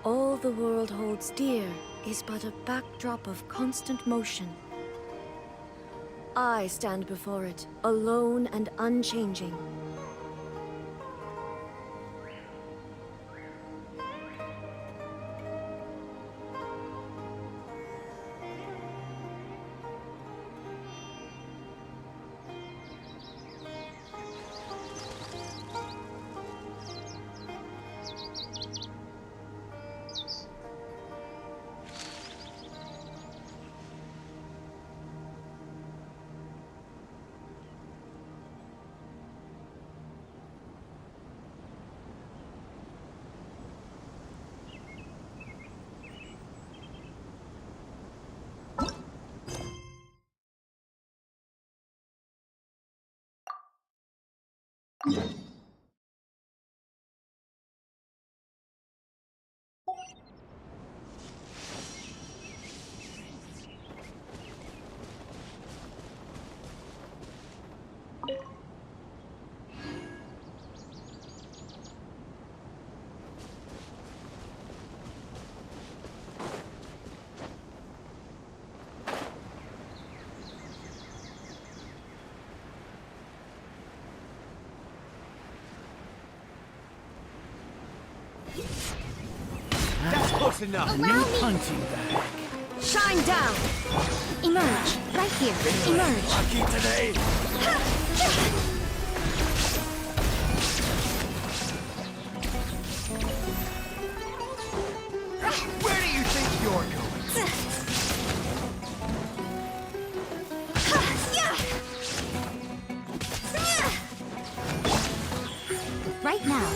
All the world holds dear is but a backdrop of constant motion. I stand before it, alone and unchanging. That's close enough. A new punching bag. Shine down! Emerge! Right here! Emerge! Lucky today. Where do you think you're going? Right now!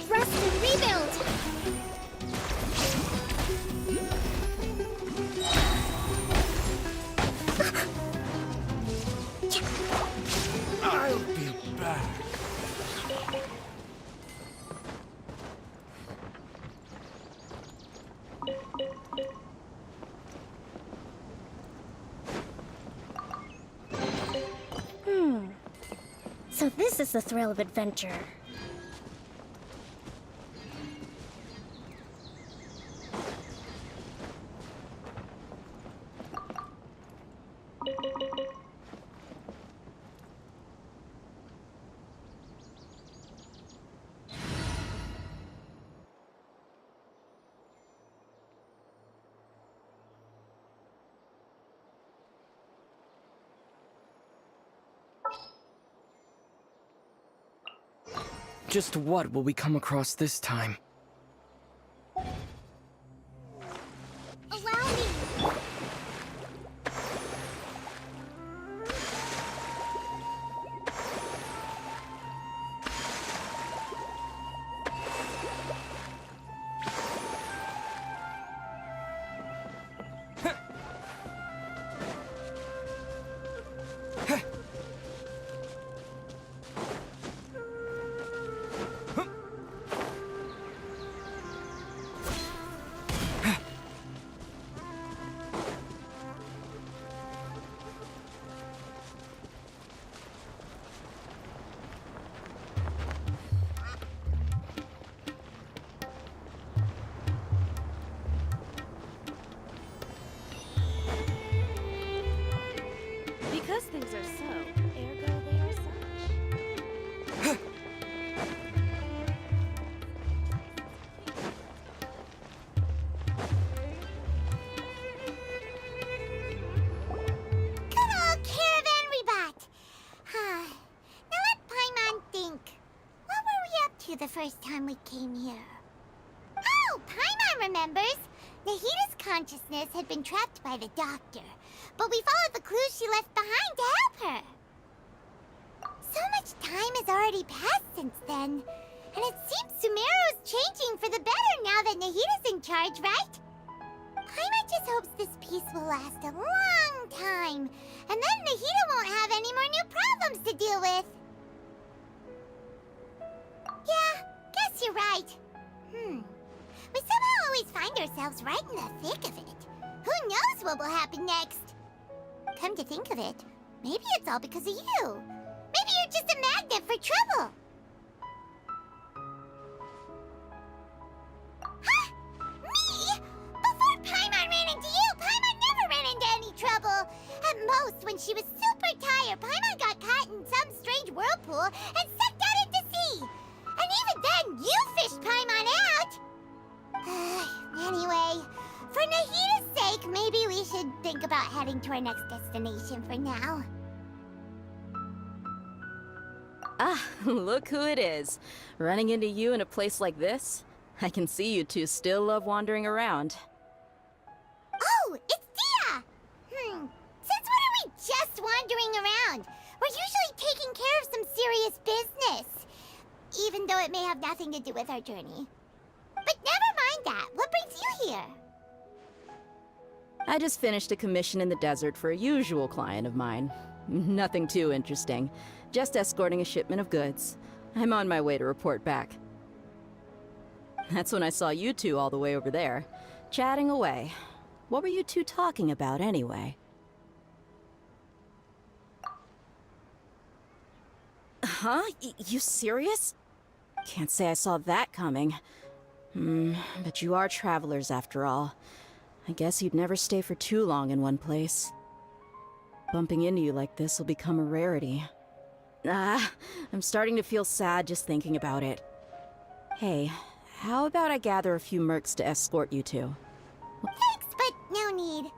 Rest and rebuild! I'll be back. So this is the thrill of adventure. Just what will we come across this time? Allow me! Because things are so, ergo they are such. Good old caravan rebat! Now let Paimon think. What were we up to the first time we came here? Oh, Paimon remembers! Nahita's consciousness had been trapped by the doctor, but we followed the clues she left behind to help her. So much time has already passed since then, and it seems Sumeru's changing for the better now that Nahita's in charge, right? Paimon just hopes this peace will last a long time, and then Nahita won't have any more new problems to deal with. Yeah, guess you're right. We somehow always find ourselves right in the thick of it. Who knows what will happen next? Come to think of it, maybe it's all because of you. Maybe you're just a magnet for trouble. Huh? Me? Before Paimon ran into you, Paimon never ran into any trouble. At most, when she was super tired, Paimon got caught in some strange whirlpool and sucked out into sea. And even then, you fished Paimon out. Anyway, for Nahida's sake, maybe we should think about heading to our next destination for now. Ah, look who it is. Running into you in a place like this? I can see you two still love wandering around. Oh, it's Dia! Since when are we just wandering around? We're usually taking care of some serious business. Even though it may have nothing to do with our journey. But never mind that. What brings you here? I just finished a commission in the desert for a usual client of mine. Nothing too interesting. Just escorting a shipment of goods. I'm on my way to report back. That's when I saw you two all the way over there, chatting away. What were you two talking about anyway? Huh? You serious? Can't say I saw that coming. But you are travelers after all. I guess you'd never stay for too long in one place. Bumping into you like this will become a rarity. I'm starting to feel sad just thinking about it. Hey, how about I gather a few mercs to escort you two? Thanks, but no need.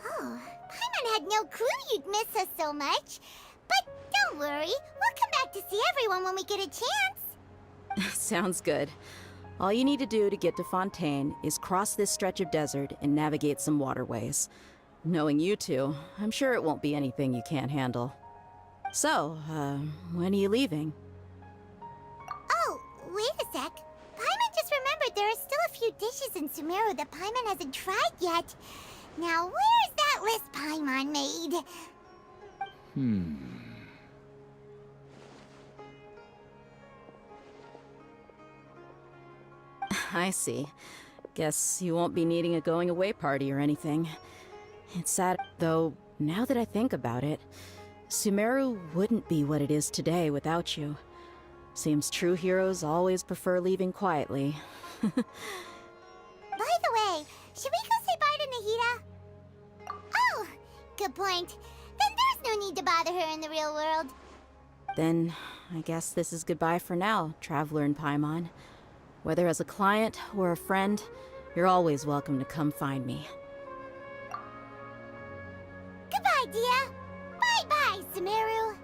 Oh, Paimon had no clue you'd miss us so much. But don't worry, we'll come back to see everyone when we get a chance. Sounds good. All you need to do to get to Fontaine is cross this stretch of desert and navigate some waterways. Knowing you two, I'm sure it won't be anything you can't handle. So, when are you leaving? Oh, wait a sec. Paimon just remembered there are still a few dishes in Sumeru that Paimon hasn't tried yet. Now, where's that list Paimon made? I see. Guess you won't be needing a going-away party or anything. It's sad, though, now that I think about it, Sumeru wouldn't be what it is today without you. Seems true heroes always prefer leaving quietly. By the way, should we go say bye to Nahida? Oh, good point. Then there's no need to bother her in the real world. Then, I guess this is goodbye for now, Traveler in Paimon. Whether as a client or a friend, you're always welcome to come find me. Goodbye, Dia. Bye-bye, Sumeru.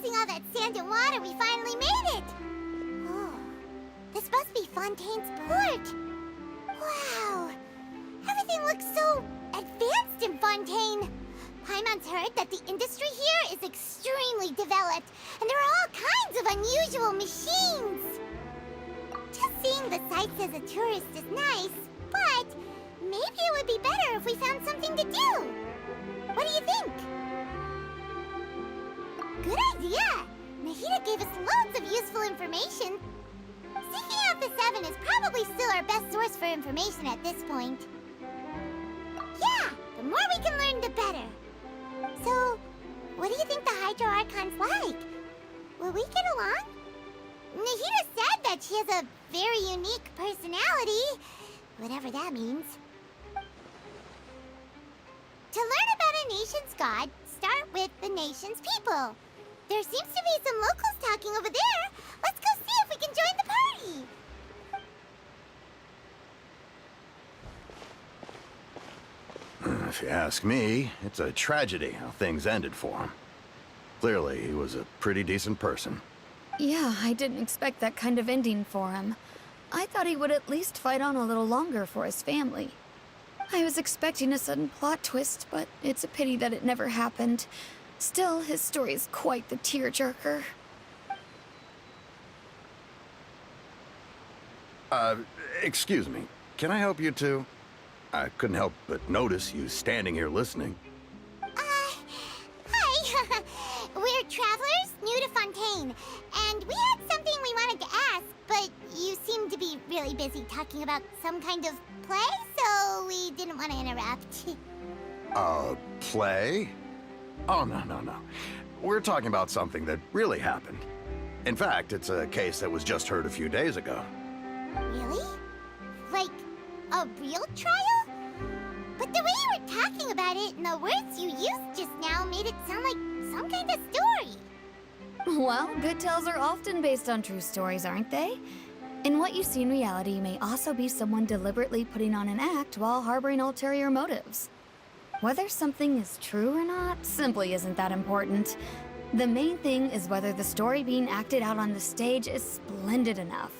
crossing all that sand and water, we finally made it! Oh, this must be Fontaine's port. Wow, everything looks so advanced in Fontaine. Paimon's heard that the industry here is extremely developed, and there are all kinds of unusual machines. Just seeing the sights as a tourist is nice, but maybe it would be better if we found something to do. What do you think? Good idea! Nahida gave us loads of useful information. Seeking out the Seven is probably still our best source for information at this point. Yeah, the more we can learn, the better. So, what do you think the Hydro Archon's like? Will we get along? Nahida said that she has a very unique personality, whatever that means. To learn about a nation's god, start with the nation's people. There seems to be some locals talking over there. Let's go see if we can join the party. If you ask me, it's a tragedy how things ended for him. Clearly, he was a pretty decent person. Yeah, I didn't expect that kind of ending for him. I thought he would at least fight on a little longer for his family. I was expecting a sudden plot twist, but it's a pity that it never happened. Still, his story is quite the tearjerker. Excuse me. Can I help you two? I couldn't help but notice you standing here listening. Hi. We're travelers new to Fontaine, and we had something we wanted to ask, but you seem to be really busy talking about some kind of play, so we didn't want to interrupt. Play? Oh, no. We're talking about something that really happened. In fact, it's a case that was just heard a few days ago. Really? Like, a real trial? But the way you were talking about it and the words you used just now made it sound like some kind of story. Well, good tales are often based on true stories, aren't they? And what you see in reality may also be someone deliberately putting on an act while harboring ulterior motives. Whether something is true or not simply isn't that important. The main thing is whether the story being acted out on the stage is splendid enough.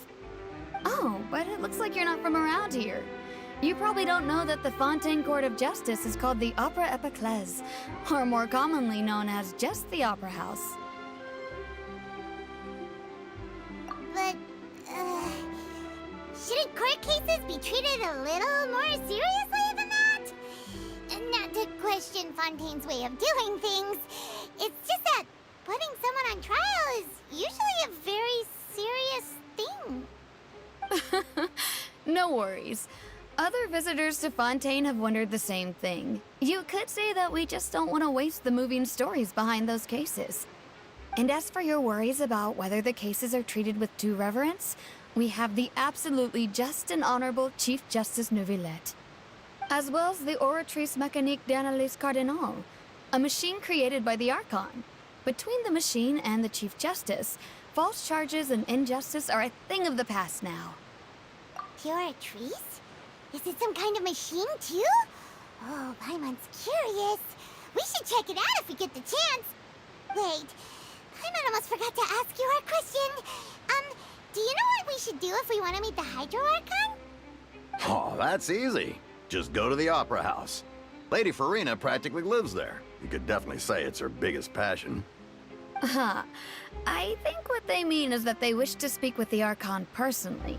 Oh, but it looks like you're not from around here. You probably don't know that the Fontaine Court of Justice is called the Opera Epiclese, or more commonly known as just the Opera House. But, shouldn't court cases be treated a little more seriously than that? Not to question Fontaine's way of doing things. It's just that putting someone on trial is usually a very serious thing. No worries. Other visitors to Fontaine have wondered the same thing. You could say that we just don't want to waste the moving stories behind those cases. And as for your worries about whether the cases are treated with due reverence, we have the absolutely just and honorable Chief Justice Neuvillette, as well as the Oratrice Mécanique d'Analyse Cardinal, a machine created by the Archon. Between the machine and the Chief Justice, false charges and injustice are a thing of the past now. Pure trees? Is it some kind of machine, too? Oh, Paimon's curious. We should check it out if we get the chance. Wait, Paimon almost forgot to ask you our question. Do you know what we should do if we want to meet the Hydro Archon? Oh, that's easy. Just go to the Opera House. Lady Farina practically lives there. You could definitely say it's her biggest passion. I think what they mean is that they wish to speak with the Archon personally.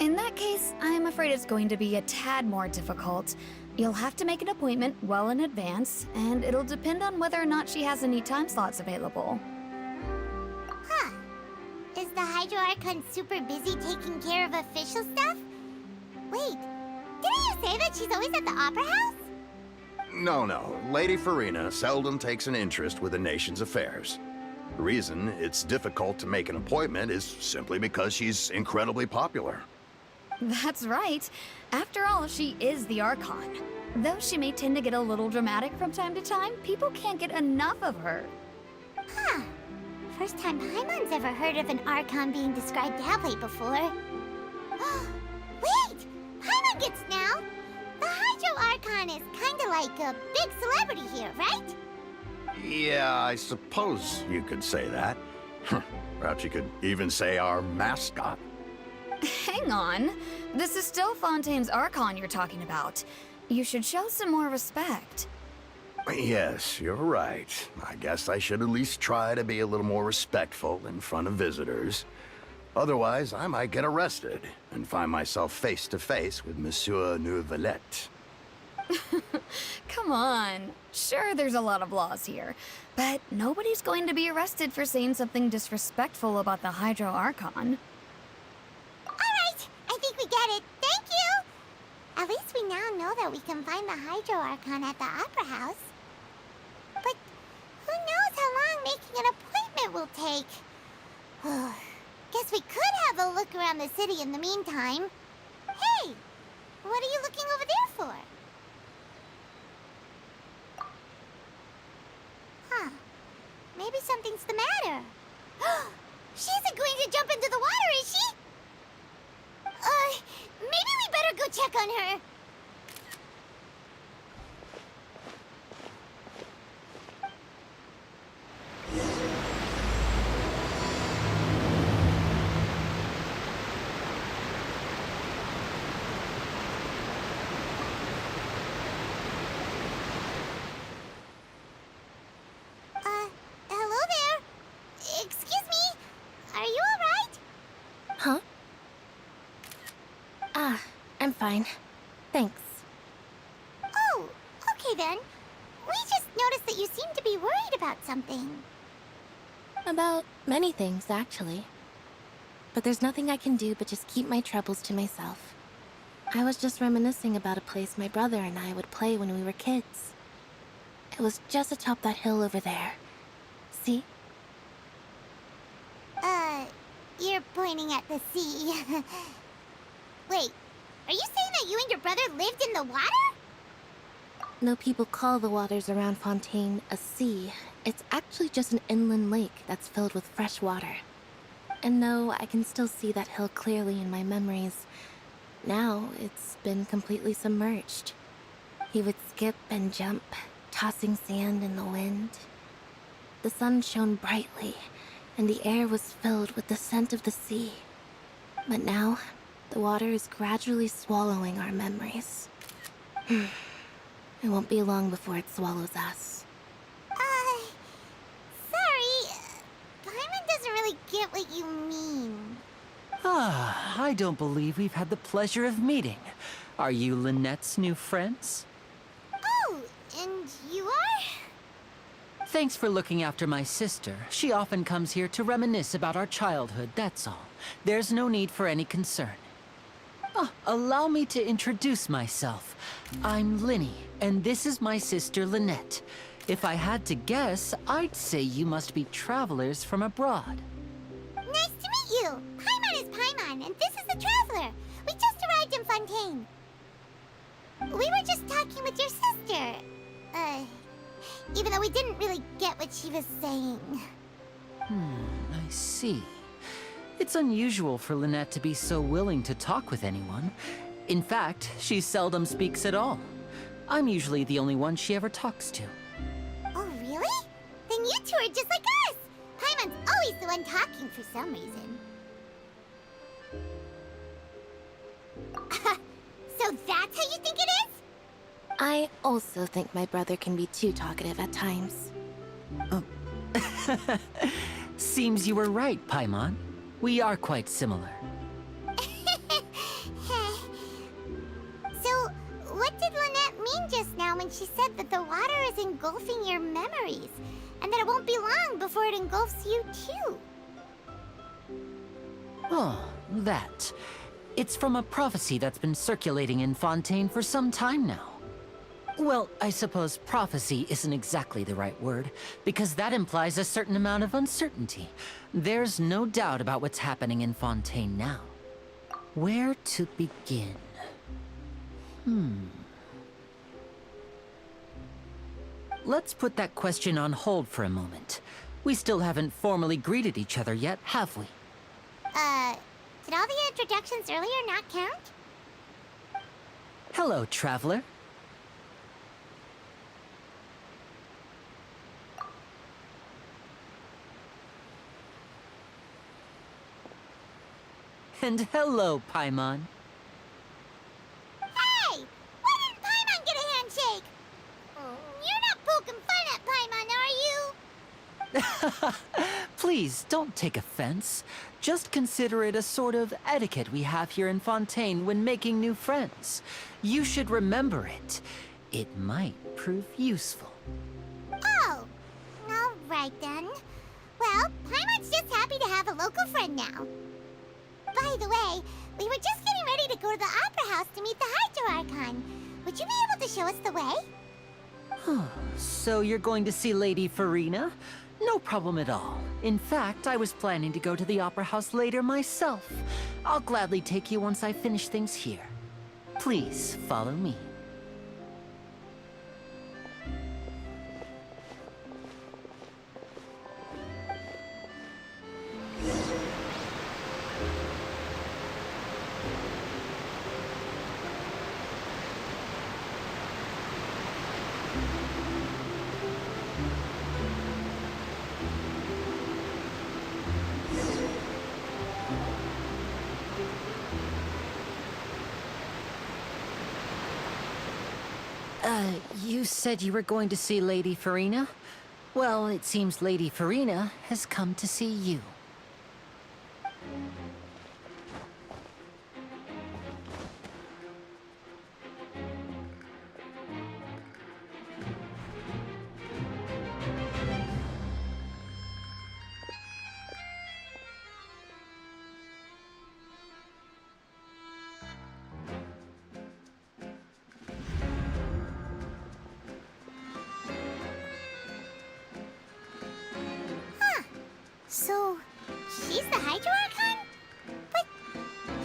In that case, I'm afraid it's going to be a tad more difficult. You'll have to make an appointment well in advance, and it'll depend on whether or not she has any time slots available. Huh. Is the Hydro Archon super busy taking care of official stuff? Wait, didn't you say that she's always at the Opera House? No. Lady Farina seldom takes an interest with the nation's affairs. The reason it's difficult to make an appointment is simply because she's incredibly popular. That's right. After all, she is the Archon. Though she may tend to get a little dramatic from time to time, people can't get enough of her. Huh. First time Paimon's ever heard of an Archon being described that way before. Wait! Paimon gets now! The Hydro Archon is kinda like a big celebrity here, right? Yeah, I suppose you could say that. Perhaps you could even say our mascot. Hang on. This is still Fontaine's Archon you're talking about. You should show some more respect. Yes, you're right. I guess I should at least try to be a little more respectful in front of visitors. Otherwise, I might get arrested and find myself face to face with Monsieur Neuvillette. Come on. Sure, there's a lot of laws here, but nobody's going to be arrested for saying something disrespectful about the Hydro Archon. Alright, I think we get it. Thank you! At least we now know that we can find the Hydro Archon at the Opera House. But who knows how long making an appointment will take? Guess we could have a look around the city in the meantime. Hey! What are you looking over there for? Huh. Maybe something's the matter. She isn't going to jump into the water, is she? Maybe we better go check on her. Hello there. Excuse me. Are you alright? Huh? Ah, I'm fine. Thanks. Oh, okay then. We just noticed that you seem to be worried about something. About many things, actually. But there's nothing I can do but just keep my troubles to myself. I was just reminiscing about a place my brother and I would play when we were kids. It was just atop that hill over there. See? You're pointing at the sea. Wait, are you saying that you and your brother lived in the water? No people call the waters around Fontaine a sea. It's actually just an inland lake that's filled with fresh water. And no, I can still see that hill clearly in my memories. Now, it's been completely submerged. He would skip and jump, tossing sand in the wind. The sun shone brightly, and the air was filled with the scent of the sea. But now, the water is gradually swallowing our memories. It won't be long before it swallows us. Sorry. Paimon doesn't really get what you mean. Ah, I don't believe we've had the pleasure of meeting. Are you Lynette's new friends? Oh, and you are? Thanks for looking after my sister. She often comes here to reminisce about our childhood, that's all. There's no need for any concern. Allow me to introduce myself. I'm Linny, and this is my sister Lynette. If I had to guess, I'd say you must be travelers from abroad. Nice to meet you. Paimon is Paimon, and this is the Traveler. We just arrived in Fontaine. We were just talking with your sister. Even though we didn't really get what she was saying. I see. It's unusual for Lynette to be so willing to talk with anyone. In fact, she seldom speaks at all. I'm usually the only one she ever talks to. Oh, really? Then you two are just like us. Paimon's always the one talking for some reason. So that's how you think it is? I also think my brother can be too talkative at times. Seems you were right, Paimon. We are quite similar. So, what did Lynette mean just now when she said that the water is engulfing your memories, and that it won't be long before it engulfs you too? Oh, that. It's from a prophecy that's been circulating in Fontaine for some time now. Well, I suppose prophecy isn't exactly the right word, because that implies a certain amount of uncertainty. There's no doubt about what's happening in Fontaine now. Where to begin? Let's put that question on hold for a moment. We still haven't formally greeted each other yet, have we? Did all the introductions earlier not count? Hello, Traveler. And hello, Paimon. Hey! Why didn't Paimon get a handshake? You're not poking fun at Paimon, are you? Please, don't take offense. Just consider it a sort of etiquette we have here in Fontaine when making new friends. You should remember it. It might prove useful. Oh, all right then. Well, Paimon's just happy to have a local friend now. By the way, we were just getting ready to go to the Opera House to meet the Hydro Archon. Would you be able to show us the way? So you're going to see Lady Farina? No problem at all. In fact, I was planning to go to the Opera House later myself. I'll gladly take you once I finish things here. Please, follow me. You said you were going to see Lady Farina? Well, it seems Lady Farina has come to see you. So, she's the Hydro Archon? But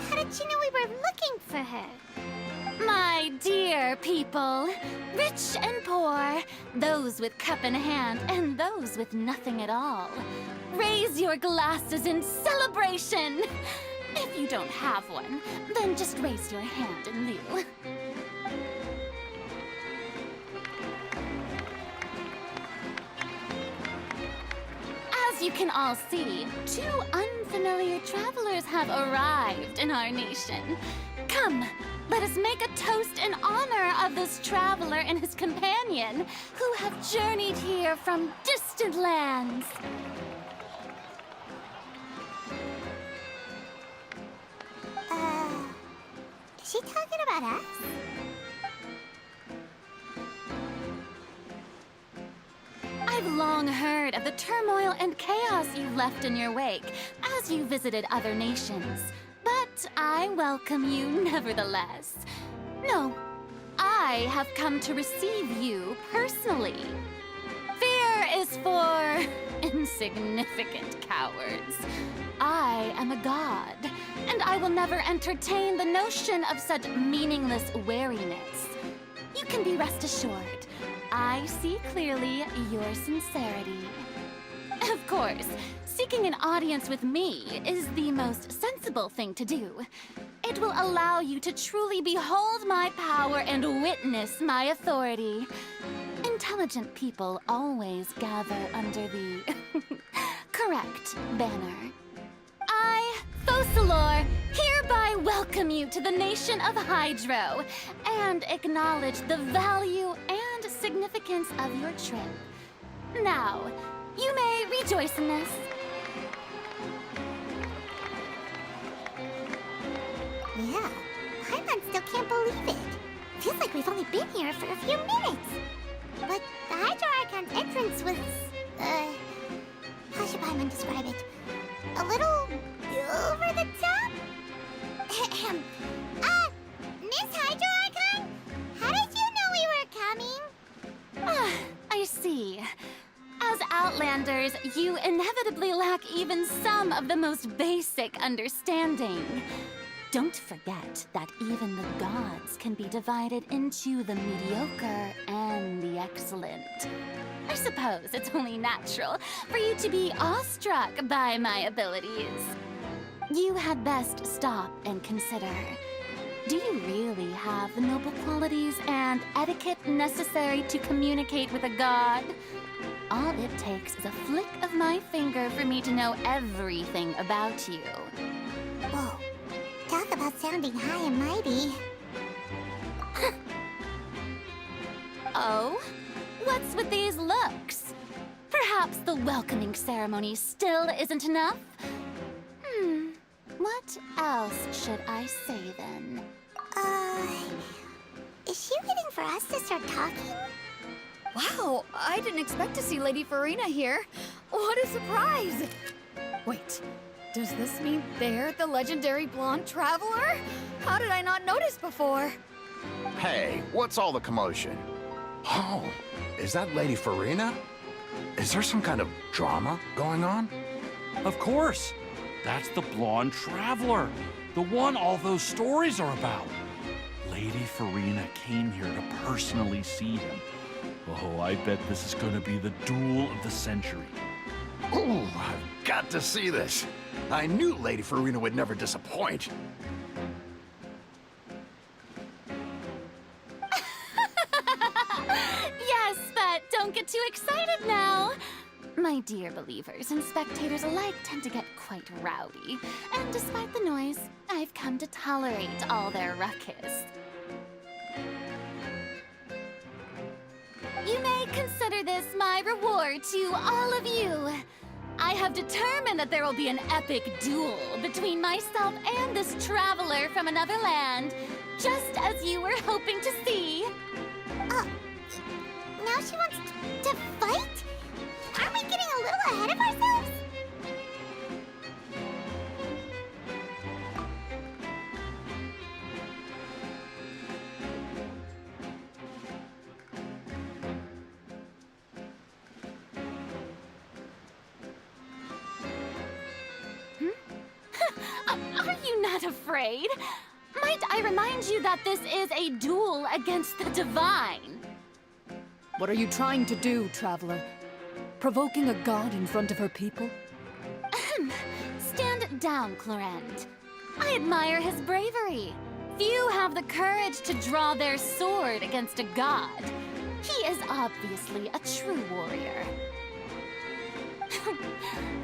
how did she know we were looking for her? My dear people, rich and poor, those with cup in hand and those with nothing at all, raise your glasses in celebration! If you don't have one, then just raise your hand in lieu. As you can all see, two unfamiliar travelers have arrived in our nation. Come, let us make a toast in honor of this traveler and his companion who have journeyed here from distant lands. Is she talking about us? I've long heard of the turmoil and chaos you've left in your wake as you visited other nations. But I welcome you nevertheless. No, I have come to receive you personally. Fear is for insignificant cowards. I am a god, and I will never entertain the notion of such meaningless wariness. You can be rest assured, I see clearly your sincerity. Of course, seeking an audience with me is the most sensible thing to do. It will allow you to truly behold my power and witness my authority. Intelligent people always gather under the correct banner. I, Focalor, hereby welcome you to the nation of Hydro and acknowledge the value and significance of your trip. Now, you may rejoice in this. Yeah, Paimon still can't believe it. Feels like we've only been here for a few minutes. But the Hydro Archon's entrance was, how should Paimon describe it? A little over the top? Miss Hydro Archon? How did you know we were coming? I see. As Outlanders, you inevitably lack even some of the most basic understanding. Don't forget that even the gods can be divided into the mediocre and the excellent. I suppose it's only natural for you to be awestruck by my abilities. You had best stop and consider. Do you really have the noble qualities and etiquette necessary to communicate with a god? All it takes is a flick of my finger for me to know everything about you. Whoa, about sounding high and mighty. Oh? What's with these looks? Perhaps the welcoming ceremony still isn't enough? What else should I say then? Is she waiting for us to start talking? Wow, I didn't expect to see Lady Farina here. What a surprise! Wait, does this mean they're the legendary blonde traveler? How did I not notice before? Hey, what's all the commotion? Oh, is that Lady Farina? Is there some kind of drama going on? Of course. That's the blonde traveler. The one all those stories are about. Lady Farina came here to personally see him. Oh, I bet this is going to be the duel of the century. Ooh, I've got to see this. I knew Lady Farina would never disappoint. Yes, but don't get too excited now. My dear believers and spectators alike tend to get quite rowdy, and despite the noise, I've come to tolerate all their ruckus. You may consider this my reward to all of you. I have determined that there will be an epic duel between myself and this traveler from another land, just as you were hoping to see. Now she wants to fight? Aren't we getting a little ahead of ourselves? Are you not afraid? Might I remind you that this is a duel against the divine? What are you trying to do, traveler? Provoking a god in front of her people? Stand down, Clorend. I admire his bravery. Few have the courage to draw their sword against a god. He is obviously a true warrior.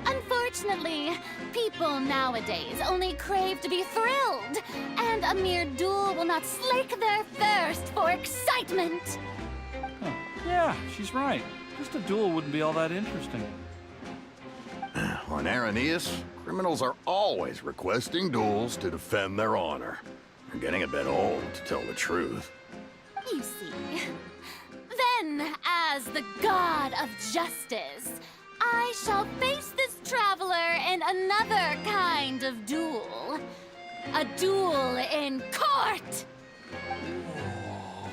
Unfortunately, people nowadays only crave to be thrilled, and a mere duel will not slake their thirst for excitement. Huh. Yeah, she's right. Just a duel wouldn't be all that interesting. On Aranias, criminals are always requesting duels to defend their honor. They're getting a bit old, to tell the truth. You see. Then, as the god of justice, I shall face this traveler in another kind of duel. A duel in court!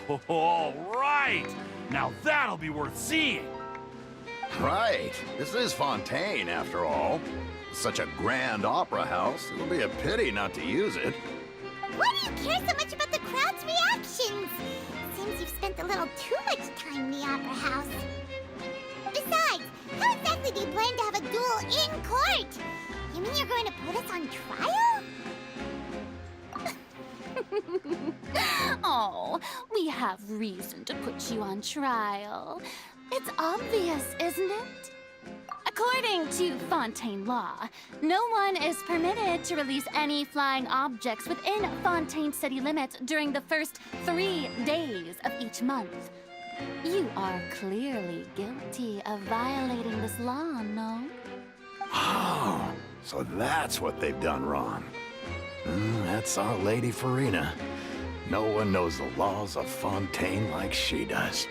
Oh, all right! Now that'll be worth seeing! Right. This is Fontaine, after all. Such a grand opera house, it'll be a pity not to use it. Why do you care so much about the crowd's reactions? Seems you've spent a little too much time in the opera house. Besides, how exactly do you plan to have a duel in court? You mean you're going to put us on trial? Oh, we have reason to put you on trial. It's obvious, isn't it? According to Fontaine law, no one is permitted to release any flying objects within Fontaine city limits during the first 3 days of each month. You are clearly guilty of violating this law, no? Oh, so that's what they've done wrong. That's our Lady Farina. No one knows the laws of Fontaine like she does.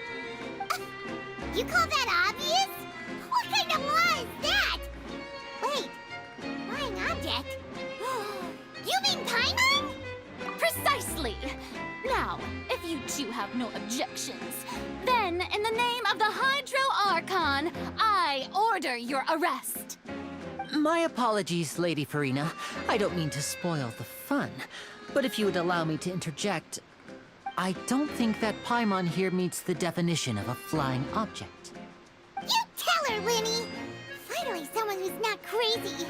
You call that obvious? What kind of law is that? Wait, flying object? You mean Paimon? Precisely! Now, if you two have no objections, then in the name of the Hydro Archon, I order your arrest. My apologies, Lady Farina. I don't mean to spoil the fun, but if you would allow me to interject, I don't think that Paimon here meets the definition of a flying object. You tell her, Linny! Finally someone who's not crazy.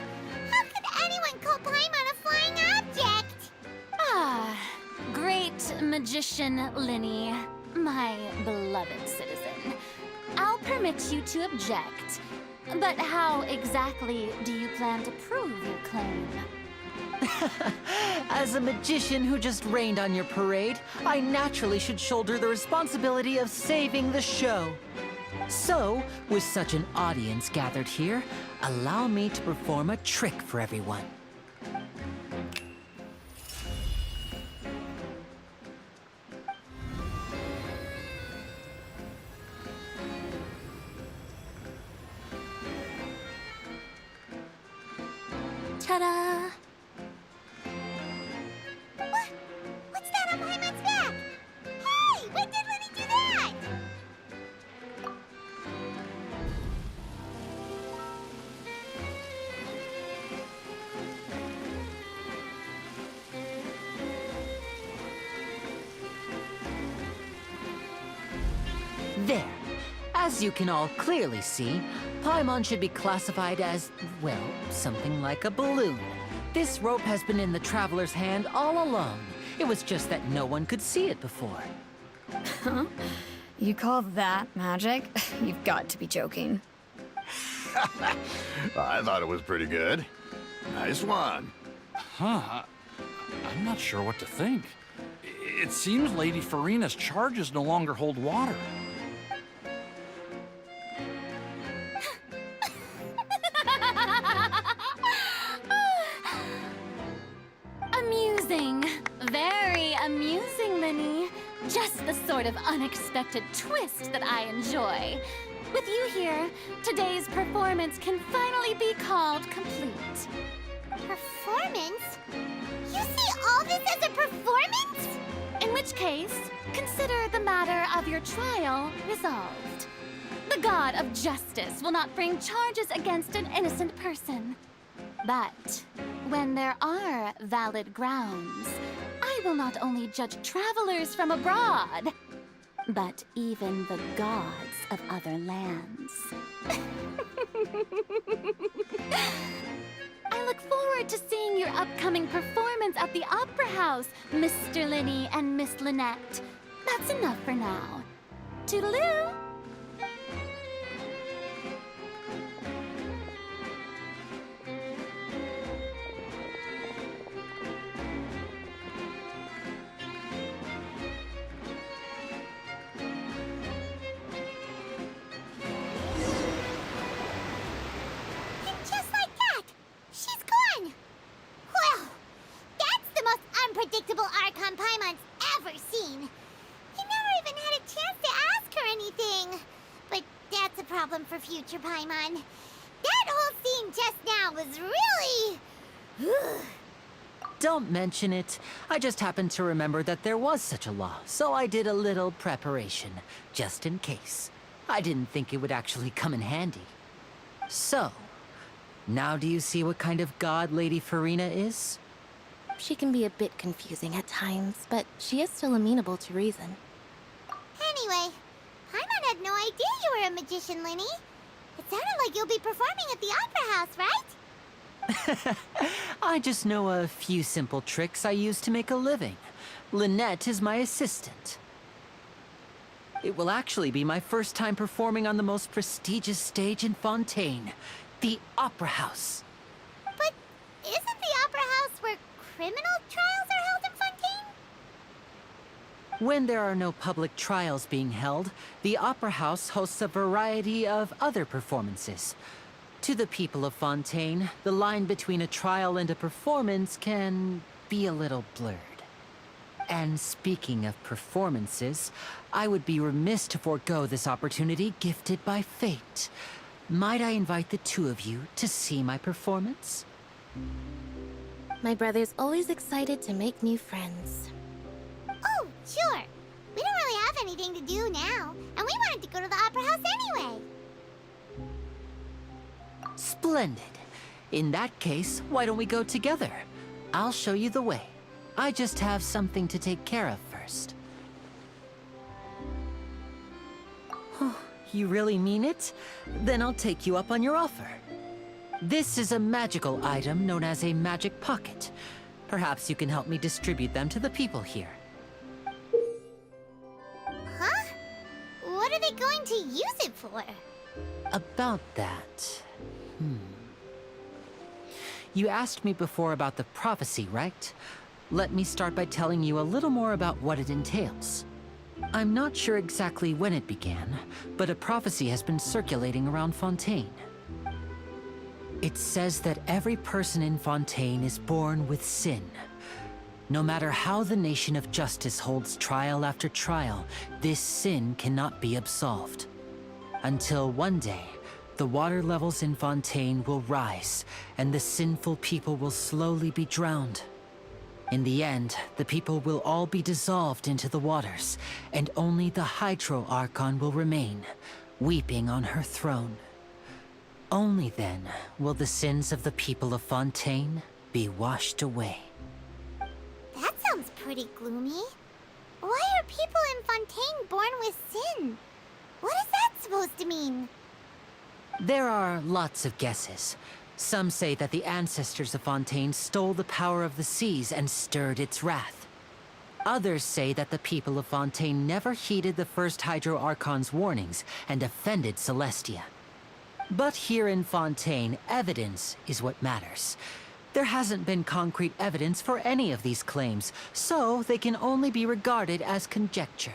How could anyone call Paimon a flying object? Ah, great magician Linny, my beloved citizen. I'll permit you to object, but how exactly do you plan to prove your claim? As a magician who just rained on your parade, I naturally should shoulder the responsibility of saving the show. So, with such an audience gathered here, allow me to perform a trick for everyone. Ta-da! What's that on Paimon's back? Hey, when did Lenny do that? There. As you can all clearly see, Paimon should be classified as, well, something like a balloon. This rope has been in the Traveler's hand all along. It was just that no one could see it before. Huh? You call that magic? You've got to be joking. I thought it was pretty good. Nice one. Huh. I'm not sure what to think. It seems Lady Farina's charges no longer hold water. Amusing. Very amusing, Linny. Just the sort of unexpected twist that I enjoy. With you here, today's performance can finally be called complete. Performance? You see all this as a performance? In which case, consider the matter of your trial resolved. The god of justice will not bring charges against an innocent person. But when there are valid grounds, I will not only judge travelers from abroad, but even the gods of other lands. I look forward to seeing your upcoming performance at the Opera House, Mr. Linny and Miss Lynette. That's enough for now. Toodaloo! Just like that, she's gone. Well, that's the most unpredictable Archon Paimon's ever seen. He never even had a chance to ask her anything. But that's a problem for future Paimon. That whole scene just now was really... Don't mention it. I just happened to remember that there was such a law, so I did a little preparation, just in case. I didn't think it would actually come in handy. So, now do you see what kind of god Lady Farina is? She can be a bit confusing at times, but she is still amenable to reason. Anyway, Paimon had no idea you were a magician, Linny. It sounded like you'll be performing at the Opera House, right? I just know a few simple tricks I use to make a living. Lynette is my assistant. It will actually be my first time performing on the most prestigious stage in Fontaine, the Opera House. But isn't the Opera House where criminal trials are held in Fontaine? When there are no public trials being held, the Opera House hosts a variety of other performances. To the people of Fontaine, the line between a trial and a performance can be a little blurred. And speaking of performances, I would be remiss to forego this opportunity gifted by fate. Might I invite the two of you to see my performance? My brother's always excited to make new friends. Oh, sure. We don't really have anything to do now, and we wanted to go to the Opera House anyway. Splendid. In that case, why don't we go together? I'll show you the way. I just have something to take care of first. You really mean it? Then I'll take you up on your offer. This is a magical item known as a magic pocket. Perhaps you can help me distribute them to the people here. Huh? What are they going to use it for? About that... You asked me before about the prophecy, right? Let me start by telling you a little more about what it entails. I'm not sure exactly when it began, but a prophecy has been circulating around Fontaine. It says that every person in Fontaine is born with sin. No matter how the Nation of Justice holds trial after trial, this sin cannot be absolved. Until one day, the water levels in Fontaine will rise, and the sinful people will slowly be drowned. In the end, the people will all be dissolved into the waters, and only the Hydro Archon will remain, weeping on her throne. Only then will the sins of the people of Fontaine be washed away. That sounds pretty gloomy. Why are people in Fontaine born with sin? What is that supposed to mean? There are lots of guesses. Some say that the ancestors of Fontaine stole the power of the seas and stirred its wrath. Others say that the people of Fontaine never heeded the first Hydro Archon's warnings and offended Celestia. But here in Fontaine, evidence is what matters. There hasn't been concrete evidence for any of these claims, so they can only be regarded as conjecture.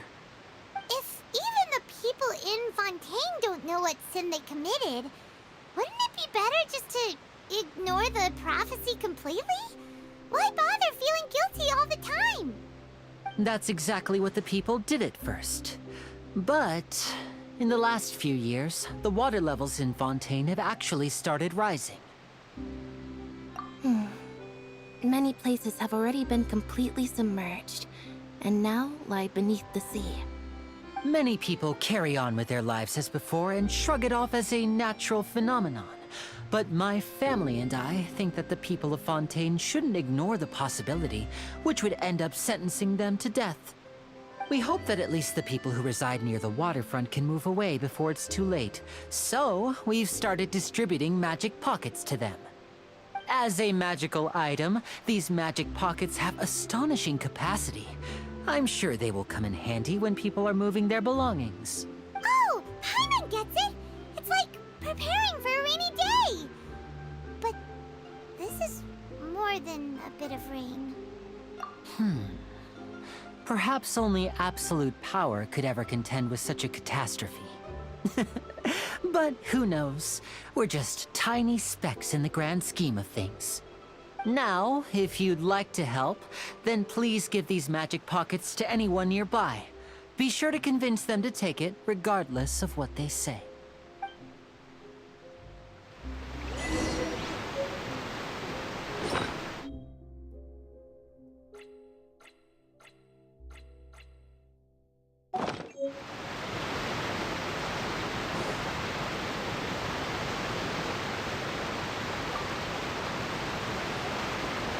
If even the people in Fontaine don't know what sin they committed, wouldn't it be better just to ignore the prophecy completely? Why bother feeling guilty all the time? That's exactly what the people did at first. But in the last few years, the water levels in Fontaine have actually started rising. Many places have already been completely submerged, and now lie beneath the sea. Many people carry on with their lives as before and shrug it off as a natural phenomenon. But my family and I think that the people of Fontaine shouldn't ignore the possibility, which would end up sentencing them to death. We hope that at least the people who reside near the waterfront can move away before it's too late. So, we've started distributing magic pockets to them. As a magical item, these magic pockets have astonishing capacity. I'm sure they will come in handy when people are moving their belongings. Oh, Paimon gets it! It's like preparing for a rainy day! But this is more than a bit of rain. Perhaps only absolute power could ever contend with such a catastrophe. But who knows? We're just tiny specks in the grand scheme of things. Now, if you'd like to help, then please give these magic pockets to anyone nearby. Be sure to convince them to take it, regardless of what they say.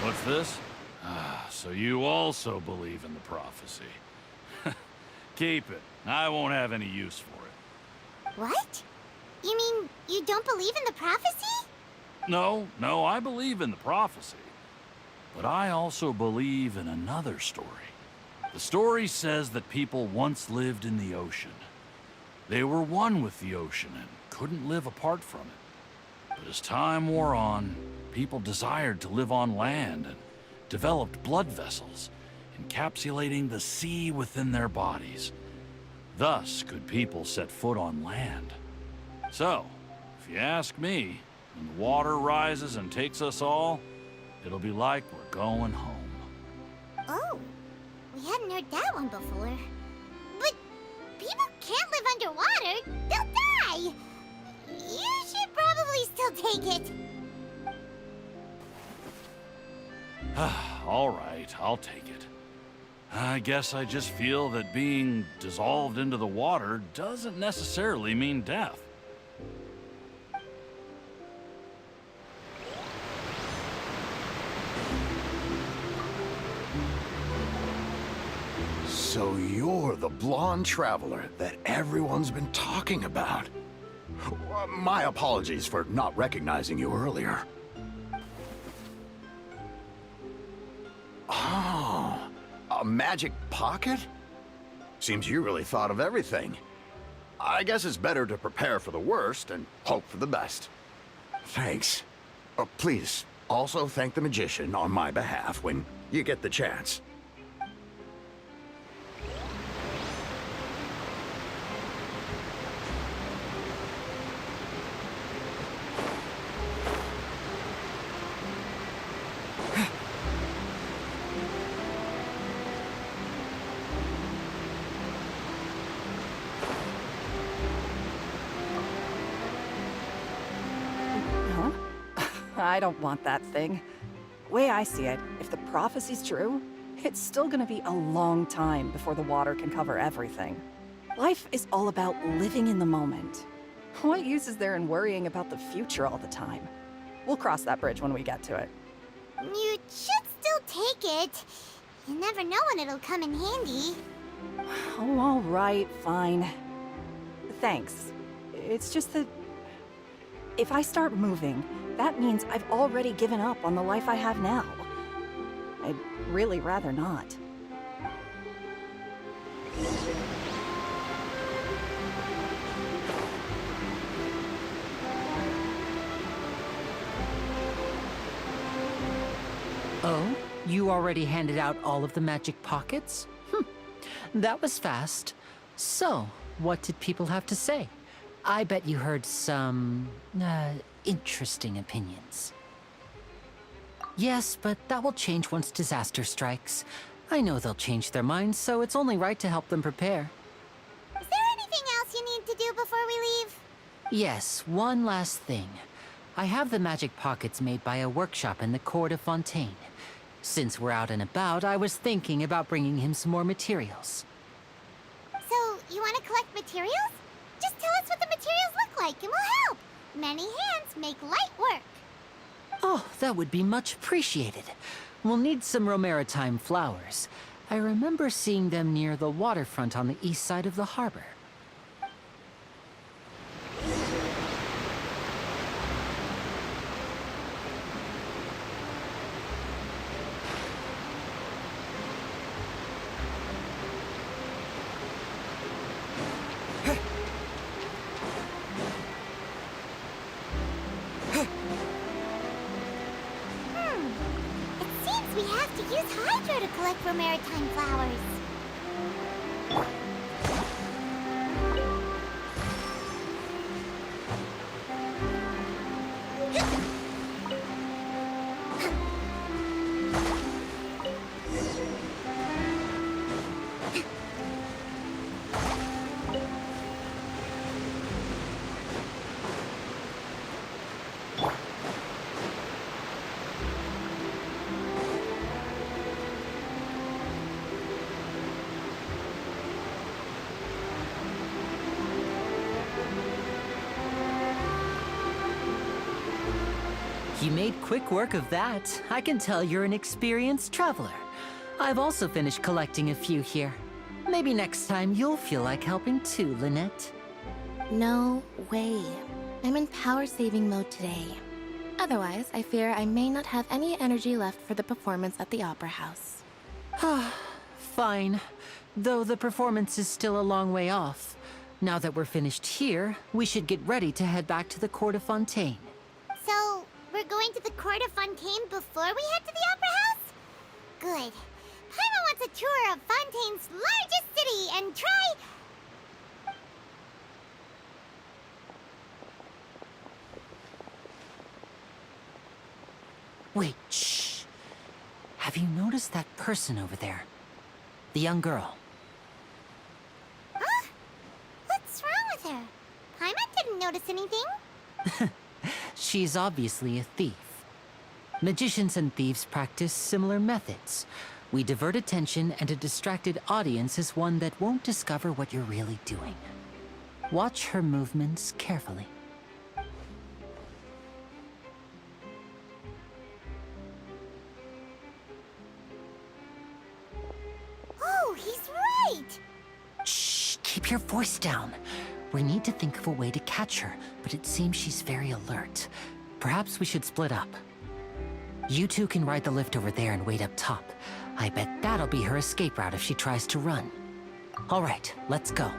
What's this? So you also believe in the prophecy. Keep it. I won't have any use for it. What? You mean you don't believe in the prophecy? No, I believe in the prophecy. But I also believe in another story. The story says that people once lived in the ocean. They were one with the ocean and couldn't live apart from it. But as time wore on, people desired to live on land and developed blood vessels, encapsulating the sea within their bodies. Thus could people set foot on land. So, if you ask me, when the water rises and takes us all, it'll be like we're going home. Oh, we hadn't heard that one before. But people can't live underwater. They'll die. You should probably still take it. All right, I'll take it. I guess I just feel that being dissolved into the water doesn't necessarily mean death. So you're the blonde traveler that everyone's been talking about. My apologies for not recognizing you earlier. Oh, a magic pocket? Seems you really thought of everything. I guess it's better to prepare for the worst and hope for the best. Thanks. Please, Also thank the magician on my behalf when you get the chance. Huh? I don't want that thing. Way I see it, if the prophecy's true, it's still gonna be a long time before the water can cover everything. Life is all about living in the moment. What use is there in worrying about the future all the time? We'll cross that bridge when we get to it. You should still take it. You never know when it'll come in handy. Oh, all right, fine. Thanks. It's just that if I start moving, that means I've already given up on the life I have now. I'd really rather not. Oh? You already handed out all of the magic pockets? That was fast. So, what did people have to say? I bet you heard some, interesting opinions. Yes, but that will change once disaster strikes. I know they'll change their minds, so it's only right to help them prepare. Is there anything else you need to do before we leave? Yes, one last thing. I have the magic pockets made by a workshop in the court of Fontaine. Since we're out and about, I was thinking about bringing him some more materials. So, you want to collect materials? Just tell us what the materials look like and we'll help. Many hands make light work. Oh, that would be much appreciated. We'll need some Romaritime flowers. I remember seeing them near the waterfront on the east side of the harbor. It seems we have to use Hydro to collect Romaritime flowers. You made quick work of that. I can tell you're an experienced traveler. I've also finished collecting a few here. Maybe next time you'll feel like helping too, Lynette. No way. I'm in power-saving mode today. Otherwise, I fear I may not have any energy left for the performance at the Opera House. Fine. Though the performance is still a long way off. Now that we're finished here, we should get ready to head back to the Court of Fontaine. So, we're going to the Court of Fontaine before we head to the Opera House? Good. Paimon wants a tour of Fontaine's largest city and try... Wait, shh. Have you noticed that person over there? The young girl. Huh? What's wrong with her? Paimon didn't notice anything. She's obviously a thief. Magicians and thieves practice similar methods. We divert attention, and a distracted audience is one that won't discover what you're really doing. Watch her movements carefully. Oh, he's right! Shh, keep your voice down. We need to think of a way to catch her, but it seems she's very alert. Perhaps we should split up. You two can ride the lift over there and wait up top. I bet that'll be her escape route if she tries to run. All right, let's go.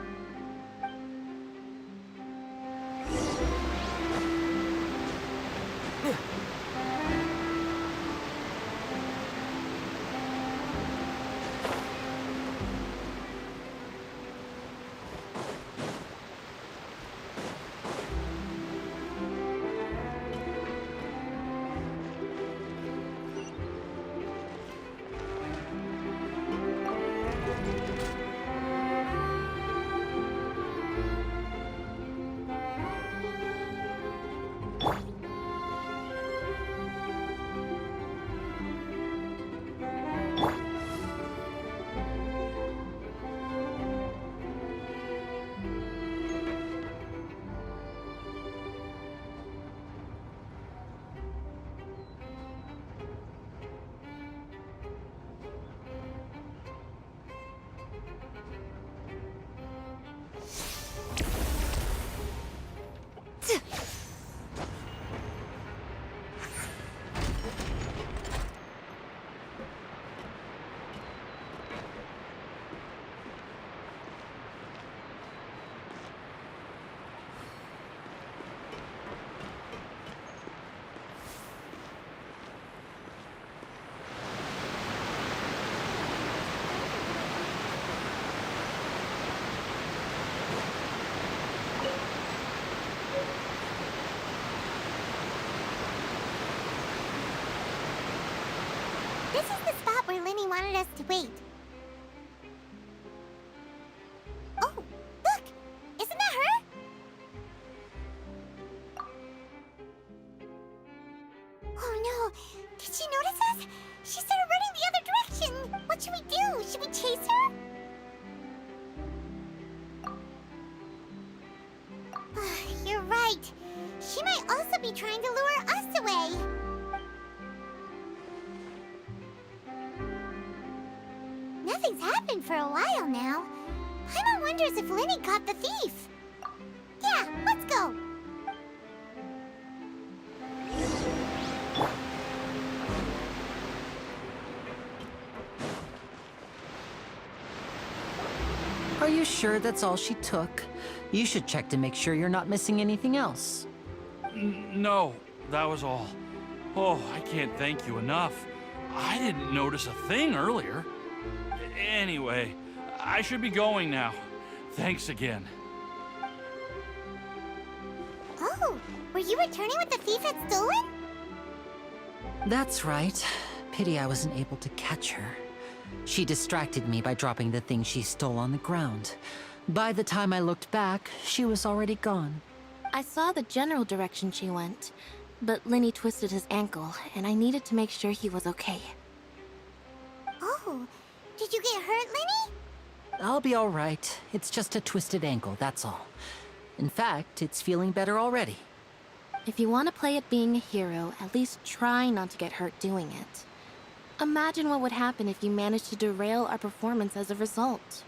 wanted us to wait. Oh, look! Isn't that her? Oh no! Did she notice us? She started running the other direction! What should we do? Should we chase her? You're right. She might also be trying to lure us away. Nothing's happened for a while now. Paimon wonders if Linny caught the thief. Yeah, let's go. Are you sure that's all she took? You should check to make sure you're not missing anything else. No, that was all. Oh, I can't thank you enough. I didn't notice a thing earlier. Anyway, I should be going now. Thanks again. Oh, were you returning what the thief had stolen? That's right. Pity I wasn't able to catch her. She distracted me by dropping the thing she stole on the ground. By the time I looked back, she was already gone. I saw the general direction she went, but Linny twisted his ankle, and I needed to make sure he was okay. Oh, did you get hurt, Linny? I'll be all right. It's just a twisted ankle, that's all. In fact, it's feeling better already. If you want to play at being a hero, at least try not to get hurt doing it. Imagine what would happen if you managed to derail our performance as a result.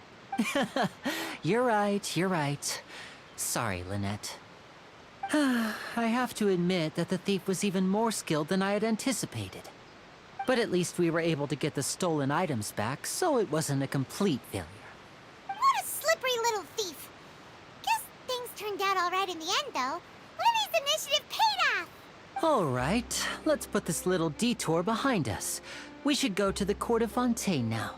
You're right. Sorry, Lynette. I have to admit that the thief was even more skilled than I had anticipated. But at least we were able to get the stolen items back, so it wasn't a complete failure. What a slippery little thief. Guess things turned out all right in the end, though. Linny's initiative paid off. All right, let's put this little detour behind us. We should go to the Court of Fontaine now.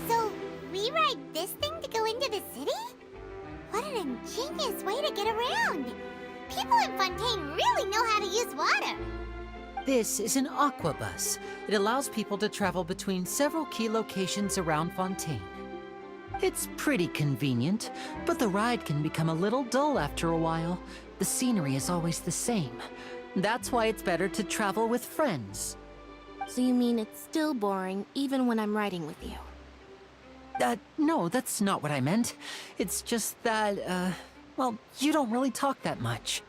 So, we ride this thing to go into the city? What an ingenious way to get around. People in Fontaine really know how to use water. This is an aquabus. It allows people to travel between several key locations around Fontaine. It's pretty convenient, but the ride can become a little dull after a while. The scenery is always the same. That's why it's better to travel with friends. So you mean it's still boring even when I'm riding with you? No, that's not what I meant. It's just that, well, you don't really talk that much.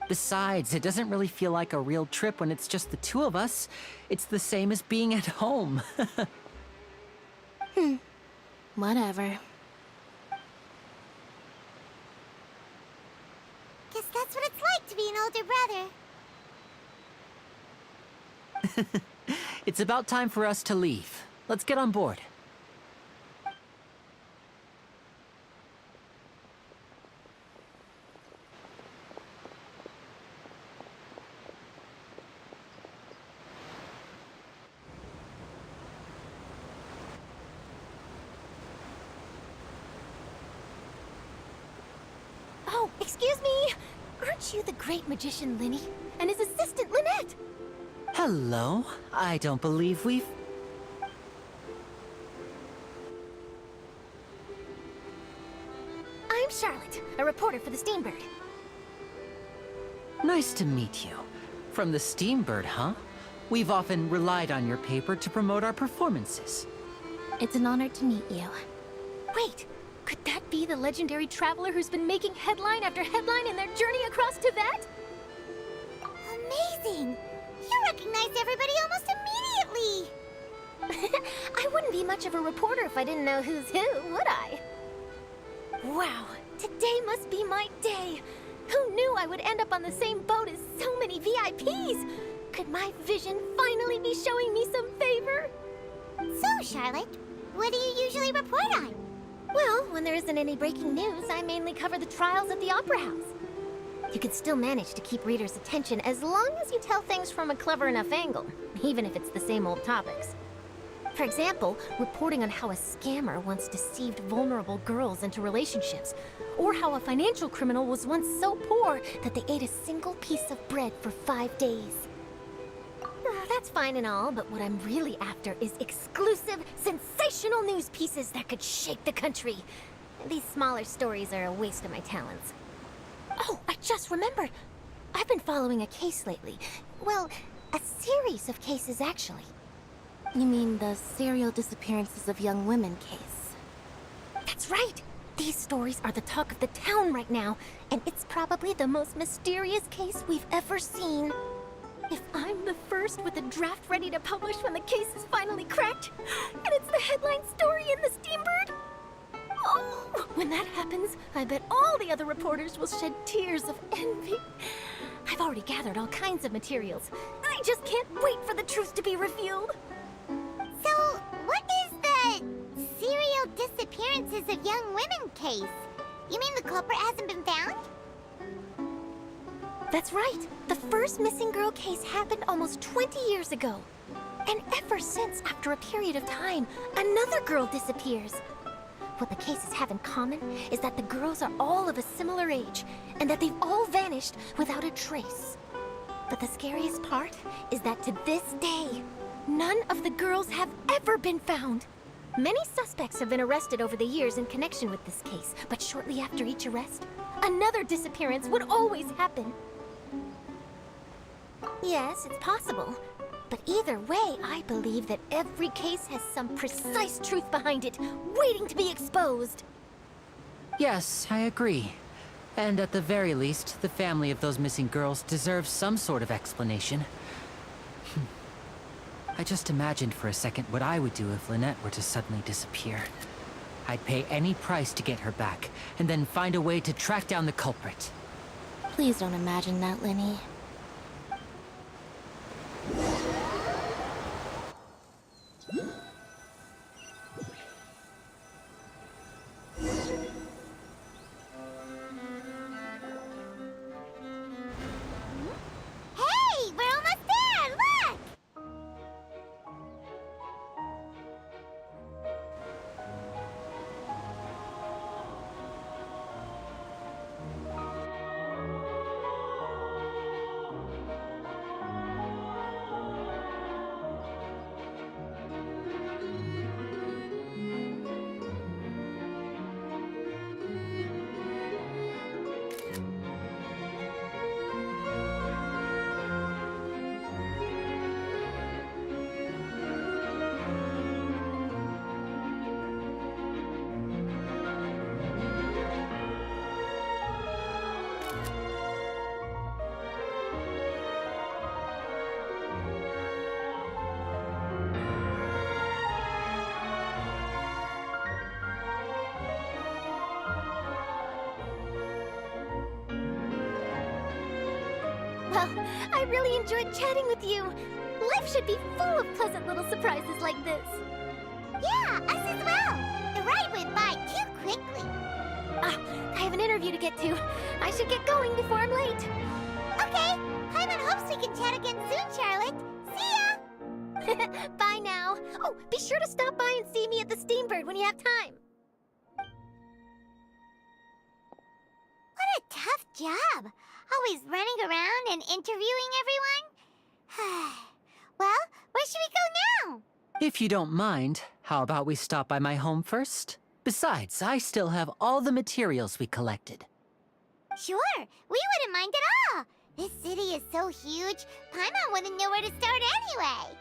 Besides, it doesn't really feel like a real trip when it's just the two of us. It's the same as being at home. Whatever. Guess that's what it's like to be an older brother. It's about time for us to leave. Let's get on board. Oh, excuse me! Aren't you the great magician Linny? And his assistant Lynette? Hello. I don't believe we've... I'm Charlotte, a reporter for the Steambird. Nice to meet you. From the Steambird, huh? We've often relied on your paper to promote our performances. It's an honor to meet you. Wait, could that be the legendary traveler who's been making headline after headline in their journey across Tibet? Amazing! You recognized everybody almost immediately! I wouldn't be much of a reporter if I didn't know who's who, would I? Wow, today must be my day. Who knew I would end up on the same boat as so many VIPs? Could my vision finally be showing me some favor? So, Charlotte, what do you usually report on? Well, when there isn't any breaking news, I mainly cover the trials at the Opera House. You can still manage to keep readers' attention as long as you tell things from a clever enough angle, even if it's the same old topics. For example, reporting on how a scammer once deceived vulnerable girls into relationships, or how a financial criminal was once so poor that they ate a single piece of bread for 5 days. That's fine and all, but what I'm really after is exclusive, sensational news pieces that could shake the country. These smaller stories are a waste of my talents. Oh, I just remembered. I've been following a case lately. Well, a series of cases, actually. You mean the serial disappearances of young women case? That's right! These stories are the talk of the town right now, and it's probably the most mysterious case we've ever seen. If I'm the first with a draft ready to publish when the case is finally cracked, and it's the headline story in the Steambird, oh, when that happens, I bet all the other reporters will shed tears of envy. I've already gathered all kinds of materials. I just can't wait for the truth to be revealed. So, what is the serial disappearances of young women case? You mean the culprit hasn't been found? That's right. The first missing girl case happened almost 20 years ago. And ever since, after a period of time, another girl disappears. What the cases have in common is that the girls are all of a similar age, and that they've all vanished without a trace. But the scariest part is that to this day, none of the girls have ever been found. Many suspects have been arrested over the years in connection with this case, but shortly after each arrest, another disappearance would always happen. Yes, it's possible. But either way, I believe that every case has some precise truth behind it, waiting to be exposed. Yes, I agree. And at the very least, the family of those missing girls deserves some sort of explanation. I just imagined for a second what I would do if Lynette were to suddenly disappear. I'd pay any price to get her back, and then find a way to track down the culprit. Please don't imagine that, Linny. Hey, we're almost there! Look! Well, I really enjoyed chatting with you. Life should be full of pleasant little surprises like this. Yeah, us as well. The ride went by too quickly. I have an interview to get to. I should get going before I'm late. Okay. Paimon hopes we can chat again soon, Charlotte. See ya! Bye now. Oh, be sure to stop by and see me at the Steambird when you have time. What a tough job. Always running around and interviewing everyone. Well, where should we go now? If you don't mind, how about we stop by my home first? Besides, I still have all the materials we collected. Sure, we wouldn't mind at all. This city is so huge, Paimon wouldn't know where to start anyway.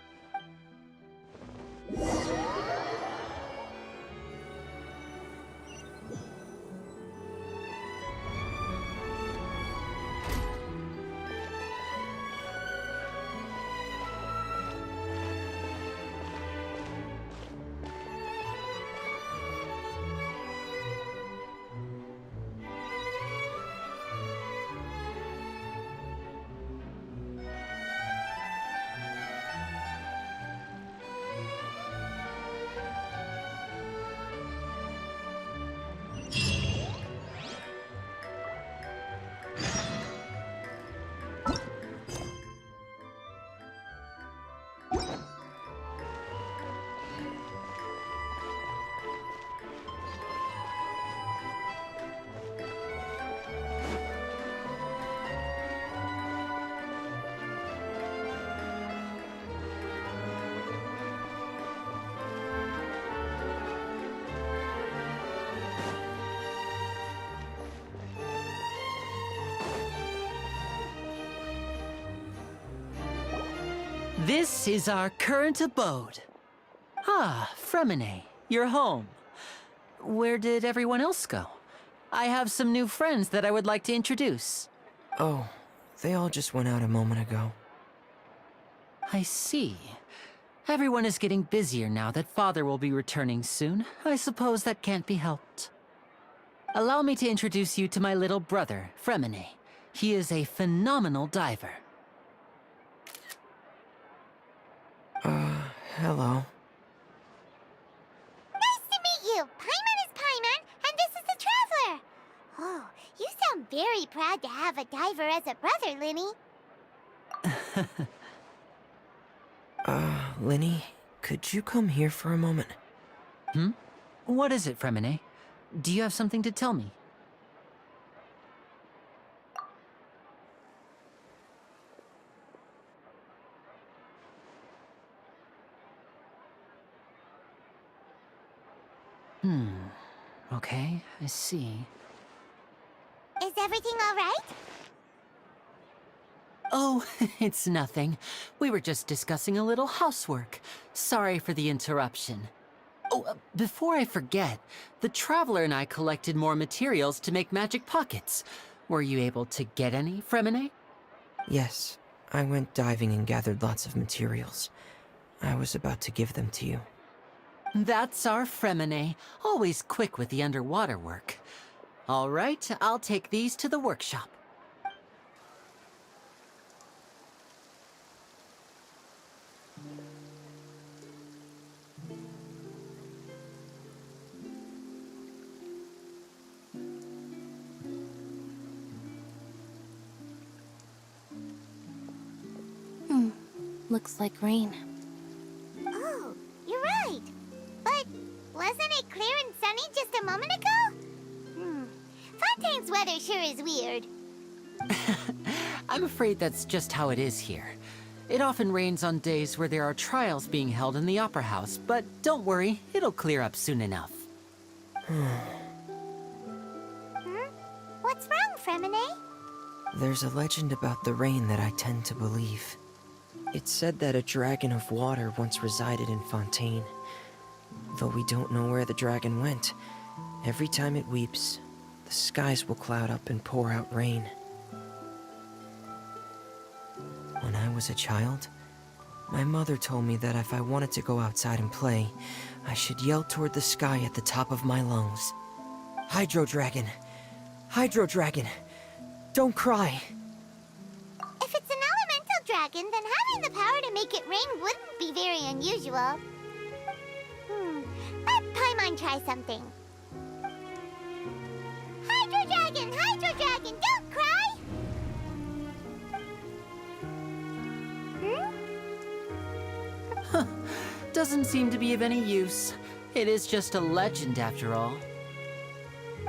This is our current abode. Ah, Fremine, you're home. Where did everyone else go? I have some new friends that I would like to introduce. Oh, they all just went out a moment ago. I see. Everyone is getting busier now that Father will be returning soon. I suppose that can't be helped. Allow me to introduce you to my little brother, Fremine. He is a phenomenal diver. Hello. Nice to meet you! Paimon is Paimon, and this is the Traveler! Oh, you sound very proud to have a diver as a brother, Linny. Linny, could you come here for a moment? What is it, Fremine? Do you have something to tell me? Okay, I see. Is everything all right? Oh, it's nothing. We were just discussing a little housework. Sorry for the interruption. Oh, before I forget, the Traveler and I collected more materials to make magic pockets. Were you able to get any, Fremine? Yes, I went diving and gathered lots of materials. I was about to give them to you. That's our Fremine, always quick with the underwater work. All right, I'll take these to the workshop. Looks like rain. Oh, you're right. But wasn't it clear and sunny just a moment ago? Fontaine's weather sure is weird. I'm afraid that's just how it is here. It often rains on days where there are trials being held in the Opera House, but don't worry, it'll clear up soon enough. What's wrong, Fremine? There's a legend about the rain that I tend to believe. It's said that a dragon of water once resided in Fontaine. Though we don't know where the dragon went, every time it weeps, the skies will cloud up and pour out rain. When I was a child, my mother told me that if I wanted to go outside and play, I should yell toward the sky at the top of my lungs. Hydro Dragon! Hydro Dragon! Don't cry! If it's an elemental dragon, then having the power to make it rain wouldn't be very unusual. Let Paimon try something. Hydro Dragon, don't cry! Doesn't seem to be of any use. It is just a legend after all.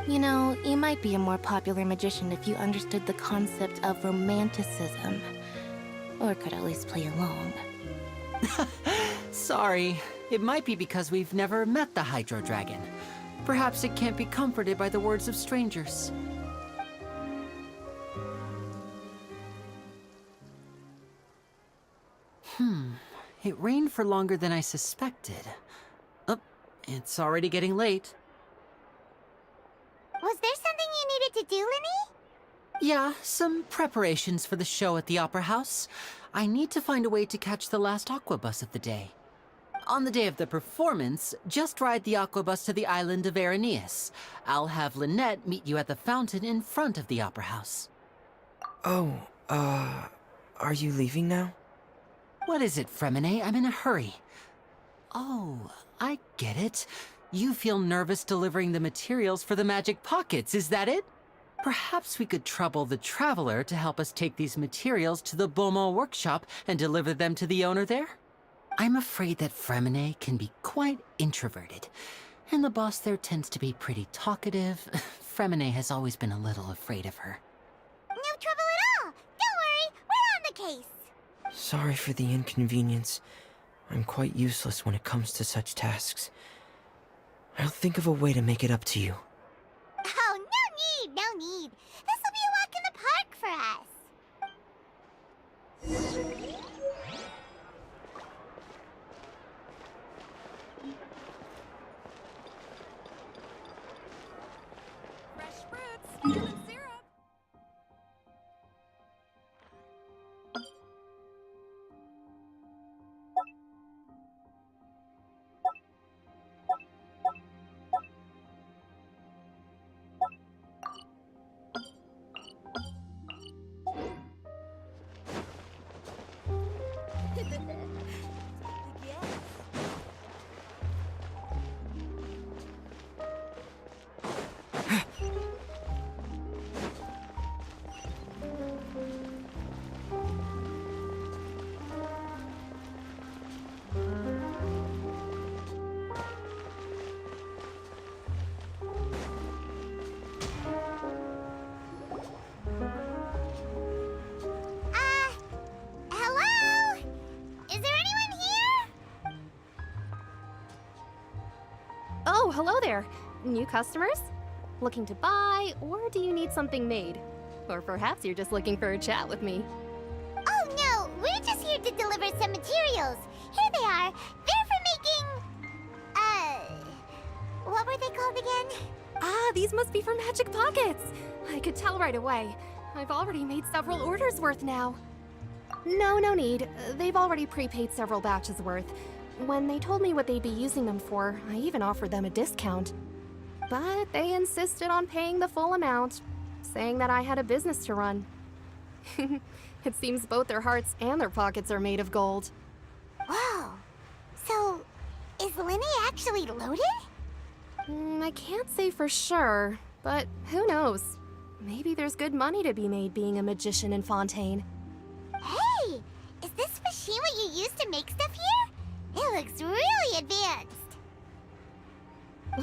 You know, you might be a more popular magician if you understood the concept of romanticism. Or could at least play along. Sorry. It might be because we've never met the Hydro Dragon. Perhaps it can't be comforted by the words of strangers. It rained for longer than I suspected. Oh, it's already getting late. Was there something you needed to do, Linny? Yeah, some preparations for the show at the Opera House. I need to find a way to catch the last aqua bus of the day. On the day of the performance, just ride the aqua bus to the island of Aranius. I'll have Lynette meet you at the fountain in front of the Opera House. Oh, are you leaving now? What is it, Fremine? I'm in a hurry. Oh, I get it. You feel nervous delivering the materials for the magic pockets, is that it? Perhaps we could trouble the Traveler to help us take these materials to the Beaumont workshop and deliver them to the owner there? I'm afraid that Fremine can be quite introverted, and the boss there tends to be pretty talkative. Fremine has always been a little afraid of her. No trouble at all! Don't worry, we're on the case! Sorry for the inconvenience. I'm quite useless when it comes to such tasks. I'll think of a way to make it up to you. Oh, no need! This will be a walk in the park for us! Hello? Is there anyone here? Oh, hello there. New customers? Looking to buy, or do you need something made? Or perhaps you're just looking for a chat with me. Oh no, we're just here to deliver some materials. Here they are. They're for making... what were they called again? Ah, these must be for Magic Pockets! I could tell right away. I've already made several orders worth now. No need. They've already prepaid several batches worth. When they told me what they'd be using them for, I even offered them a discount. But they insisted on paying the full amount, saying that I had a business to run. It seems both their hearts and their pockets are made of gold. Whoa. So, is Linny actually loaded? I can't say for sure, but who knows? Maybe there's good money to be made being a magician in Fontaine. Hey! Is this machine what you use to make stuff here? It looks really advanced.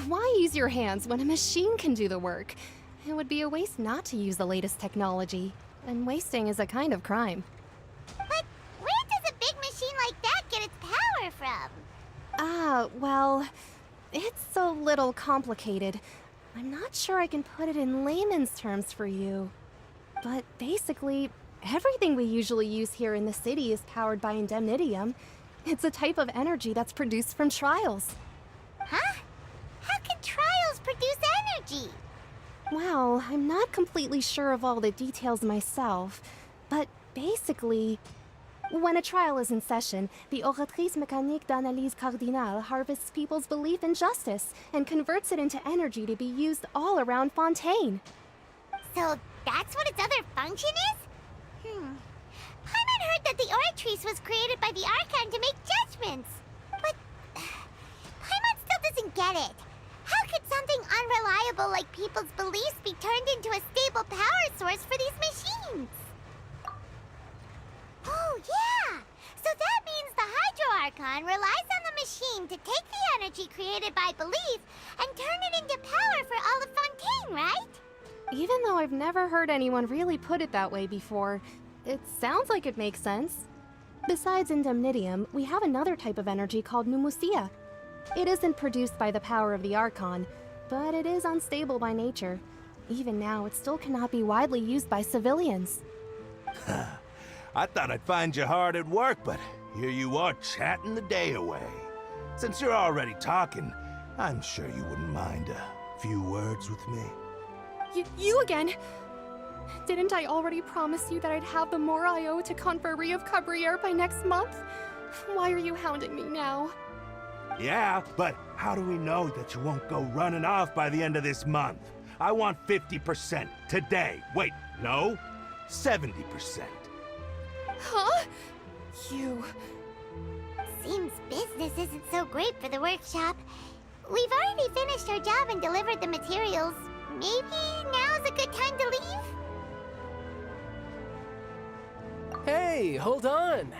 Why use your hands when a machine can do the work? It would be a waste not to use the latest technology, and wasting is a kind of crime. But where does a big machine like that get its power from? Well, it's a little complicated. I'm not sure I can put it in layman's terms for you. But basically, everything we usually use here in the city is powered by indemnitium. It's a type of energy that's produced from trials. Huh? How can trials produce energy? Well, I'm not completely sure of all the details myself, but basically, when a trial is in session, the Oratrice Mécanique d'Analyse Cardinale harvests people's belief in justice and converts it into energy to be used all around Fontaine. So that's what its other function is? Paimon heard that the Oratrice was created by the Archon to make judgments. But Paimon still doesn't get it. How could something unreliable like people's beliefs be turned into a stable power source for these machines? Oh, yeah! So that means the Hydro Archon relies on the machine to take the energy created by belief and turn it into power for all of Fontaine, right? Even though I've never heard anyone really put it that way before, it sounds like it makes sense. Besides indemnitium, we have another type of energy called pneumosia. It isn't produced by the power of the Archon, but it is unstable by nature. Even now, it still cannot be widely used by civilians. I thought I'd find you hard at work, but here you are chatting the day away. Since you're already talking, I'm sure you wouldn't mind a few words with me. You again? Didn't I already promise you that I'd have the more I owe to Confrérie of Cabriere by next month? Why are you hounding me now? Yeah, but how do we know that you won't go running off by the end of this month? I want 50% today. Wait, no, 70%. Huh? You... Seems business isn't so great for the workshop. We've already finished our job and delivered the materials. Maybe now's a good time to leave? Hey, hold on!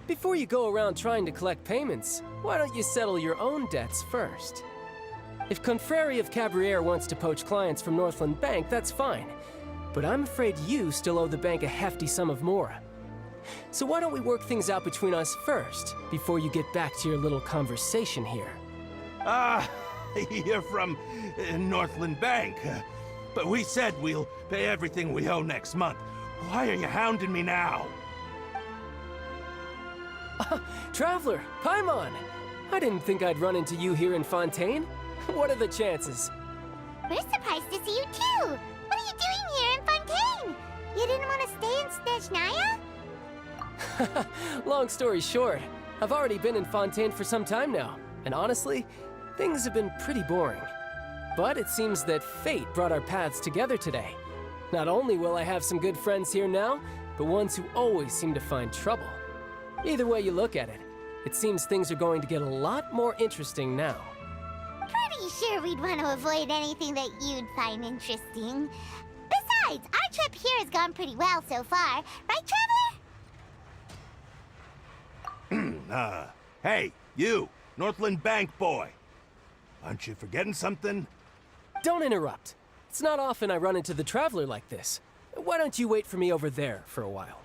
Before you go around trying to collect payments, why don't you settle your own debts first? If Confrérie of Cabriere wants to poach clients from Northland Bank, that's fine. But I'm afraid you still owe the bank a hefty sum of mora. So why don't we work things out between us first, before you get back to your little conversation here? You're from Northland Bank. But we said we'll pay everything we owe next month. Why are you hounding me now? Traveler, Paimon! I didn't think I'd run into you here in Fontaine. What are the chances? We're surprised to see you too. What are you doing Long story short, I've already been in Fontaine for some time now, and honestly, things have been pretty boring. But it seems that fate brought our paths together today. Not only will I have some good friends here now, but ones who always seem to find trouble. Either way you look at it, it seems things are going to get a lot more interesting now. Pretty sure we'd want to avoid anything that you'd find interesting. Besides, our trip here has gone pretty well so far. Right, Traveler? Hey, you, Northland Bank boy. Aren't you forgetting something? Don't interrupt. It's not often I run into the Traveler like this. Why don't you wait for me over there for a while?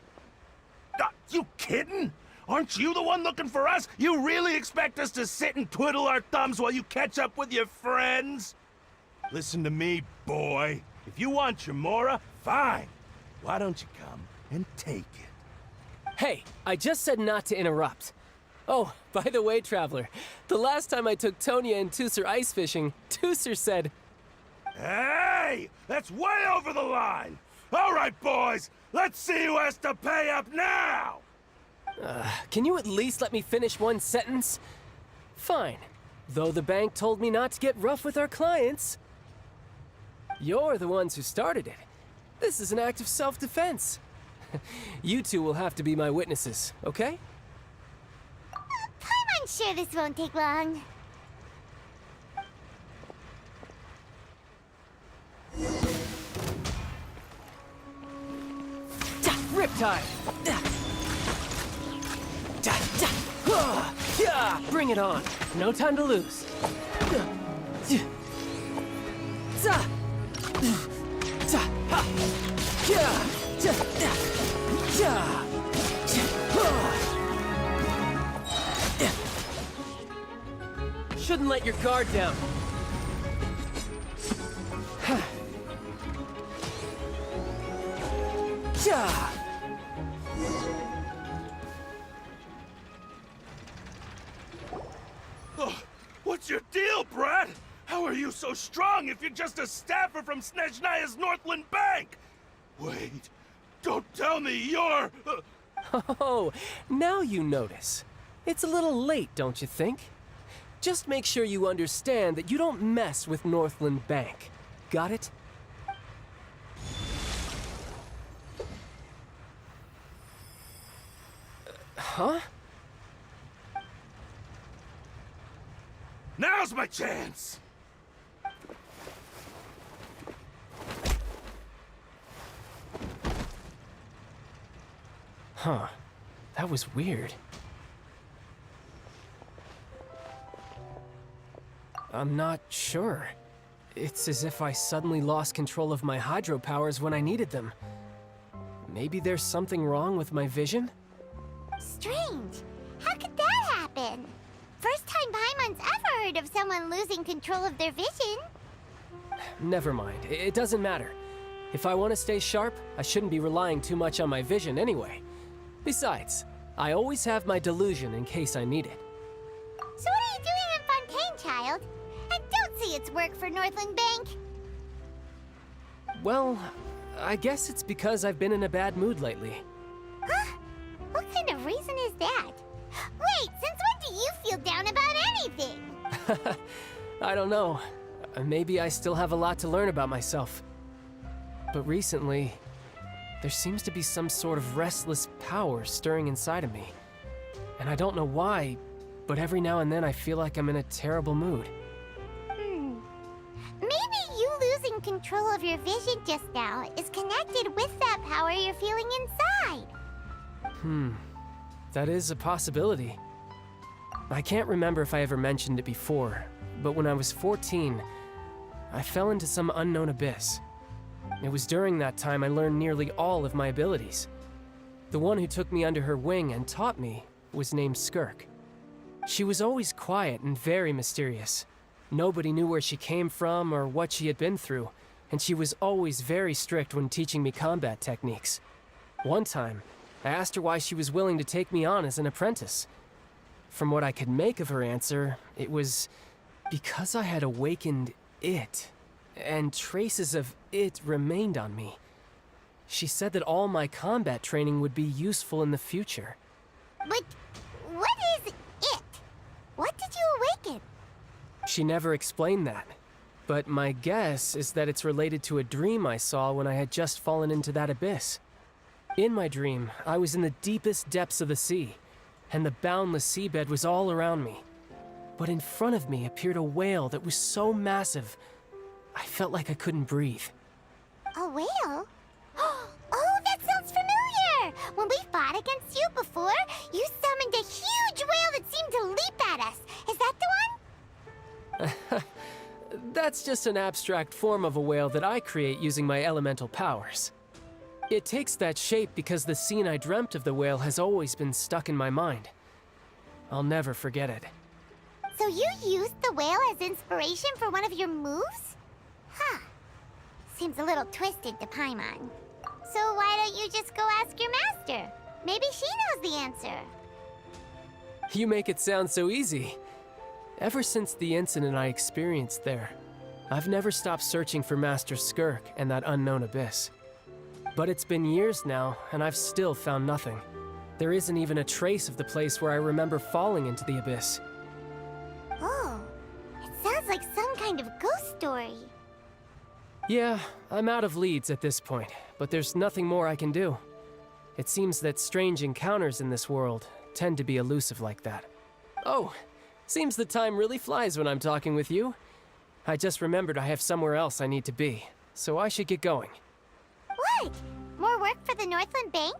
You kidding? Aren't you the one looking for us? You really expect us to sit and twiddle our thumbs while you catch up with your friends? Listen to me, boy. If you want your Mora, fine. Why don't you come and take it? Hey, I just said not to interrupt. Oh, by the way, Traveler, the last time I took Tonya and Tooser ice fishing, Tooser said... Hey! That's way over the line! All right, boys, let's see who has to pay up now! Can you at least let me finish one sentence? Fine. Though the bank told me not to get rough with our clients. You're the ones who started it. This is an act of self-defense. You two will have to be my witnesses, okay? I'm sure this won't take long. Riptide! Bring it on. No time to lose. Shouldn't let your guard down. What's your deal, Brad? How are you so strong if you're just a staffer from Snezhnaya's Northland Bank? Wait, don't tell me you're... Oh, now you notice. It's a little late, don't you think? Just make sure you understand that you don't mess with Northland Bank. Got it? Huh? Now's my chance! Huh. That was weird. I'm not sure. It's as if I suddenly lost control of my hydro powers when I needed them. Maybe there's something wrong with my vision? Strange. How could that happen? First time Paimon's ever heard of someone losing control of their vision. Never mind. It doesn't matter. If I want to stay sharp, I shouldn't be relying too much on my vision anyway. Besides, I always have my delusion in case I need it. So what are you doing in Fontaine, child? I don't see its work for Northland Bank. Well, I guess it's because I've been in a bad mood lately. Huh? What kind of reason is that? Wait, since when do you feel down about anything? I don't know. Maybe I still have a lot to learn about myself. But recently, there seems to be some sort of restless power stirring inside of me. And I don't know why, but every now and then I feel like I'm in a terrible mood. Maybe you losing control of your vision just now is connected with that power you're feeling inside. That is a possibility. I can't remember if I ever mentioned it before, but when I was 14, I fell into some unknown abyss. It was during that time I learned nearly all of my abilities. The one who took me under her wing and taught me was named Skirk. She was always quiet and very mysterious. Nobody knew where she came from or what she had been through, and she was always very strict when teaching me combat techniques. One time, I asked her why she was willing to take me on as an apprentice. From what I could make of her answer, it was because I had awakened it, and traces of it remained on me. She said that all my combat training would be useful in the future. But what is it? What did you awaken? She never explained that. But my guess is that it's related to a dream I saw when I had just fallen into that abyss. In my dream, I was in the deepest depths of the sea, and the boundless seabed was all around me. But in front of me appeared a whale that was so massive, I felt like I couldn't breathe. A whale? Oh, that sounds familiar! When we fought against you before, you summoned a huge whale that seemed to leap at us. Is that the one? That's just an abstract form of a whale that I create using my elemental powers. It takes that shape because the scene I dreamt of the whale has always been stuck in my mind. I'll never forget it. So you used the whale as inspiration for one of your moves? Huh. Seems a little twisted to Paimon. So why don't you just go ask your master? Maybe she knows the answer. You make it sound so easy. Ever since the incident I experienced there, I've never stopped searching for Master Skirk and that unknown abyss. But it's been years now, and I've still found nothing. There isn't even a trace of the place where I remember falling into the abyss. Oh, it sounds like some kind of ghost story. Yeah, I'm out of leads at this point, but there's nothing more I can do. It seems that strange encounters in this world tend to be elusive like that. Oh, seems the time really flies when I'm talking with you. I just remembered I have somewhere else I need to be, so I should get going. What? More work for the Northland Bank?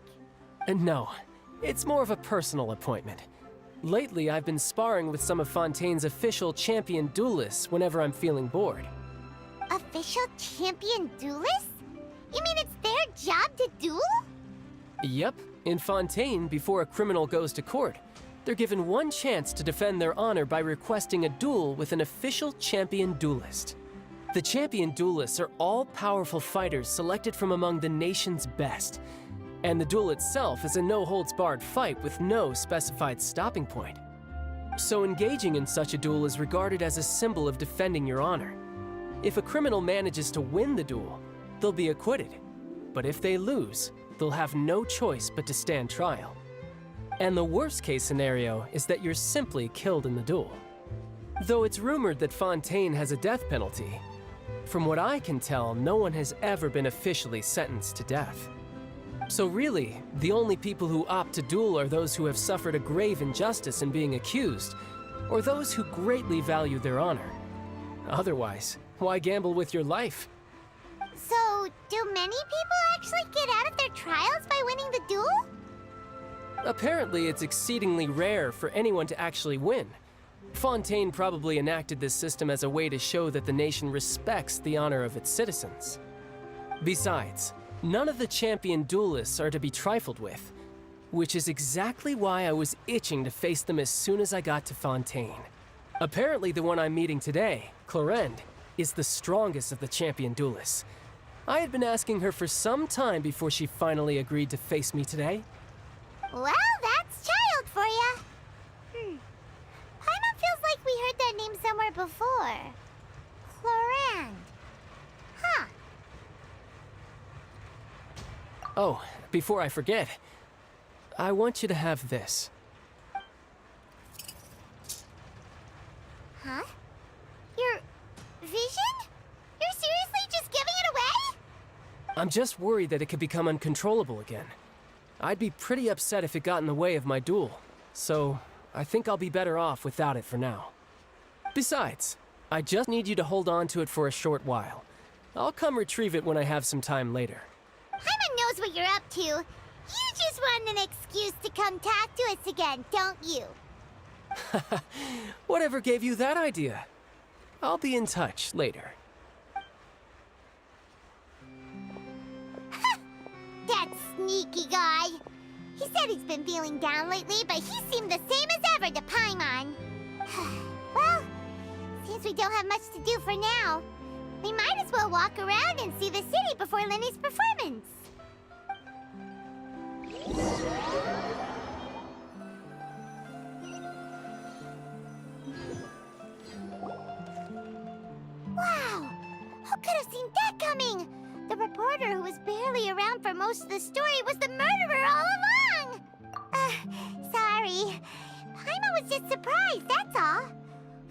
No, it's more of a personal appointment. Lately, I've been sparring with some of Fontaine's official champion duelists whenever I'm feeling bored. Official champion duelists? You mean it's their job to duel? Yep, in Fontaine, before a criminal goes to court, they're given one chance to defend their honor by requesting a duel with an official champion duelist. The champion duelists are all powerful fighters selected from among the nation's best. And the duel itself is a no-holds-barred fight with no specified stopping point. So engaging in such a duel is regarded as a symbol of defending your honor. If a criminal manages to win the duel, they'll be acquitted. But if they lose, they'll have no choice but to stand trial. And the worst-case scenario is that you're simply killed in the duel. Though it's rumored that Fontaine has a death penalty, from what I can tell, no one has ever been officially sentenced to death. So really, the only people who opt to duel are those who have suffered a grave injustice in being accused, or those who greatly value their honor. Otherwise, why gamble with your life? So, do many people actually get out of their trials by winning the duel? Apparently, it's exceedingly rare for anyone to actually win. Fontaine probably enacted this system as a way to show that the nation respects the honor of its citizens. Besides, none of the champion duelists are to be trifled with, which is exactly why I was itching to face them as soon as I got to Fontaine. Apparently, the one I'm meeting today, Clorinde, is the strongest of the champion duelists. I had been asking her for some time before she finally agreed to face me today. Well, that's child for ya. Paimon feels like we heard that name somewhere before. Clorinde. Huh. Oh, before I forget, I want you to have this. Huh? Your vision? You're seriously just giving it away? I'm just worried that it could become uncontrollable again. I'd be pretty upset if it got in the way of my duel, so I think I'll be better off without it for now. Besides, I just need you to hold on to it for a short while. I'll come retrieve it when I have some time later. Paimon knows what you're up to. You just want an excuse to come talk to us again, don't you? Whatever gave you that idea? I'll be in touch later. That sneaky guy. He said he's been feeling down lately, but he seemed the same as ever to Paimon. Well, since we don't have much to do for now, we might as well walk around and see the city before Lenny's performance. Wow! Who could have seen that coming? The reporter who was barely around for most of the story was the murderer all along! Sorry. sorry. Paimon was just surprised, that's all.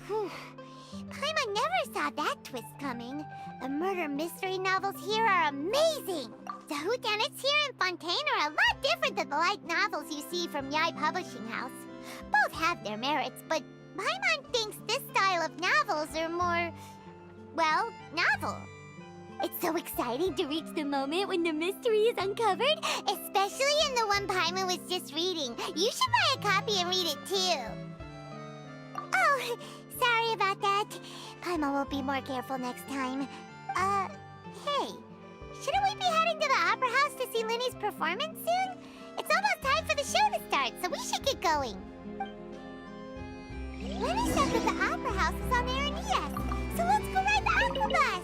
Paimon never saw that twist coming. The murder mystery novels here are amazing. The whodunits here in Fontaine are a lot different than the light novels you see from Yai Publishing House. Both have their merits, but Paimon thinks this style of novels are more, well, novel. It's so exciting to reach the moment when the mystery is uncovered, especially in the one Paimon was just reading. You should buy a copy and read it too. Oh, sorry about that. Paimon will be more careful next time. Hey, shouldn't we be heading to the Opera House to see Linny's performance soon? It's almost time for the show to start, so we should get going. Linny said that the Opera House is on Aranias, so let's go ride the Opera Bus!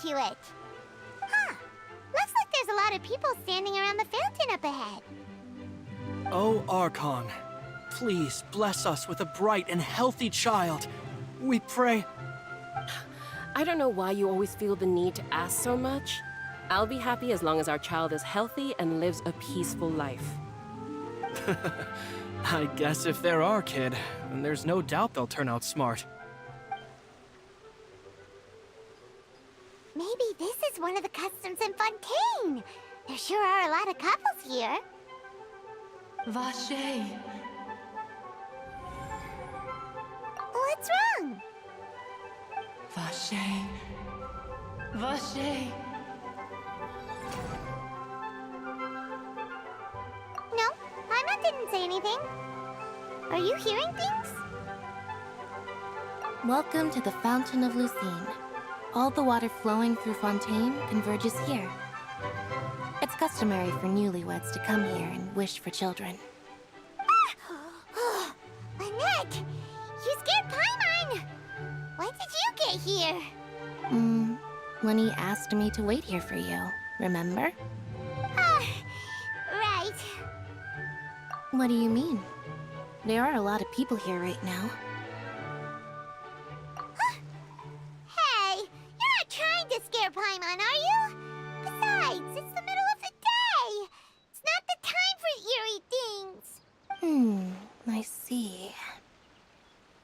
To it. Huh. Looks like there's a lot of people standing around the fountain up ahead. Oh, Archon, please bless us with a bright and healthy child. We pray. I don't know why you always feel the need to ask so much. I'll be happy as long as our child is healthy and lives a peaceful life. I guess if they're our kid, then there's no doubt they'll turn out smart. Maybe this is one of the customs in Fontaine. There sure are a lot of couples here. Vache. What's wrong? Vache. Vache. No, Paimon didn't say anything. Are you hearing things? Welcome to the Fountain of Lucine. All the water flowing through Fontaine converges here. It's customary for newlyweds to come here and wish for children. Ah! Annette! You scared Paimon! When did you get here? Lenny asked me to wait here for you, remember? Right. What do you mean? There are a lot of people here right now. Scare Paimon, are you? Besides, it's the middle of the day. It's not the time for eerie things. I see.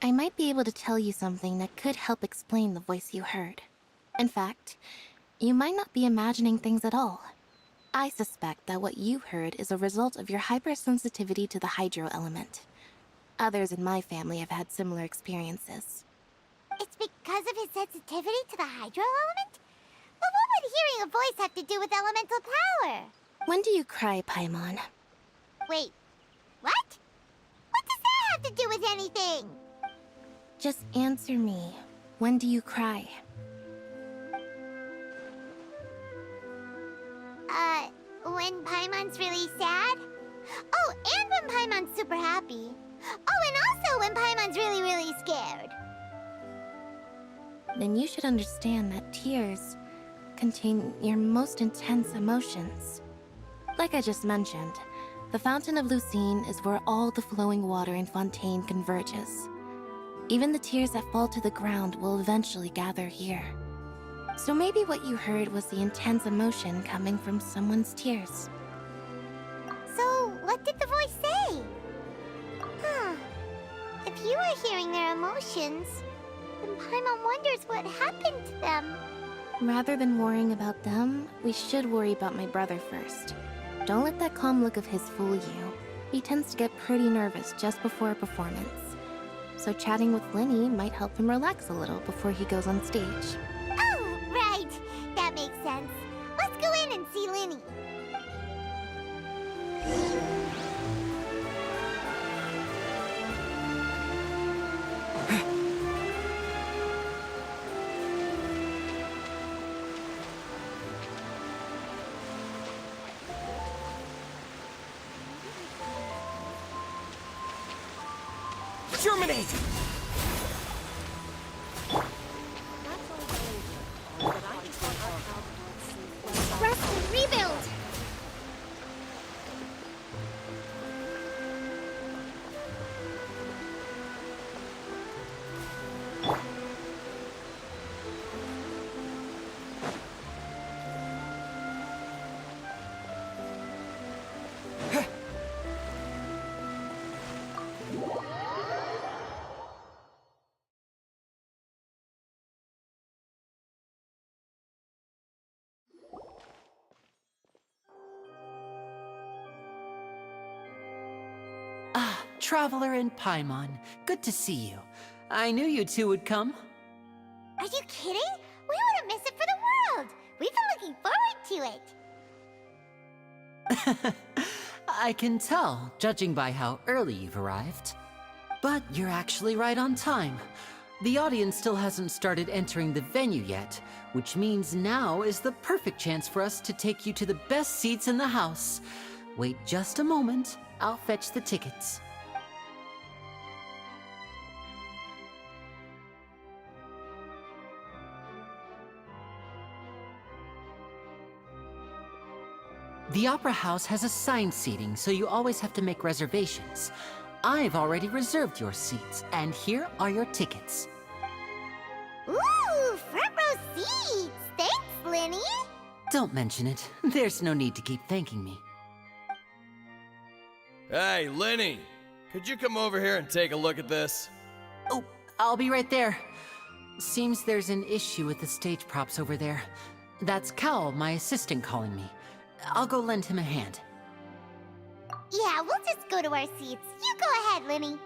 I might be able to tell you something that could help explain the voice you heard. In fact, you might not be imagining things at all. I suspect that what you heard is a result of your hypersensitivity to the hydro element. Others in my family have had similar experiences. It's because of his sensitivity to the hydro element? But what would hearing a voice have to do with elemental power? When do you cry, Paimon? Wait, what? What does that have to do with anything? Just answer me. When do you cry? When Paimon's really sad? Oh, and when Paimon's super happy. Oh, and also when Paimon's really, really scared. Then you should understand that tears contain your most intense emotions. Like I just mentioned, the Fountain of Lucine is where all the flowing water in Fontaine converges. Even the tears that fall to the ground will eventually gather here. So maybe what you heard was the intense emotion coming from someone's tears. So, what did the voice say? If you are hearing their emotions, then Paimon wonders what happened to them. Rather than worrying about them, we should worry about my brother first. Don't let that calm look of his fool you. He tends to get pretty nervous just before a performance. So chatting with Linny might help him relax a little before he goes on stage. Oh, right. That makes sense. Let's go in and see Linny. Germinate! Rest and rebuild! Traveler and Paimon, good to see you. I knew you two would come. Are you kidding? We wouldn't miss it for the world! We've been looking forward to it! I can tell, judging by how early you've arrived. But you're actually right on time. The audience still hasn't started entering the venue yet, which means now is the perfect chance for us to take you to the best seats in the house. Wait just a moment, I'll fetch the tickets. The Opera House has assigned seating, so you always have to make reservations. I've already reserved your seats, and here are your tickets. Ooh, front row seats! Thanks, Linny! Don't mention it. There's no need to keep thanking me. Hey, Linny! Could you come over here and take a look at this? Oh, I'll be right there. Seems there's an issue with the stage props over there. That's Cal, my assistant, calling me. I'll go lend him a hand. Yeah, we'll just go to our seats. You go ahead, Linny.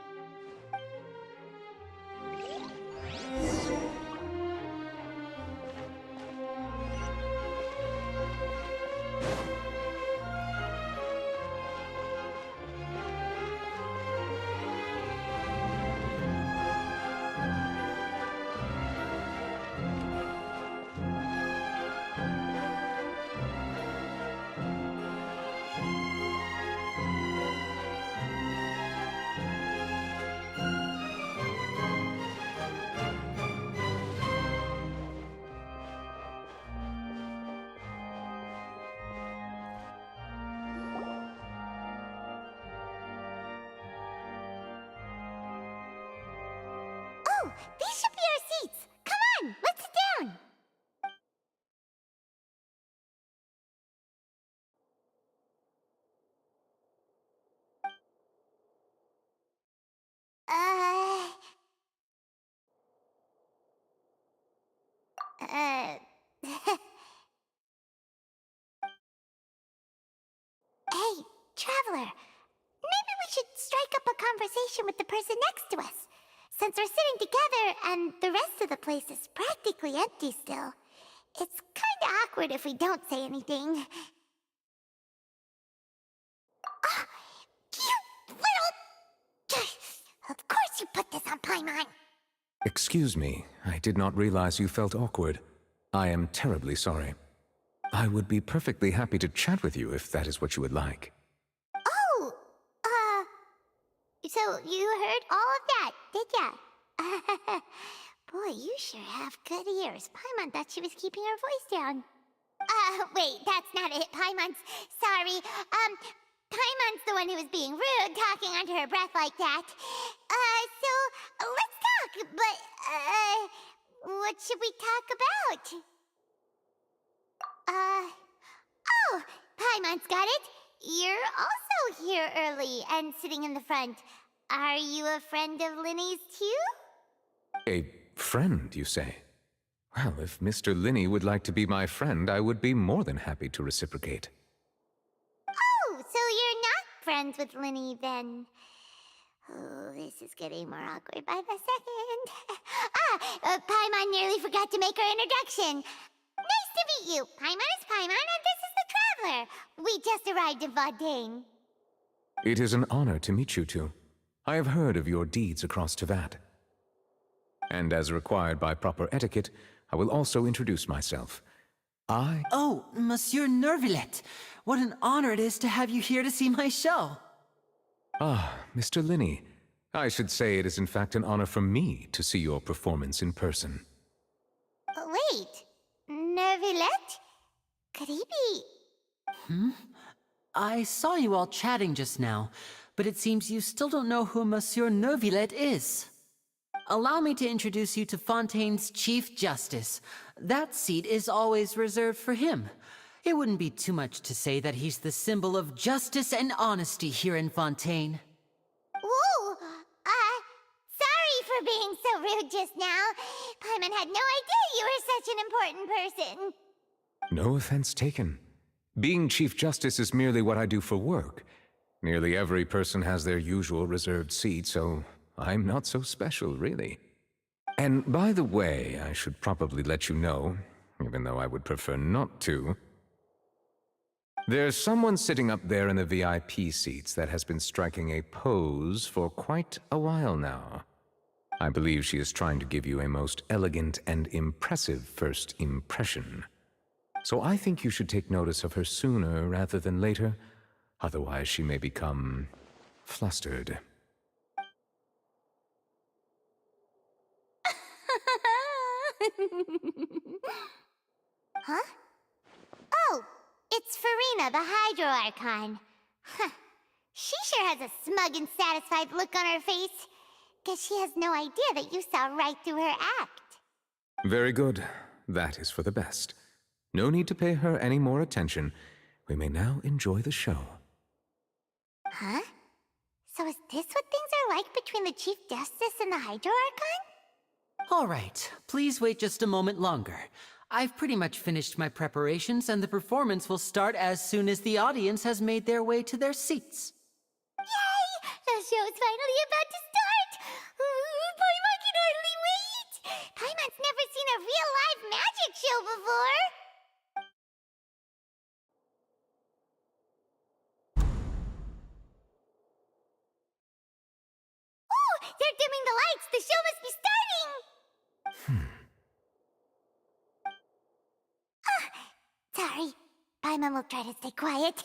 Oh, these should be our seats. Come on, let's sit down. Hey, Traveler. Maybe we should strike up a conversation with the person next to us. Since we're sitting together and the rest of the place is practically empty still, it's kinda awkward if we don't say anything. Ah, you little... Of course you put this on Paimon! Excuse me, I did not realize you felt awkward. I am terribly sorry. I would be perfectly happy to chat with you if that is what you would like. Oh, so you heard all of that, did ya? Boy, you sure have good ears. Paimon thought she was keeping her voice down. Wait, that's not it. Sorry. Paimon's the one who was being rude, talking under her breath like that. So, let's talk, but, what should we talk about? Oh, Paimon's got it. You're also here early and sitting in the front. Are you a friend of Linny's too? A friend, you say? Well, if Mr. Linny would like to be my friend, I would be more than happy to reciprocate. Oh, so you're not friends with Linny then? Oh, this is getting more awkward by the second. Paimon nearly forgot to make her introduction. Nice to meet you. Paimon is Paimon, and this is the Traveler. We just arrived in Fontaine. It is an honor to meet you two. I have heard of your deeds across Tevat. And as required by proper etiquette, I will also introduce myself. Oh, Monsieur Nervillet. What an honor it is to have you here to see my show. Ah, Mr. Linny. I should say it is in fact an honor for me to see your performance in person. Wait, Neuvillette? Could he be... I saw you all chatting just now, but it seems you still don't know who Monsieur Neuvillette is. Allow me to introduce you to Fontaine's Chief Justice. That seat is always reserved for him. It wouldn't be too much to say that he's the symbol of justice and honesty here in Fontaine. Whoa! Sorry for being so rude just now. Paimon had no idea you were such an important person. No offense taken. Being Chief Justice is merely what I do for work. Nearly every person has their usual reserved seat, so I'm not so special, really. And by the way, I should probably let you know, even though I would prefer not to. There's someone sitting up there in the VIP seats that has been striking a pose for quite a while now. I believe she is trying to give you a most elegant and impressive first impression. So I think you should take notice of her sooner rather than later. Otherwise, she may become flustered. Huh? Oh, it's Farina, the Hydro Archon. Huh. She sure has a smug and satisfied look on her face. Guess she has no idea that you saw right through her act. Very good. That is for the best. No need to pay her any more attention. We may now enjoy the show. Huh? So is this what things are like between the Chief Justice and the Hydro Archon? All right, please wait just a moment longer. I've pretty much finished my preparations, and the performance will start as soon as the audience has made their way to their seats. Yay! The show's finally about to start! Paimon can hardly wait! Paimon's never seen a real live magic show before! Oh! They're dimming the lights! The show must be starting! Sorry. Paimon will try to stay quiet.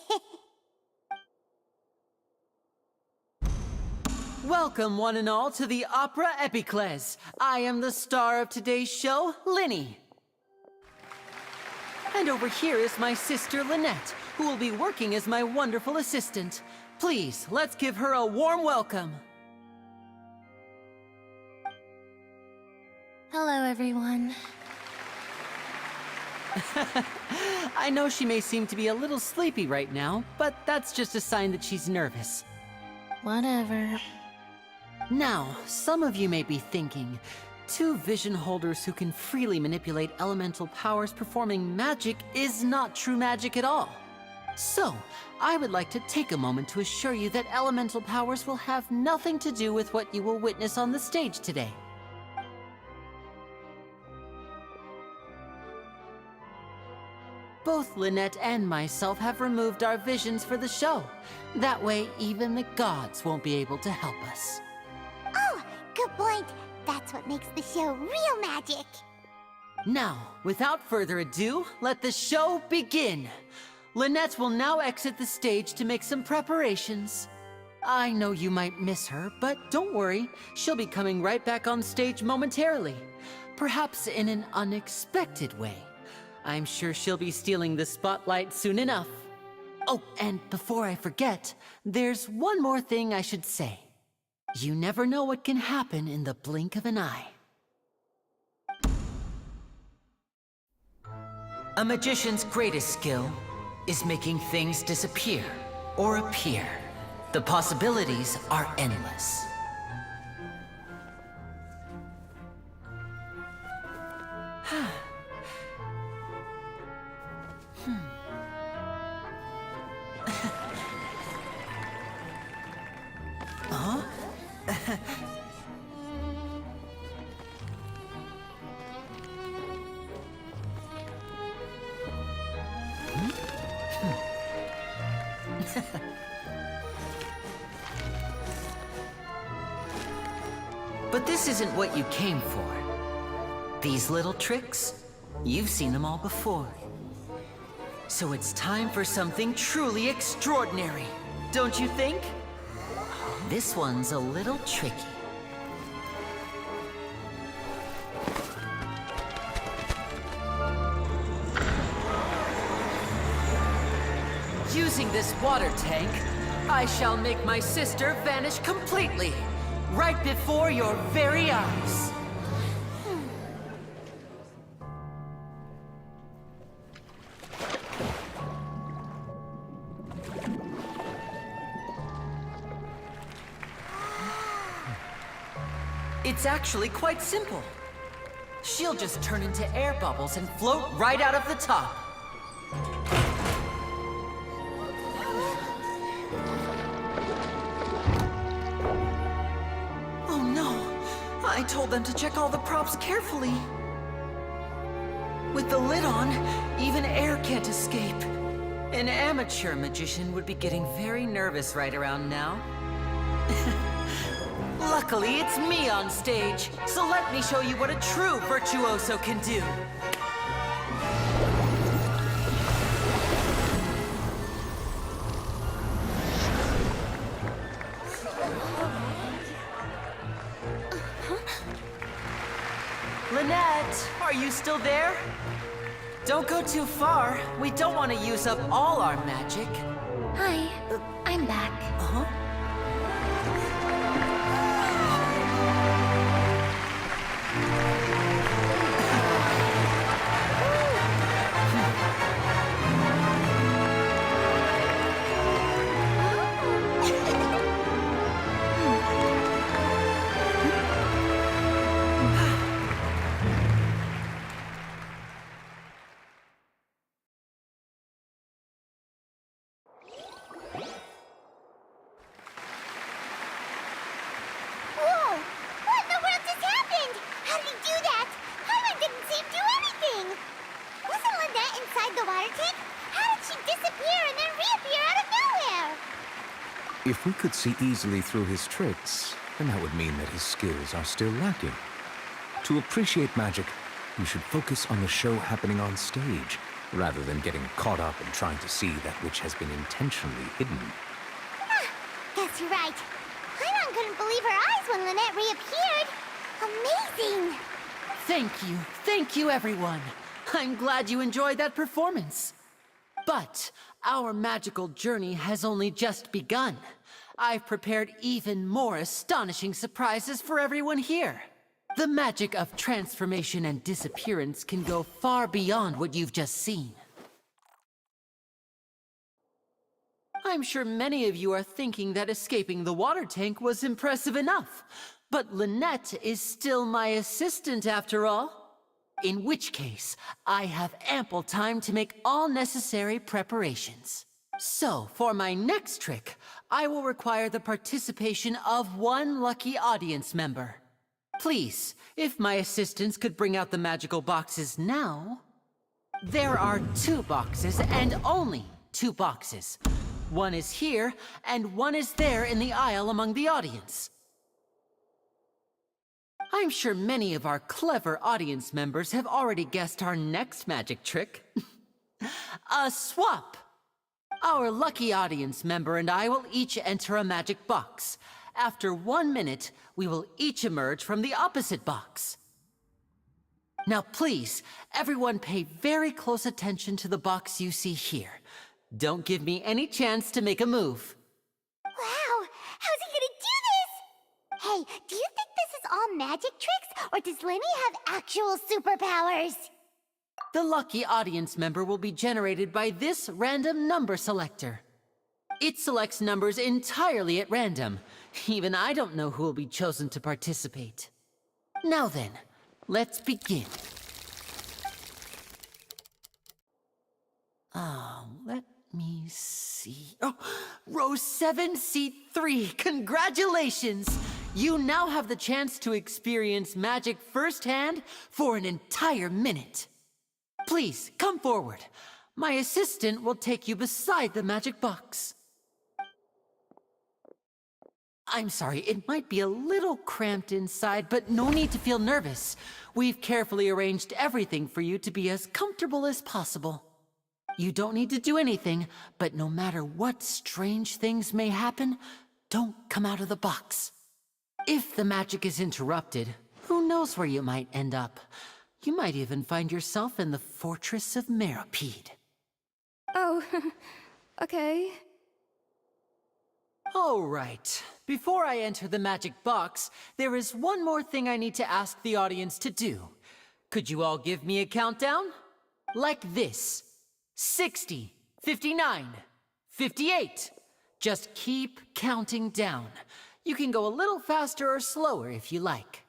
Welcome, one and all, to the Opera Epiclese. I am the star of today's show, Linny. And over here is my sister, Lynette, who will be working as my wonderful assistant. Please, let's give her a warm welcome. Hello, everyone. I know she may seem to be a little sleepy right now, but that's just a sign that she's nervous. Whatever. Now, some of you may be thinking, two vision holders who can freely manipulate elemental powers performing magic is not true magic at all. So, I would like to take a moment to assure you that elemental powers will have nothing to do with what you will witness on the stage today. Both Lynette and myself have removed our visions for the show. That way, even the gods won't be able to help us. Oh, good point. That's what makes the show real magic. Now, without further ado, let the show begin. Lynette will now exit the stage to make some preparations. I know you might miss her, but don't worry. She'll be coming right back on stage momentarily. Perhaps in an unexpected way. I'm sure she'll be stealing the spotlight soon enough. Oh, and before I forget, there's one more thing I should say. You never know what can happen in the blink of an eye. A magician's greatest skill is making things disappear or appear. The possibilities are endless. Huh? But this isn't what you came for. These little tricks, you've seen them all before. So it's time for something truly extraordinary, don't you think? This one's a little tricky. Using this water tank, I shall make my sister vanish completely, right before your very eyes. It's actually quite simple. She'll just turn into air bubbles and float right out of the top. Oh no! I told them to check all the props carefully. With the lid on, even air can't escape. An amateur magician would be getting very nervous right around now. Luckily, it's me on stage, so let me show you what a true virtuoso can do. Lynette, are you still there? Don't go too far. We don't want to use up all our magic. Hi, I'm back. Uh-huh. If we could see easily through his tricks, then that would mean that his skills are still lacking. To appreciate magic, you should focus on the show happening on stage, rather than getting caught up in trying to see that which has been intentionally hidden. Guess you're right. Paimon couldn't believe her eyes when Lynette reappeared. Amazing! Thank you everyone. I'm glad you enjoyed that performance. But our magical journey has only just begun. I've prepared even more astonishing surprises for everyone here. The magic of transformation and disappearance can go far beyond what you've just seen. I'm sure many of you are thinking that escaping the water tank was impressive enough, but Lynette is still my assistant after all. In which case, I have ample time to make all necessary preparations. So, for my next trick, I will require the participation of one lucky audience member. Please, if my assistants could bring out the magical boxes now. There are 2 boxes, and only 2 boxes. One is here, and one is there in the aisle among the audience. I'm sure many of our clever audience members have already guessed our next magic trick. A swap! Our lucky audience member and I will each enter a magic box. After 1 minute, we will each emerge from the opposite box. Now please, everyone pay very close attention to the box you see here. Don't give me any chance to make a move. Wow! How's he gonna do this? Hey, do you think this is all magic tricks, or does Lenny have actual superpowers? The lucky audience member will be generated by this random number selector. It selects numbers entirely at random. Even I don't know who will be chosen to participate. Now then, let's begin. Let me see. Oh, row 7, seat 3. Congratulations! You now have the chance to experience magic firsthand for an entire minute. Please, come forward. My assistant will take you beside the magic box. I'm sorry, it might be a little cramped inside, but no need to feel nervous. We've carefully arranged everything for you to be as comfortable as possible. You don't need to do anything, but no matter what strange things may happen, don't come out of the box. If the magic is interrupted, who knows where you might end up? You might even find yourself in the Fortress of Meropide. Oh, okay. All right. Before I enter the magic box, there is one more thing I need to ask the audience to do. Could you all give me a countdown? Like this. 60, 59, 58. Just keep counting down. You can go a little faster or slower if you like.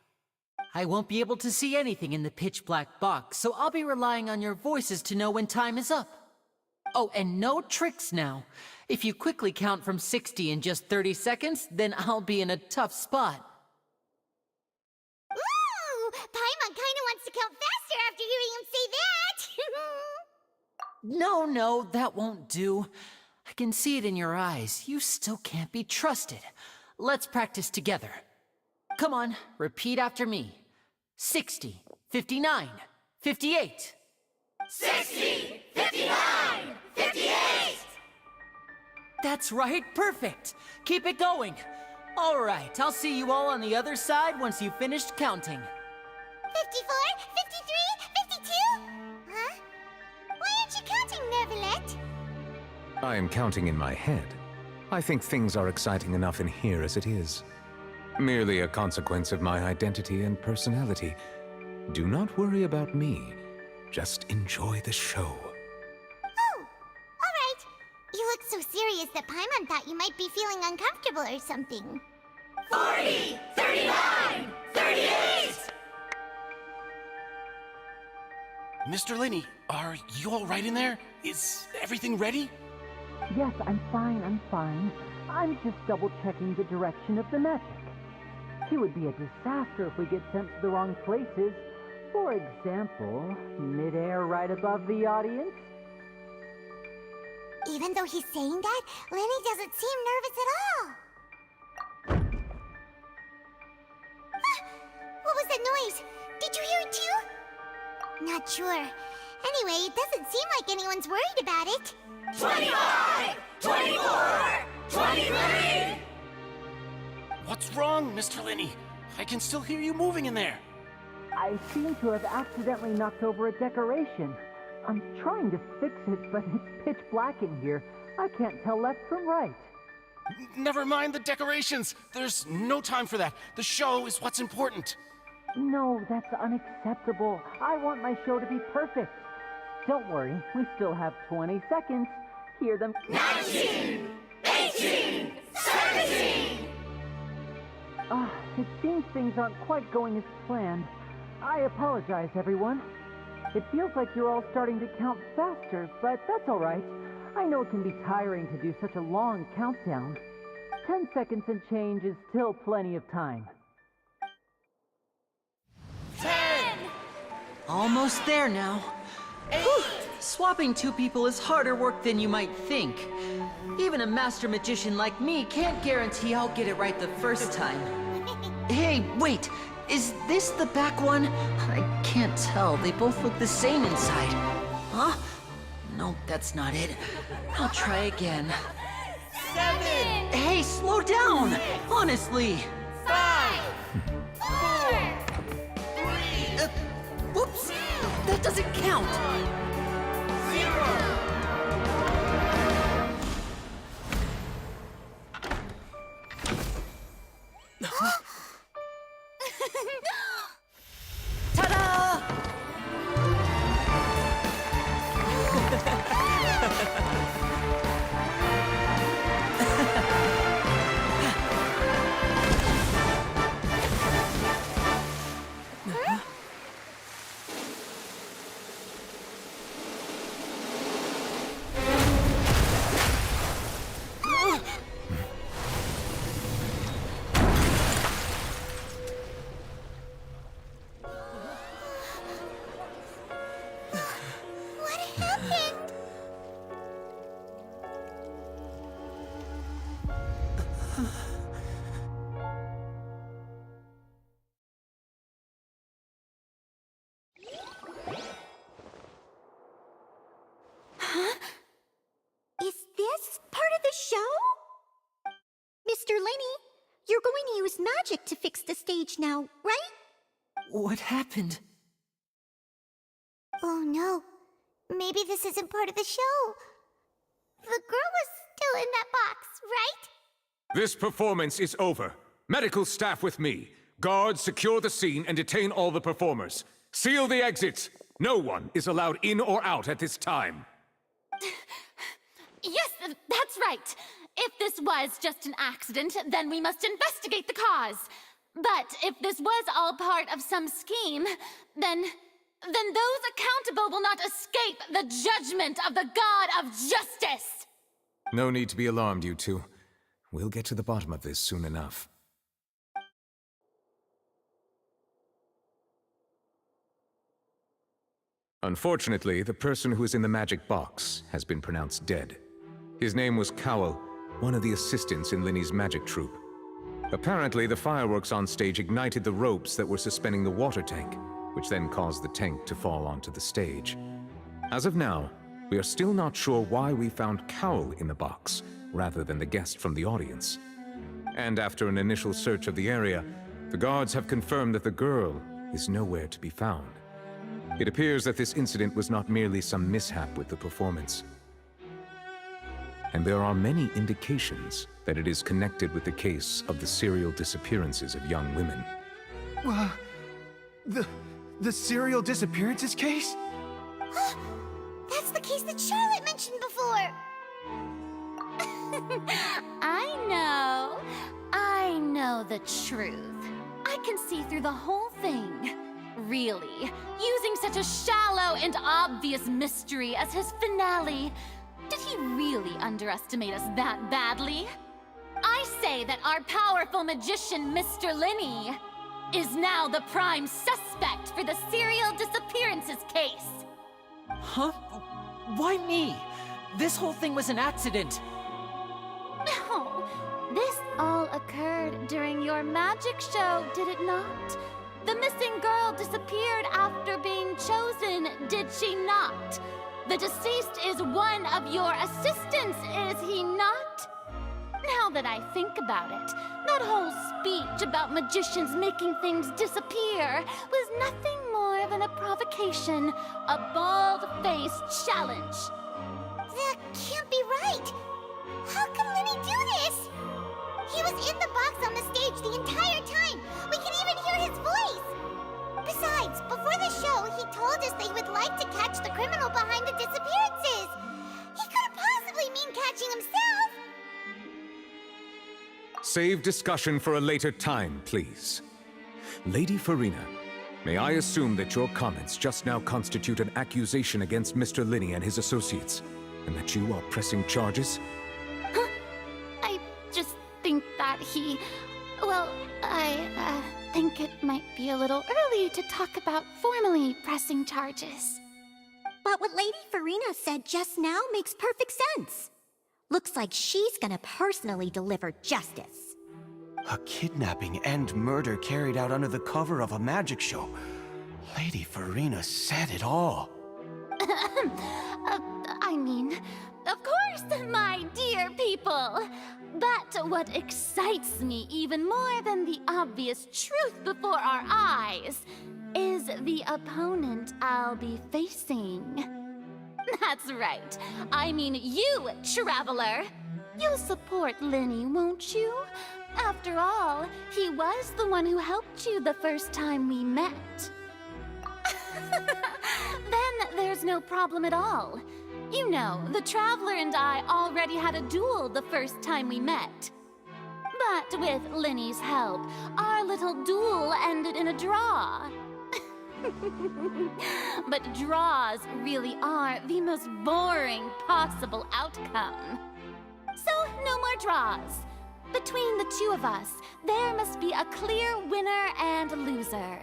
I won't be able to see anything in the pitch black box, so I'll be relying on your voices to know when time is up. Oh, and no tricks now. If you quickly count from 60 in just 30 seconds, then I'll be in a tough spot. Ooh! Paimon kinda wants to count faster after hearing him say that! No, that won't do. I can see it in your eyes. You still can't be trusted. Let's practice together. Come on, repeat after me. 60, 59, 58. 60, 59, 58! That's right, perfect. Keep it going. All right, I'll see you all on the other side once you've finished counting. 54, 53, 52? Huh? Why aren't you counting, Nervalet? I am counting in my head. I think things are exciting enough in here as it is. Merely a consequence of my identity and personality. Do not worry about me. Just enjoy the show. Oh, alright. You look so serious that Paimon thought you might be feeling uncomfortable or something. 40, 39, 38! Mr. Linney, are you all right in there? Is everything ready? Yes, I'm fine. I'm just double-checking the direction of the magic. It would be a disaster if we get sent to the wrong places. For example, mid-air right above the audience. Even though he's saying that, Lenny doesn't seem nervous at all. Ah, what was that noise? Did you hear it too? Not sure. Anyway, it doesn't seem like anyone's worried about it. 25! 24! 23! What's wrong, Mr. Linney? I can still hear you moving in there. I seem to have accidentally knocked over a decoration. I'm trying to fix it, but it's pitch black in here. I can't tell left from right. Never mind the decorations. There's no time for that. The show is what's important. No, that's unacceptable. I want my show to be perfect. Don't worry, we still have 20 seconds. Hear them. 19! 18! 17! It seems things aren't quite going as planned. I apologize, everyone. It feels like you're all starting to count faster, but that's all right. I know it can be tiring to do such a long countdown. 10 seconds and change is still plenty of time. 10! Almost there now. 8! Swapping two people is harder work than you might think. Even a master magician like me can't guarantee I'll get it right the first time. Hey, wait! Is this the back one? I can't tell. They both look the same inside. Huh? No, that's not it. I'll try again. 7! Hey, slow down! Honestly! 5! 4! 3! Whoops! That doesn't count! 0! Ta-da! What happened? Huh? Is this part of the show? Miss Mr. Lenny, you're going to use magic to fix the stage now, right? What happened? Oh no. Maybe this isn't part of the show. The girl was still in that box, right? This performance is over. Medical staff with me. Guards, secure the scene and detain all the performers. Seal the exits. No one is allowed in or out at this time. Yes, that's right. If this was just an accident, then we must investigate the cause. But if this was all part of some scheme, then those accountable will not escape the judgment of the God of Justice! No need to be alarmed, you two. We'll get to the bottom of this soon enough. Unfortunately, the person who is in the magic box has been pronounced dead. His name was Cowell, one of the assistants in Linny's magic troupe. Apparently, the fireworks on stage ignited the ropes that were suspending the water tank, which then caused the tank to fall onto the stage. As of now, we are still not sure why we found Cowell in the box, rather than the guest from the audience. And after an initial search of the area, the guards have confirmed that the girl is nowhere to be found. It appears that this incident was not merely some mishap with the performance. And there are many indications that it is connected with the case of the serial disappearances of young women. The serial disappearances case? That's the case that Charlotte mentioned before! I know the truth. I can see through the whole thing. Really, using such a shallow and obvious mystery as his finale, did he really underestimate us that badly? I say that our powerful magician, Mr. Lenny, is now the prime suspect for the serial disappearances case. Huh? Why me? This whole thing was an accident. No, this all occurred during your magic show, did it not? The missing girl disappeared after being chosen, did she not? The deceased is one of your assistants, is he not? Now that I think about it, that whole speech about magicians making things disappear was nothing more than a provocation, a bald-faced challenge. That can't be right! How can Lenny do this? He was in the box on the stage the entire time! We can even hear his voice! Besides, before the show, he told us that he would like to catch the criminal behind the disappearances! He couldn't possibly mean catching himself! Save discussion for a later time, please. Lady Farina, may I assume that your comments just now constitute an accusation against Mr. Lenny and his associates, and that you are pressing charges? Huh? I just think that he... Well, I think it might be a little early to talk about formally pressing charges. But what Lady Farina said just now makes perfect sense. Looks like she's gonna personally deliver justice. A kidnapping and murder carried out under the cover of a magic show. Lady Farina said it all. I mean, of course, my dear people. But what excites me even more than the obvious truth before our eyes is the opponent I'll be facing. That's right. I mean you, Traveler. You'll support Lenny, won't you? After all, he was the one who helped you the first time we met. Then there's no problem at all. You know, the Traveler and I already had a duel the first time we met. But with Lenny's help, our little duel ended in a draw. But draws really are the most boring possible outcome. So, no more draws. Between the two of us, there must be a clear winner and loser.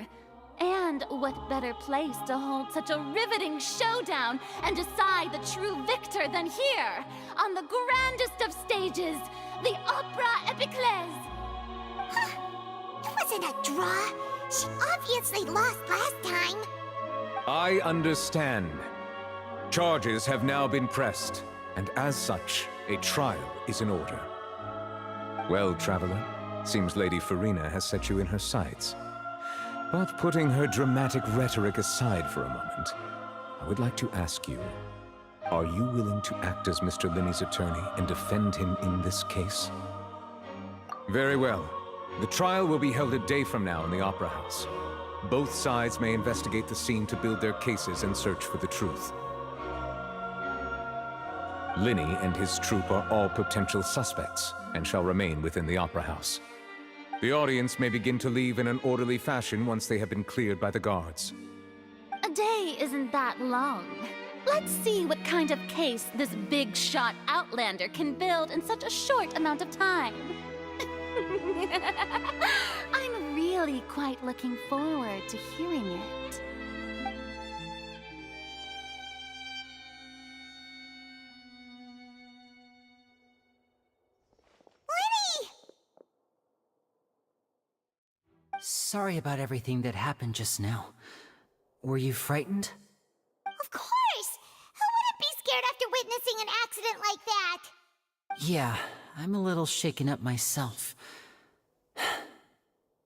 And what better place to hold such a riveting showdown and decide the true victor than here, on the grandest of stages, the Opera Epiclese. It wasn't a draw. She obviously lost last time. I understand. Charges have now been pressed, and as such, a trial is in order. Well, Traveler, seems Lady Farina has set you in her sights. But putting her dramatic rhetoric aside for a moment, I would like to ask you, are you willing to act as Mr. Linney's attorney and defend him in this case? Very well. The trial will be held a day from now in the Opera House. Both sides may investigate the scene to build their cases and search for the truth. Linney and his troop are all potential suspects and shall remain within the Opera House. The audience may begin to leave in an orderly fashion once they have been cleared by the guards. A day isn't that long. Let's see what kind of case this big-shot outlander can build in such a short amount of time. I'm really quite looking forward to hearing it. Sorry about everything that happened just now. Were you frightened? Of course! Who wouldn't be scared after witnessing an accident like that? Yeah, I'm a little shaken up myself.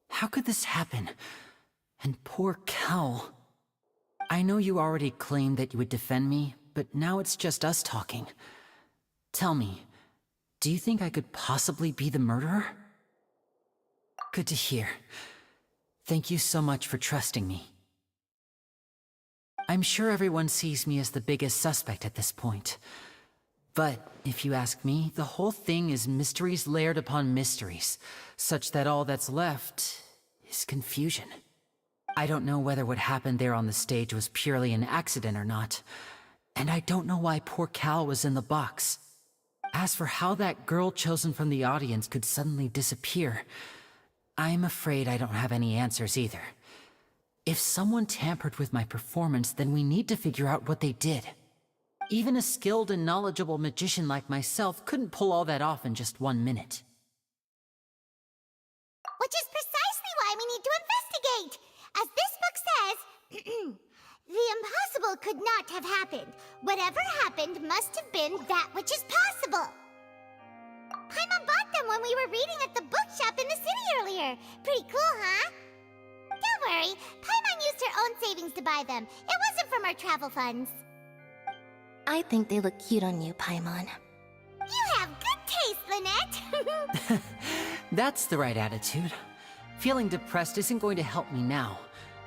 How could this happen? And poor Cal. I know you already claimed that you would defend me, but now it's just us talking. Tell me, do you think I could possibly be the murderer? Good to hear. Thank you so much for trusting me. I'm sure everyone sees me as the biggest suspect at this point. But if you ask me, the whole thing is mysteries layered upon mysteries, such that all that's left is confusion. I don't know whether what happened there on the stage was purely an accident or not, and I don't know why poor Cal was in the box. As for how that girl chosen from the audience could suddenly disappear, I'm afraid I don't have any answers either. If someone tampered with my performance, then we need to figure out what they did. Even a skilled and knowledgeable magician like myself couldn't pull all that off in just 1 minute. Which is precisely why we need to investigate! As this book says, the impossible could not have happened. Whatever happened must have been that which is possible. Paimon bought them when we were reading at the bookshop in the city earlier. Pretty cool, huh? Don't worry, Paimon used her own savings to buy them. It wasn't from our travel funds. I think they look cute on you, Paimon. You have good taste, Lynette! That's the right attitude. Feeling depressed isn't going to help me now.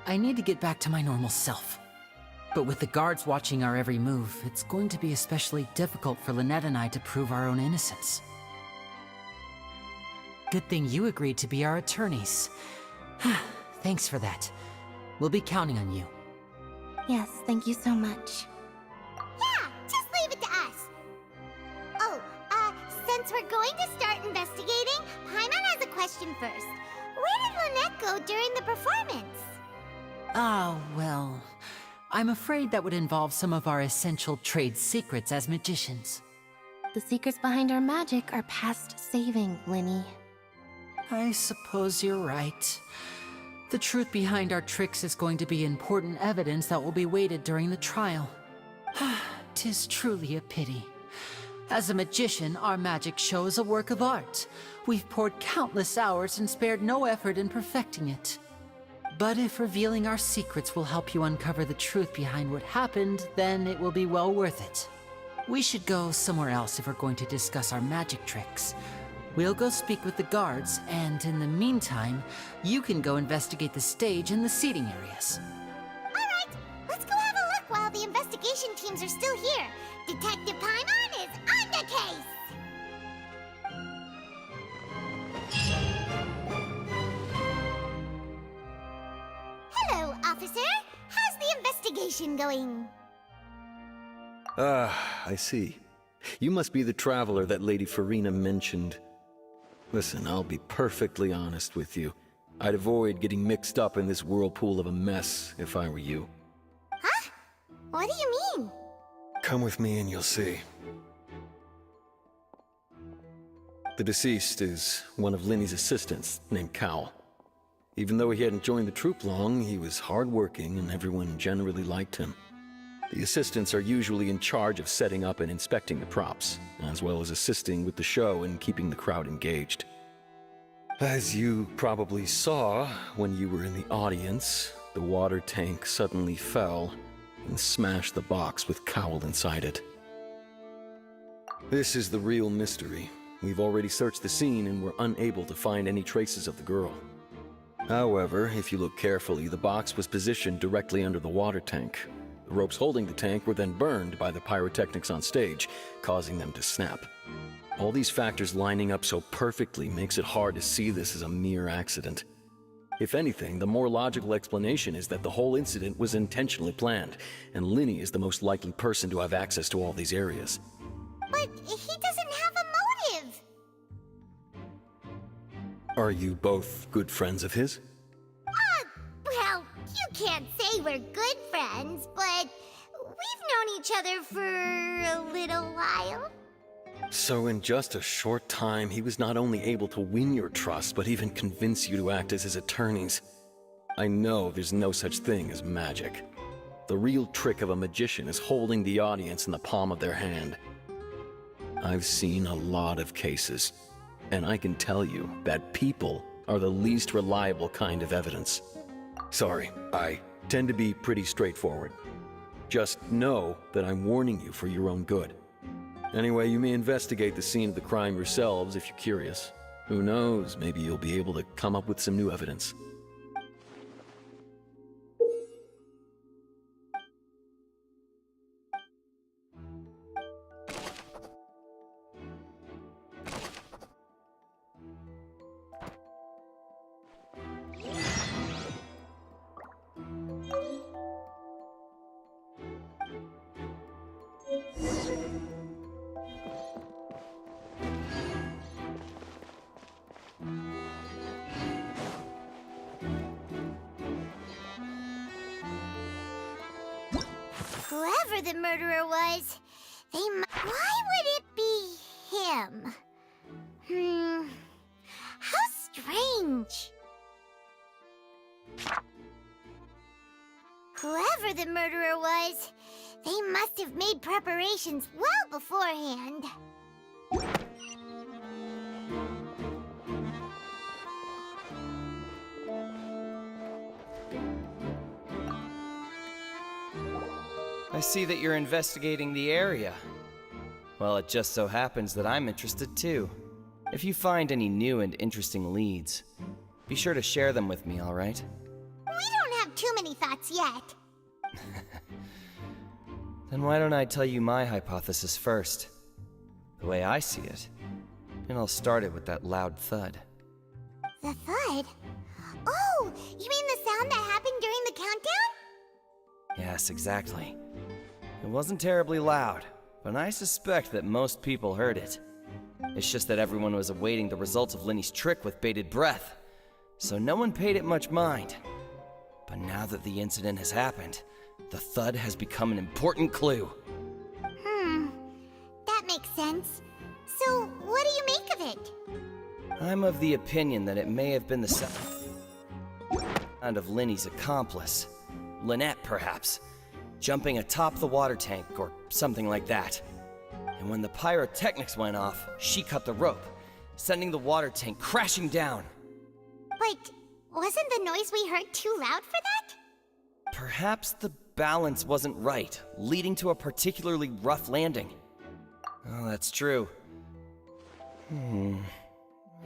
I need to get back to my normal self. But with the guards watching our every move, it's going to be especially difficult for Lynette and I to prove our own innocence. Good thing you agreed to be our attorneys. Thanks for that. We'll be counting on you. Yes, thank you so much. Yeah, just leave it to us. Oh, since we're going to start investigating, Paimon has a question first. Where did Lynette go during the performance? Ah, well, I'm afraid that would involve some of our essential trade secrets as magicians. The secrets behind our magic are past saving, Linny. I suppose you're right. The truth behind our tricks is going to be important evidence that will be weighted during the trial. 'Tis truly a pity. As a magician, our magic show is a work of art. We've poured countless hours and spared no effort in perfecting it. But if revealing our secrets will help you uncover the truth behind what happened, then it will be well worth it. We should go somewhere else if we're going to discuss our magic tricks. We'll go speak with the guards, and in the meantime, you can go investigate the stage and the seating areas. Alright, let's go have a look while the investigation teams are still here. Detective Paimon is on the case! Hello, officer. How's the investigation going? I see. You must be the traveler that Lady Farina mentioned. Listen, I'll be perfectly honest with you. I'd avoid getting mixed up in this whirlpool of a mess if I were you. Huh? What do you mean? Come with me and you'll see. The deceased is one of Linny's assistants, named Cal. Even though he hadn't joined the troupe long, he was hardworking and everyone generally liked him. The assistants are usually in charge of setting up and inspecting the props, as well as assisting with the show and keeping the crowd engaged. As you probably saw when you were in the audience, the water tank suddenly fell and smashed the box with Cowl inside it. This is the real mystery. We've already searched the scene and were unable to find any traces of the girl. However, if you look carefully, the box was positioned directly under the water tank. The ropes holding the tank were then burned by the pyrotechnics on stage, causing them to snap. All these factors lining up so perfectly makes it hard to see this as a mere accident. If anything, the more logical explanation is that the whole incident was intentionally planned, and Linny is the most likely person to have access to all these areas. But he doesn't have a motive! Are you both good friends of his? Well, you can't say we're good friends, but we've known each other for a little while. So in just a short time, he was not only able to win your trust, but even convince you to act as his attorneys. I know there's no such thing as magic. The real trick of a magician is holding the audience in the palm of their hand. I've seen a lot of cases, and I can tell you that people are the least reliable kind of evidence. Sorry, I tend to be pretty straightforward. Just know that I'm warning you for your own good. Anyway, you may investigate the scene of the crime yourselves if you're curious. Who knows, maybe you'll be able to come up with some new evidence. Whoever the murderer was, why would it be him? How strange. Whoever the murderer was, they must have made preparations well beforehand. I see that you're investigating the area. Well, it just so happens that I'm interested too. If you find any new and interesting leads, be sure to share them with me, all right? We don't have too many thoughts yet. Then why don't I tell you my hypothesis first? The way I see it. And I'll start it with that loud thud. The thud? Oh, you mean the sound that happened during the countdown? Yes, exactly. It wasn't terribly loud, but I suspect that most people heard it. It's just that everyone was awaiting the results of Linny's trick with bated breath, so no one paid it much mind. But now that the incident has happened, the thud has become an important clue. That makes sense. So, what do you make of it? I'm of the opinion that it may have been the sound of Linny's accomplice. Lynette, perhaps, jumping atop the water tank or something like that. And when the pyrotechnics went off, she cut the rope, sending the water tank crashing down. But wasn't the noise we heard too loud for that? Perhaps the balance wasn't right, leading to a particularly rough landing. Oh, that's true. I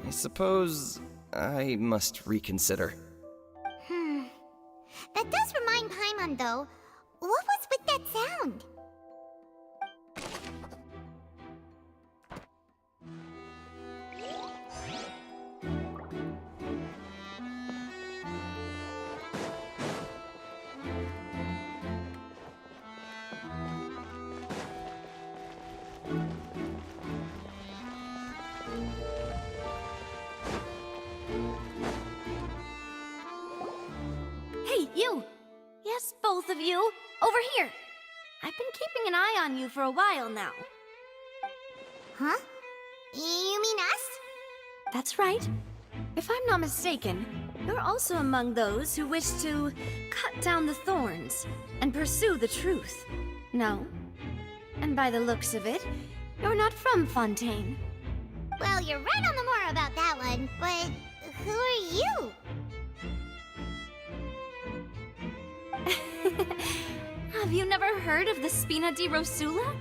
suppose I must reconsider. That does remind Paimon, though. What was with that sound? Hey, you! Yes, both of you! Over here! I've been keeping an eye on you for a while now. Huh? You mean us? That's right. If I'm not mistaken, you're also among those who wish to cut down the thorns and pursue the truth. No? And by the looks of it, you're not from Fontaine. Well, you're right on the moor about that one, but Have you never heard of the Spina di Rosula?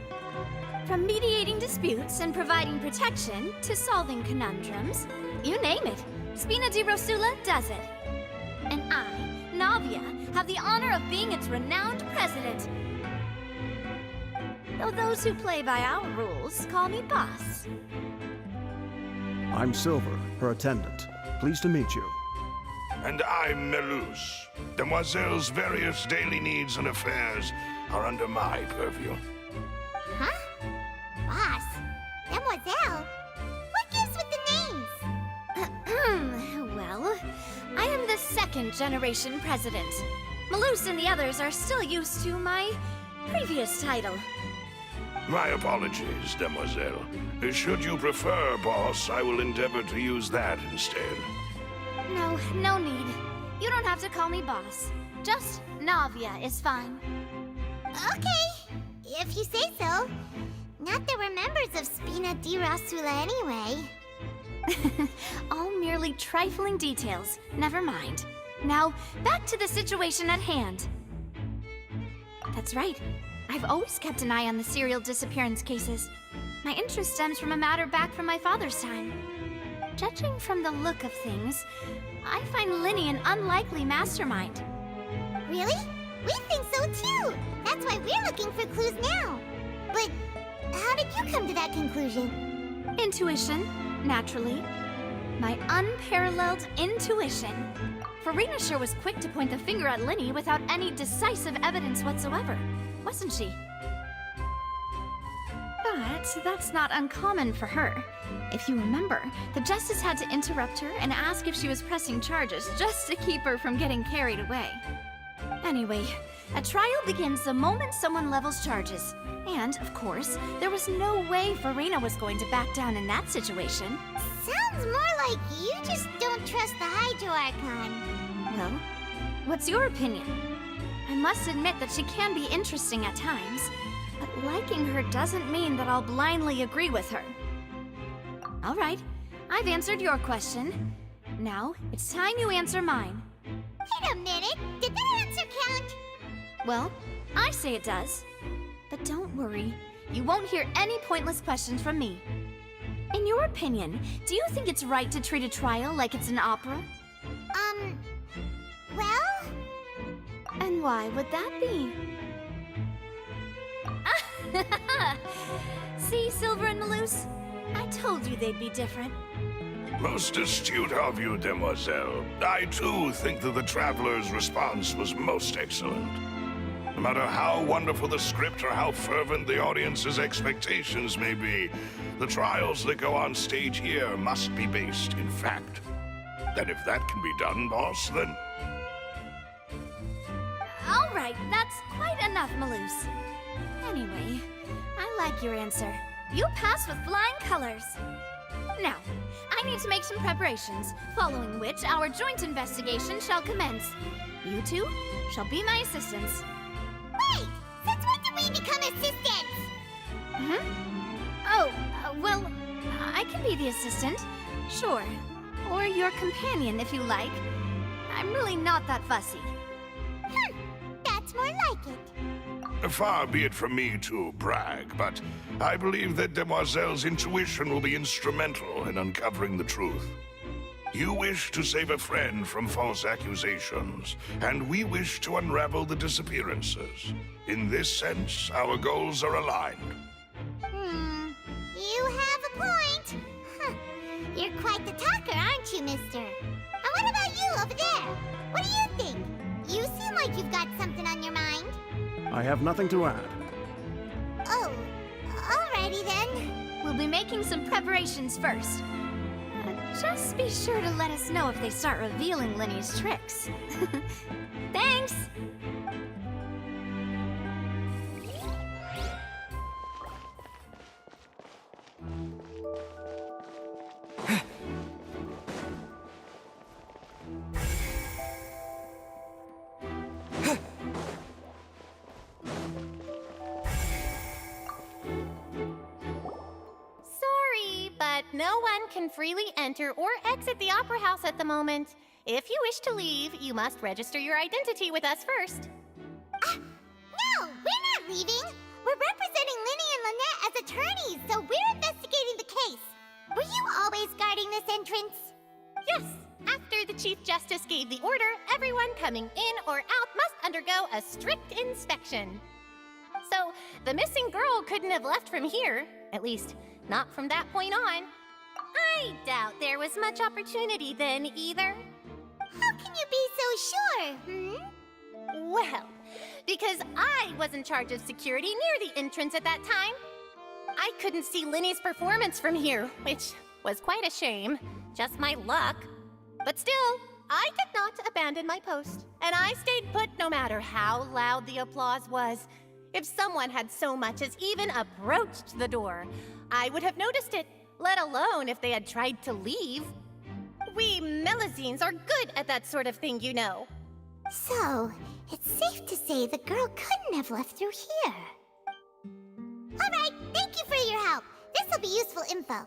From mediating disputes and providing protection to solving conundrums, you name it, Spina di Rosula does it. And I, Navia, have the honor of being its renowned president. Though those who play by our rules call me boss. I'm Silver, her attendant. Pleased to meet you. And I'm Melus. Demoiselle's various daily needs and affairs are under my purview. Huh? Boss? Demoiselle? What gives with the names? Well, I am the second generation president. Melus and the others are still used to my previous title. My apologies, Demoiselle. Should you prefer, boss, I will endeavor to use that instead. No need. You don't have to call me boss. Just Navia is fine. Okay, if you say so. Not that we're members of Spina di Rosula anyway. All merely trifling details. Never mind. Now, back to the situation at hand. That's right. I've always kept an eye on the serial disappearance cases. My interest stems from a matter back from my father's time. Judging from the look of things, I find Lyney an unlikely mastermind. Really? We think so too! That's why we're looking for clues now. But how did you come to that conclusion? Intuition, naturally. My unparalleled intuition. Farina sure was quick to point the finger at Lyney without any decisive evidence whatsoever, wasn't she? But that's not uncommon for her. If you remember, the Justice had to interrupt her and ask if she was pressing charges just to keep her from getting carried away. Anyway, a trial begins the moment someone levels charges. And, of course, there was no way Farina was going to back down in that situation. Sounds more like you just don't trust the Hydro Archon. Well, what's your opinion? I must admit that she can be interesting at times, but liking her doesn't mean that I'll blindly agree with her. All right, I've answered your question. Now, it's time you answer mine. Wait a minute, did that answer count? Well, I say it does. But don't worry, you won't hear any pointless questions from me. In your opinion, do you think it's right to treat a trial like it's an opera? Well? And why would that be? See, Silver and Melus? I told you they'd be different. Most astute of you, Demoiselle. I too think that the Traveler's response was most excellent. No matter how wonderful the script or how fervent the audience's expectations may be, the trials that go on stage here must be based in fact. And if that can be done, boss, then... All right, that's quite enough, Melus. Anyway, I like your answer. You pass with flying colors. Now, I need to make some preparations, following which our joint investigation shall commence. You two shall be my assistants. Wait! Since when did we become assistants? Oh, well, I can be the assistant, sure. Or your companion, if you like. I'm really not that fussy. That's more like it. Far be it from me to brag, but I believe that Demoiselle's intuition will be instrumental in uncovering the truth. You wish to save a friend from false accusations, and we wish to unravel the disappearances. In this sense, our goals are aligned. You have a point. You're quite the talker, aren't you, mister? And what about you over there? What do you think? You seem like you've got something on your mind. I have nothing to add. Oh, alrighty then. We'll be making some preparations first. Just be sure to let us know if they start revealing Lyney's tricks. Thanks! No one can freely enter or exit the Opera House at the moment. If you wish to leave, you must register your identity with us first. No! We leaving. We're representing Linny and Lynette as attorneys, so we're investigating the case. Were you always guarding this entrance? Yes. After the Chief Justice gave the order, everyone coming in or out must undergo a strict inspection. So, the missing girl couldn't have left from here. At least, not from that point on. I doubt there was much opportunity then, either. How can you be so sure, Well, because I was in charge of security near the entrance at that time. I couldn't see Linny's performance from here, which was quite a shame. Just my luck. But still, I did not abandon my post, and I stayed put no matter how loud the applause was. If someone had so much as even approached the door, I would have noticed it, let alone if they had tried to leave. We Melazines are good at that sort of thing, you know. So, it's safe to say the girl couldn't have left through here. Alright, thank you for your help. This'll be useful info.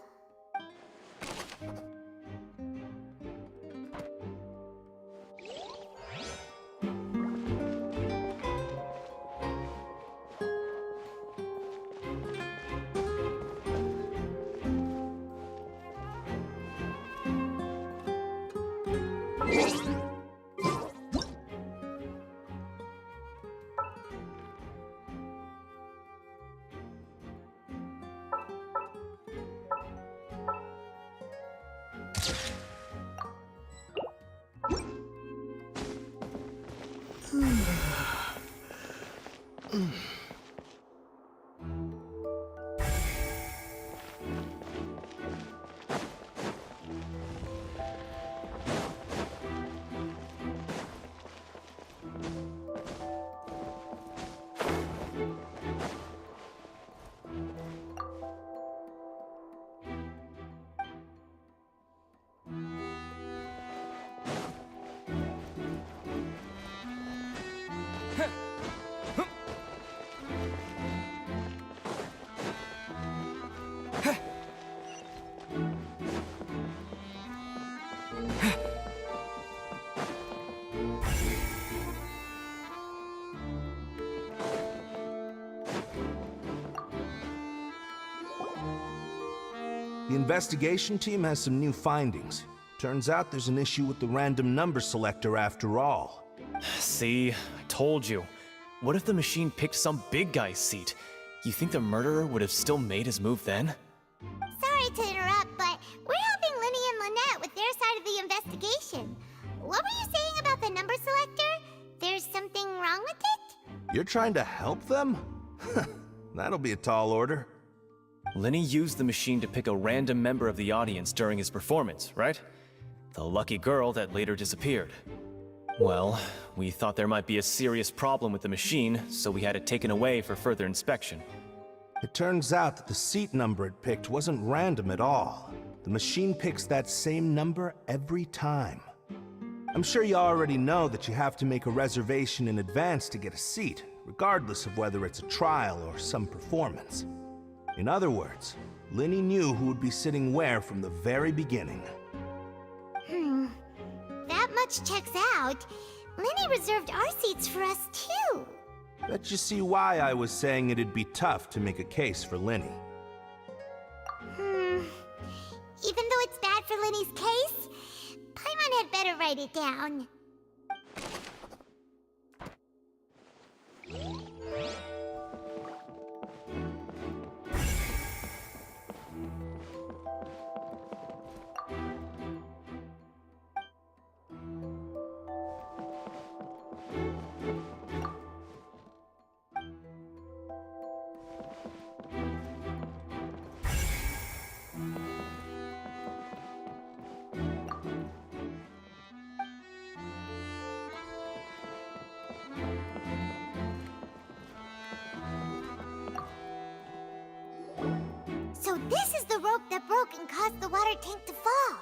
The investigation team has some new findings. Turns out there's an issue with the random number selector after all. See, I told you. What if the machine picked some big guy's seat? You think the murderer would have still made his move then? Sorry to interrupt, but we're helping Linny and Lynette with their side of the investigation. What were you saying about the number selector? There's something wrong with it? You're trying to help them? That'll be a tall order. Linny used the machine to pick a random member of the audience during his performance, right? The lucky girl that later disappeared. Well, we thought there might be a serious problem with the machine, so we had it taken away for further inspection. It turns out that the seat number it picked wasn't random at all. The machine picks that same number every time. I'm sure you already know that you have to make a reservation in advance to get a seat, regardless of whether it's a trial or some performance. In other words, Linny knew who would be sitting where from the very beginning. That much checks out. Linny reserved our seats for us too. Bet you see why I was saying it'd be tough to make a case for Linny. Even though it's bad for Linny's case, Paimon had better write it down. So this is the rope that broke and caused the water tank to fall.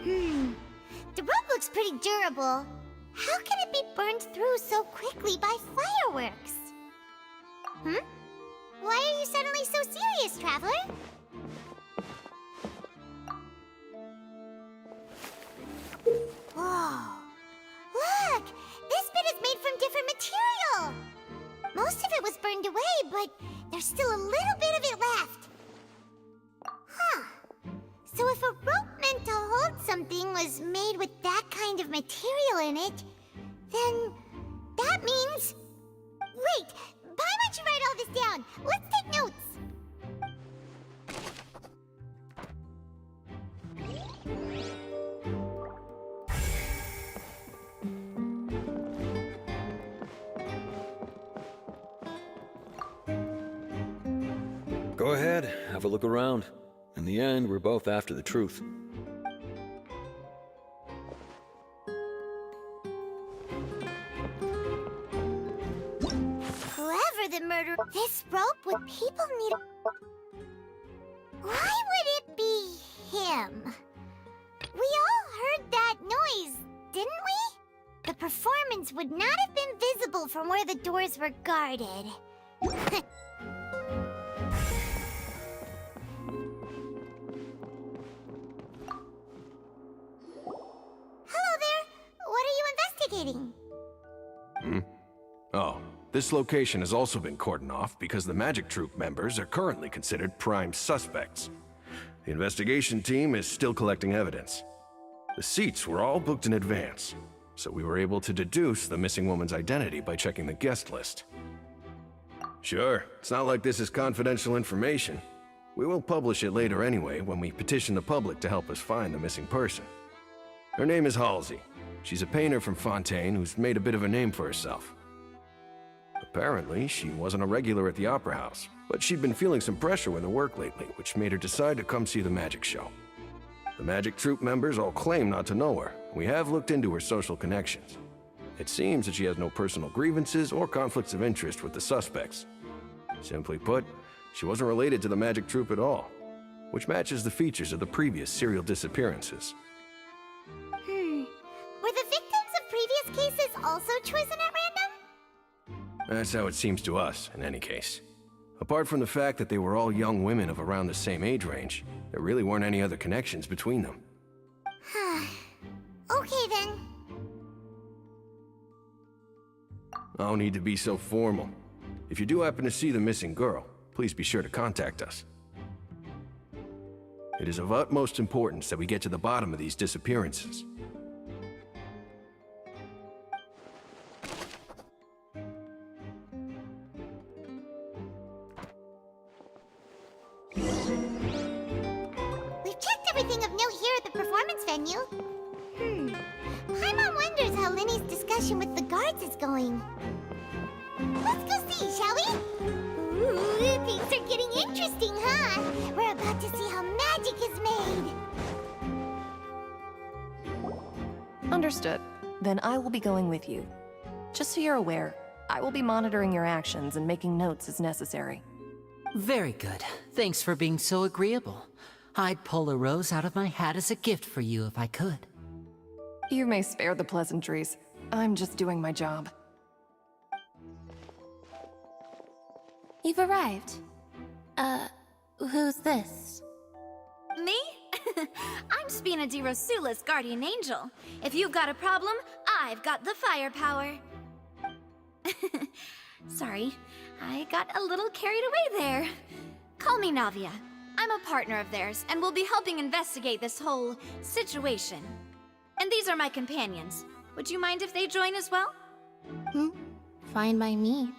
The rope looks pretty durable. How can it be burned through so quickly by fireworks? Why are you suddenly so serious, Traveler? Whoa. Look! This bit is made from different material! Most of it was away, but there's still a little bit of it left. Huh. So if a rope meant to hold something was made with that kind of material in it, then that means... Wait, why don't you write all this down? Let's take notes. Go ahead, have a look around. In the end, we're both after the truth. Whoever the murderer... This rope would people need... Why would it be him? We all heard that noise, didn't we? The performance would not have been visible from where the doors were guarded. Hello there. What are you investigating? Oh, this location has also been cordoned off because the Magic Troop members are currently considered prime suspects. The investigation team is still collecting evidence. The seats were all booked in advance, so we were able to deduce the missing woman's identity by checking the guest list. Sure, it's not like this is confidential information. We will publish it later anyway when we petition the public to help us find the missing person. Her name is Halsey. She's a painter from Fontaine who's made a bit of a name for herself. Apparently, she wasn't a regular at the Opera House, but she'd been feeling some pressure with her work lately, which made her decide to come see the magic show. The Magic Troop members all claim not to know her. We have looked into her social connections. It seems that she has no personal grievances or conflicts of interest with the suspects. Simply put, she wasn't related to the Magic Troop at all, which matches the features of the previous serial disappearances. Were the victims of previous cases also chosen at random? That's how it seems to us, in any case. Apart from the fact that they were all young women of around the same age range, there really weren't any other connections between them. Okay then. No need to be so formal. If you do happen to see the missing girl, please be sure to contact us. It is of utmost importance that we get to the bottom of these disappearances. We've checked everything of note here at the performance venue. Paimon wonders how Linny's discussion with the guards is going. Let's go see, shall we? Ooh, things are getting interesting, huh? We're about to see how magic is made. Understood. Then I will be going with you. Just so you're aware, I will be monitoring your actions and making notes as necessary. Very good. Thanks for being so agreeable. I'd pull a rose out of my hat as a gift for you if I could. You may spare the pleasantries. I'm just doing my job. You've arrived. Who's this? Me? I'm Spina di Rosula's guardian angel. If you've got a problem, I've got the firepower. Sorry, I got a little carried away there. Call me Navia. I'm a partner of theirs, and will be helping investigate this whole situation. And these are my companions. Would you mind if they join as well? Fine by me.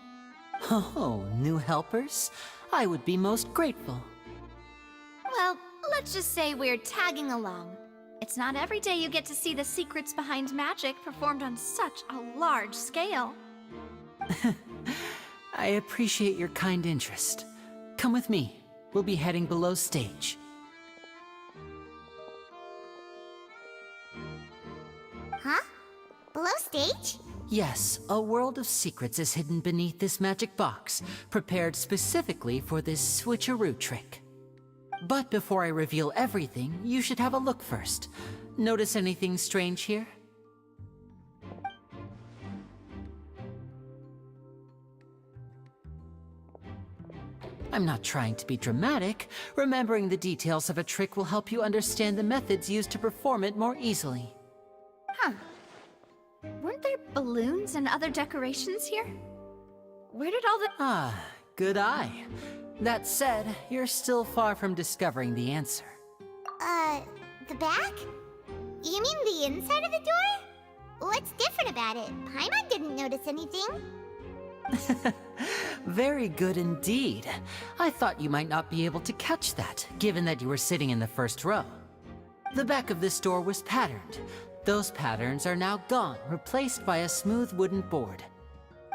Oh, new helpers? I would be most grateful. Well, let's just say we're tagging along. It's not every day you get to see the secrets behind magic performed on such a large scale. I appreciate your kind interest. Come with me. We'll be heading below stage. Huh? Below stage? Yes, a world of secrets is hidden beneath this magic box, prepared specifically for this switcheroo trick. But before I reveal everything, you should have a look first. Notice anything strange here? I'm not trying to be dramatic. Remembering the details of a trick will help you understand the methods used to perform it more easily. Huh. Weren't there balloons and other decorations here? Where did all the... good eye. That said, you're still far from discovering the answer. The back? You mean the inside of the door? What's different about it? Paimon didn't notice anything. Very good indeed. I thought you might not be able to catch that, given that you were sitting in the first row. The back of this door was patterned. Those patterns are now gone, replaced by a smooth wooden board.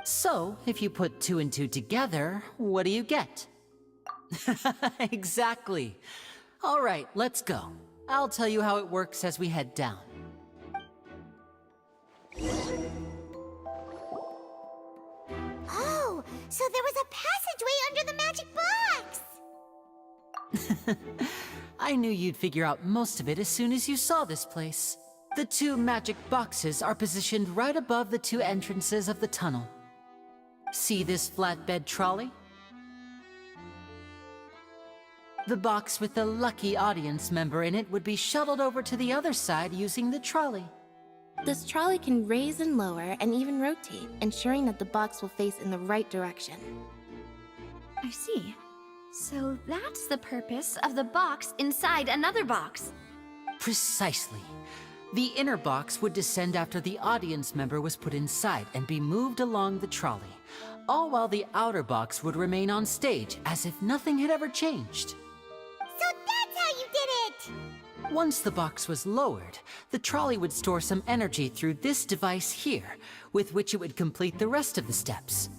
So, if you put 2 and 2 together, what do you get? Exactly. All right, let's go. I'll tell you how it works as we head down. Oh, so there was a passageway under the magic box! I knew you'd figure out most of it as soon as you saw this place. The 2 magic boxes are positioned right above the 2 entrances of the tunnel. See this flatbed trolley? The box with the lucky audience member in it would be shuttled over to the other side using the trolley. This trolley can raise and lower and even rotate, ensuring that the box will face in the right direction. I see. So that's the purpose of the box inside another box. Precisely. The inner box would descend after the audience member was put inside and be moved along the trolley, all while the outer box would remain on stage as if nothing had ever changed. So that's how you did it! Once the box was lowered, the trolley would store some energy through this device here, with which it would complete the rest of the steps.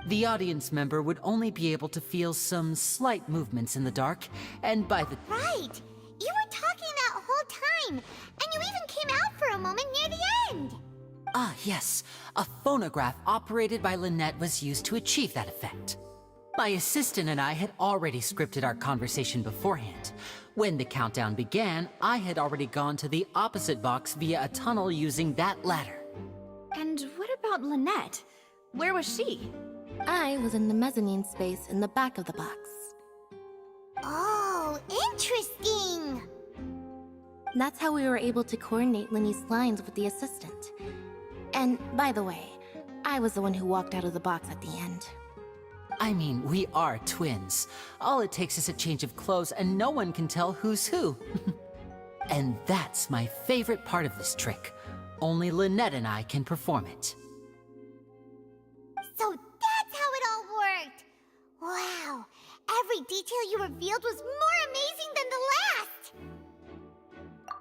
The audience member would only be able to feel some slight movements in the dark, and by the... Right! You were talking that whole time, and you even came out for a moment near the end! Ah, yes. A phonograph operated by Lynette was used to achieve that effect. My assistant and I had already scripted our conversation beforehand. When the countdown began, I had already gone to the opposite box via a tunnel using that ladder. And what about Lynette? Where was she? I was in the mezzanine space in the back of the box. Oh, interesting! That's how we were able to coordinate Linny's lines with the assistant. And, by the way, I was the one who walked out of the box at the end. I mean, we are twins. All it takes is a change of clothes and no one can tell who's who. And that's my favorite part of this trick. Only Lynette and I can perform it. So that's how it all worked! Wow, every detail you revealed was more amazing than the last!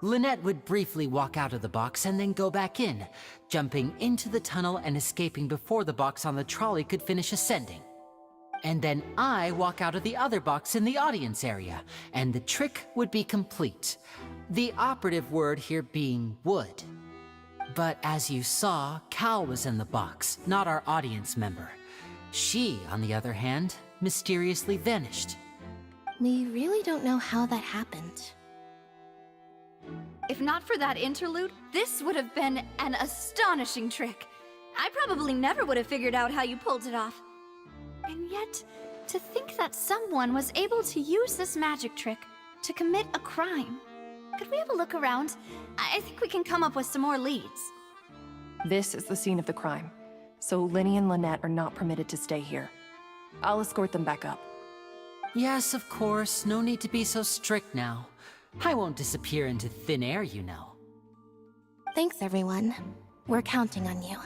Lynette would briefly walk out of the box and then go back in, jumping into the tunnel and escaping before the box on the trolley could finish ascending. And then I walk out of the other box in the audience area, and the trick would be complete. The operative word here being would. But as you saw, Cal was in the box, not our audience member. She, on the other hand, mysteriously vanished. We really don't know how that happened. If not for that interlude, this would have been an astonishing trick. I probably never would have figured out how you pulled it off. And yet, to think that someone was able to use this magic trick to commit a crime. Could we have a look around? I think we can come up with some more leads. This is the scene of the crime, so Linny and Lynette are not permitted to stay here. I'll escort them back up. Yes, of course. No need to be so strict now. I won't disappear into thin air, you know. Thanks, everyone. We're counting on you.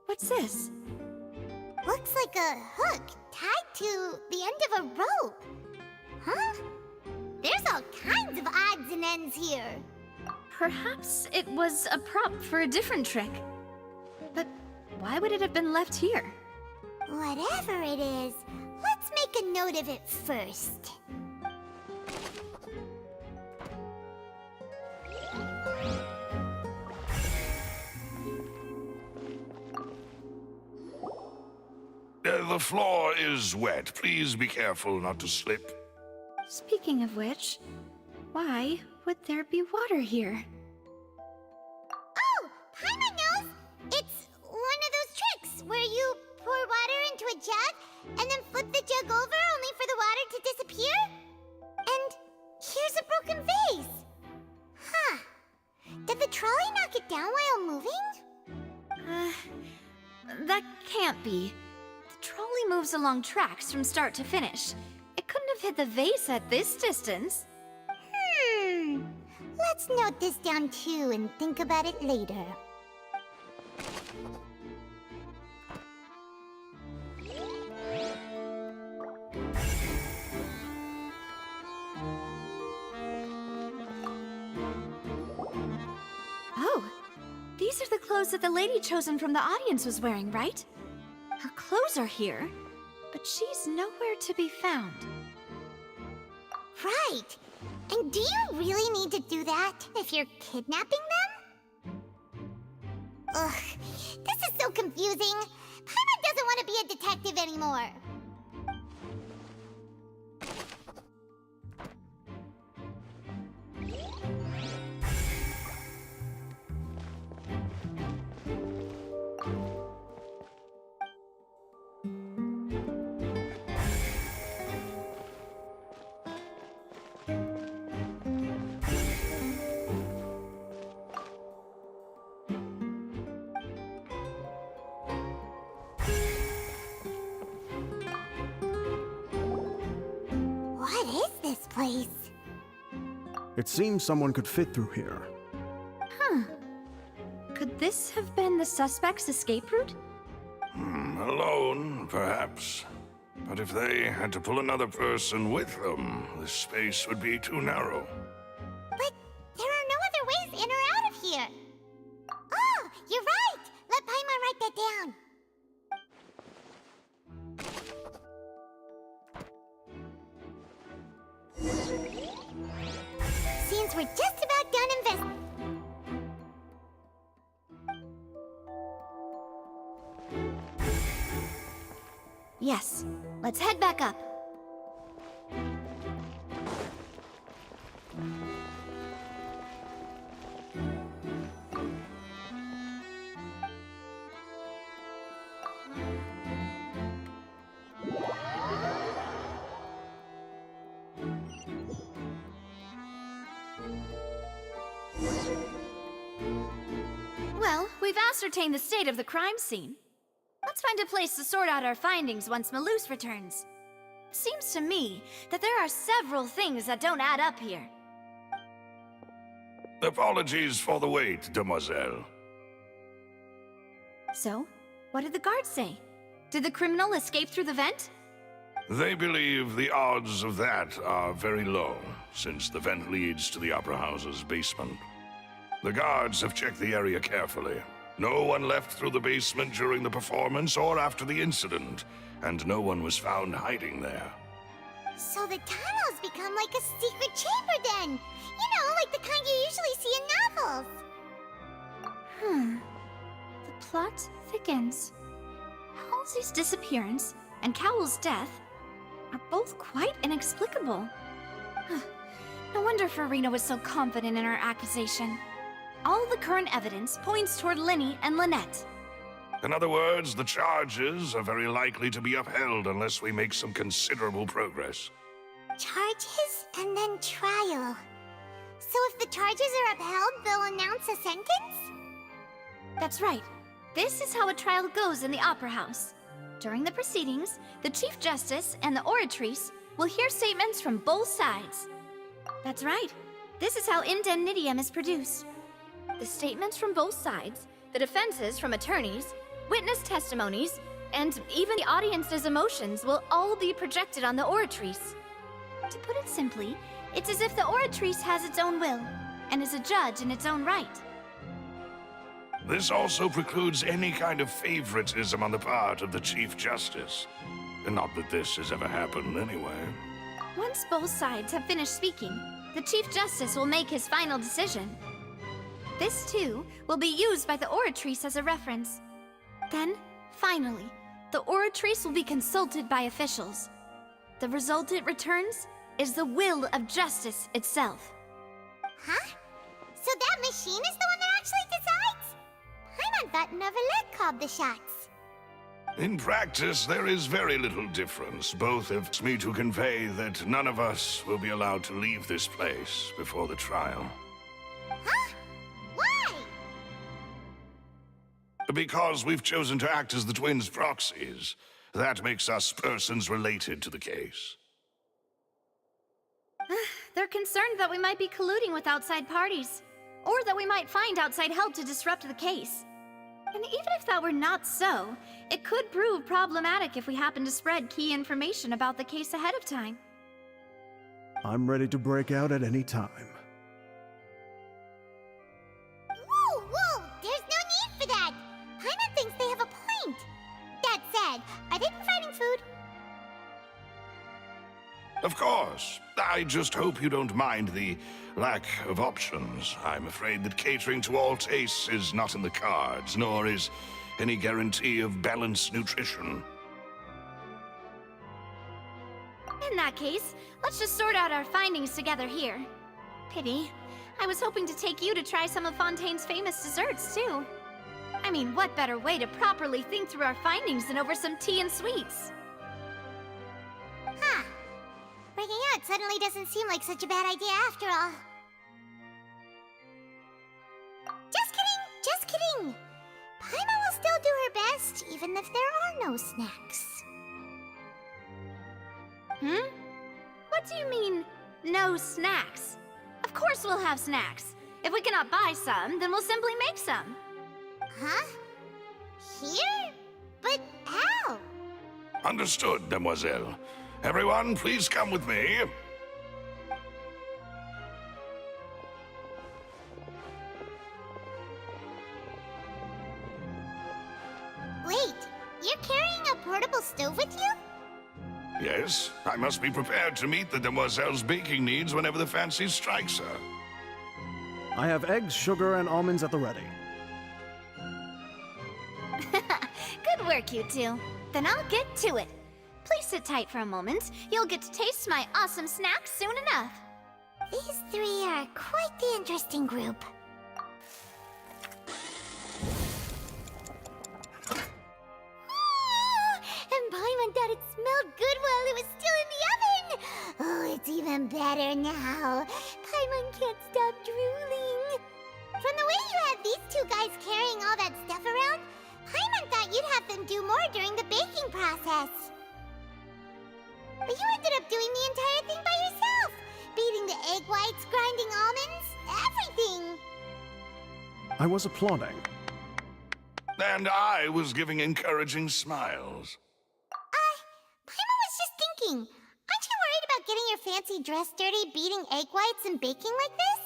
What's this? Looks like a hook tied to the end of a rope. Huh? There's all kinds of odds and ends here. Perhaps it was a prop for a different trick. But why would it have been left here? Whatever it is, let's make a note of it first. The floor is wet. Please be careful not to slip. Speaking of which, why would there be water here? Oh, Paimon knows! It's one of those tricks where you pour water into a jug and then flip the jug over only for the water to disappear? And here's a broken vase! Huh. Did the trolley knock it down while moving? That can't be. The trolley moves along tracks from start to finish. It couldn't have hit the vase at this distance. Let's note this down too and think about it later. Oh, these are the clothes that the lady chosen from the audience was wearing, right? Her clothes are here, but she's nowhere to be found. Right. And do you really need to do that if you're kidnapping them? Ugh, this is so confusing. Paimon doesn't want to be a detective anymore. What is this place? It seems someone could fit through here. Huh. Could this have been the suspect's escape route? Alone, perhaps. But if they had to pull another person with them, the space would be too narrow. But there are no other ways in or out of here. Oh, you're right! Let Paimon write that down. Seems we're just about done investing. Yes. Let's head back up. Well, we've ascertained the state of the crime scene. Let's find a place to sort out our findings once Malus returns. It seems to me that there are several things that don't add up here. Apologies for the wait, demoiselle. So, what did the guards say? Did the criminal escape through the vent? They believe the odds of that are very low, since the vent leads to the Opera House's basement. The guards have checked the area carefully. No one left through the basement during the performance or after the incident, and no one was found hiding there. So the tunnels become like a secret chamber then! You know, like the kind you usually see in novels! The plot thickens. Halsey's disappearance and Cowell's death are both quite inexplicable. No wonder Farina was so confident in her accusation. All the current evidence points toward Linny and Lynette. In other words, the charges are very likely to be upheld unless we make some considerable progress. Charges and then trial. So if the charges are upheld, they'll announce a sentence? That's right. This is how a trial goes in the Opera House. During the proceedings, the Chief Justice and the Oratrice will hear statements from both sides. That's right. This is how indemnitium is produced. The statements from both sides, the defenses from attorneys, witness testimonies, and even the audience's emotions will all be projected on the Oratrice. To put it simply, it's as if the Oratrice has its own will, and is a judge in its own right. This also precludes any kind of favoritism on the part of the Chief Justice. Not that this has ever happened anyway. Once both sides have finished speaking, the Chief Justice will make his final decision. This, too, will be used by the Oratrice as a reference. Then, finally, The Oratrice will be consulted by officials. The result it returns is the will of justice itself. Huh? So that machine is the one that actually decides? Paimon thought Neverlet called the shots. In practice, there is very little difference. Both have me to convey that none of us will be allowed to leave this place before the trial. Huh? Why? Because we've chosen to act as the twins' proxies. That makes us persons related to the case. They're concerned that we might be colluding with outside parties, or that we might find outside help to disrupt the case. And even if that were not so, it could prove problematic if we happen to spread key information about the case ahead of time. I'm ready to break out at any time. Whoa, whoa! There's no need for that! Paimon thinks they have a point. That said, are they providing food? Of course. I just hope you don't mind the lack of options. I'm afraid that catering to all tastes is not in the cards, nor is any guarantee of balanced nutrition. In that case, let's just sort out our findings together here. Pity. I was hoping to take you to try some of Fontaine's famous desserts, too. I mean, what better way to properly think through our findings than over some tea and sweets? Huh. Breaking out suddenly doesn't seem like such a bad idea after all. Just kidding! Just kidding! Paimon will still do her best, even if there are no snacks. What do you mean, no snacks? Of course we'll have snacks. If we cannot buy some, then we'll simply make some. Huh? Here? But how? Understood, Demoiselle. Everyone, please come with me. Wait, you're carrying a portable stove with you? Yes, I must be prepared to meet the Demoiselle's baking needs whenever the fancy strikes her. I have eggs, sugar, and almonds at the ready. Good work, you two. Then I'll get to it. Please sit tight for a moment. You'll get to taste my awesome snacks soon enough. These three are quite the interesting group. And Paimon thought it smelled good while it was still in the oven! Oh, it's even better now. Paimon can't stop drooling. From the way you had these two guys carrying all that stuff around, Paimon thought you'd have them do more during the baking process. But you ended up doing the entire thing by yourself! Beating the egg whites, grinding almonds, everything! I was applauding. And I was giving encouraging smiles. Paimon was just thinking, aren't you worried about getting your fancy dress dirty, beating egg whites, and baking like this?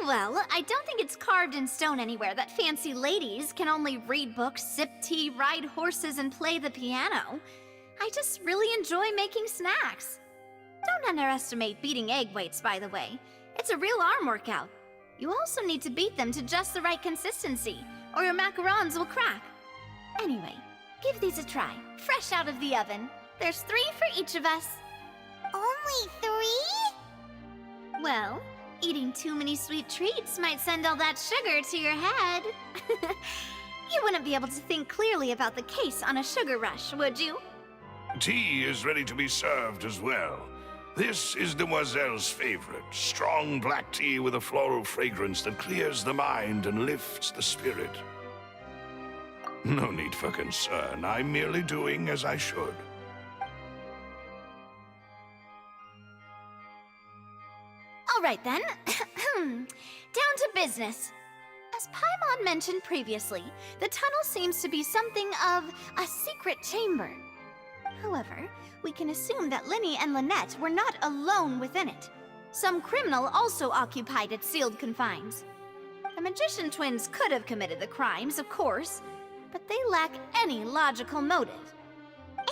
Well, I don't think it's carved in stone anywhere that fancy ladies can only read books, sip tea, ride horses, and play the piano. I just really enjoy making snacks. Don't underestimate beating egg whites, by the way. It's a real arm workout. You also need to beat them to just the right consistency, or your macarons will crack. Anyway, give these a try, fresh out of the oven. There's 3 for each of us. Only 3? Well, eating too many sweet treats might send all that sugar to your head. You wouldn't be able to think clearly about the case on a sugar rush, would you? Tea is ready to be served as well. This is Demoiselle's favorite, strong black tea with a floral fragrance that clears the mind and lifts the spirit. No need for concern. I'm merely doing as I should. All right then. Down to business. As Paimon mentioned previously, the tunnel seems to be something of a secret chamber. However, we can assume that Linny and Lynette were not alone within it. Some criminal also occupied its sealed confines. The magician twins could have committed the crimes, of course, but they lack any logical motive.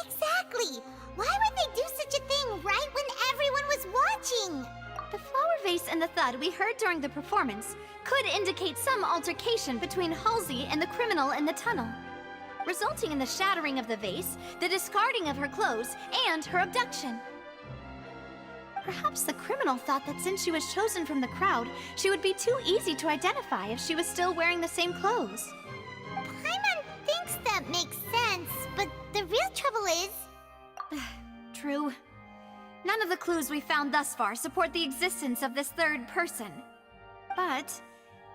Exactly! Why would they do such a thing right when everyone was watching? The flower vase and the thud we heard during the performance could indicate some altercation between Halsey and the criminal in the tunnel. resulting in the shattering of the vase, the discarding of her clothes, and her abduction. Perhaps the criminal thought that since she was chosen from the crowd, she would be too easy to identify if she was still wearing the same clothes. Paimon thinks that makes sense, but the real trouble is... True. None of the clues we found thus far support the existence of this third person. But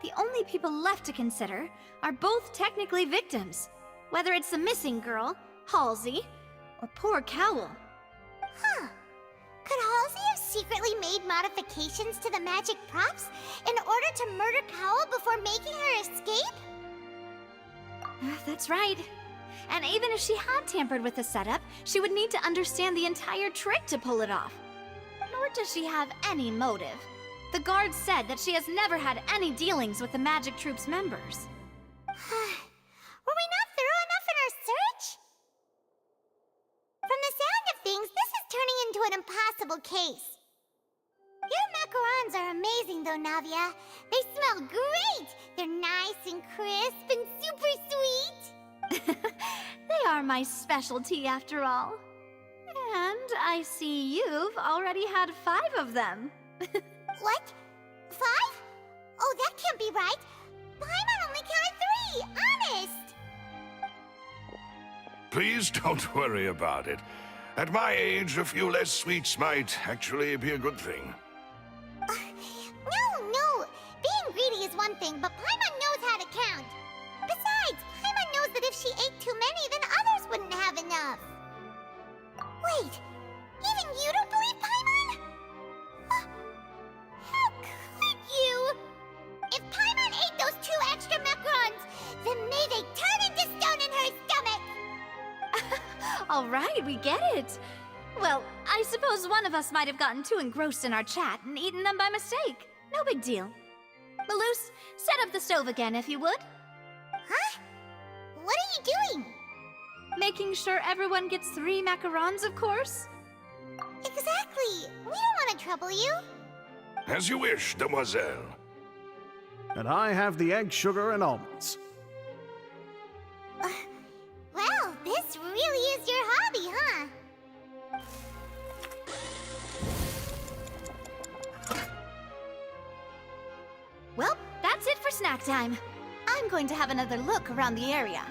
the only people left to consider are both technically victims, whether it's the missing girl, Halsey, or poor Cowl. Huh. Could Halsey have secretly made modifications to the magic props in order to murder Cowl before making her escape? That's right. And even if she had tampered with the setup, she would need to understand the entire trick to pull it off. Nor does she have any motive. The guard said that she has never had any dealings with the Magic Troop's members. Were we not thorough enough in our search? From the sound of things, this is turning into an impossible case. Your macarons are amazing though, Navia. They smell great! They're nice and crisp and super sweet! They are my specialty after all. And I see you've already had 5 of them. What? 5? Oh, that can't be right. Paimon only counted 3, honest! Please don't worry about it. At my age, a few less sweets might actually be a good thing. No. Being greedy is one thing, but Paimon knows how to count. Besides, Paimon knows that if she ate too many, then others wouldn't have enough. Wait, even you don't believe Paimon? How could you? If Paimon ate those 2 extra macarons, then may they turn into stone in her stomach! All right, we get it. Well, I suppose one of us might have gotten too engrossed in our chat and eaten them by mistake. No big deal. Maloose, set up the stove again if you would. Huh? What are you doing? Making sure everyone gets 3 macarons, of course. Exactly. We don't want to trouble you. As you wish, demoiselle. And I have the egg, sugar, and almonds. Well, this really is your hobby, huh? Well, that's it for snack time. I'm going to have another look around the area.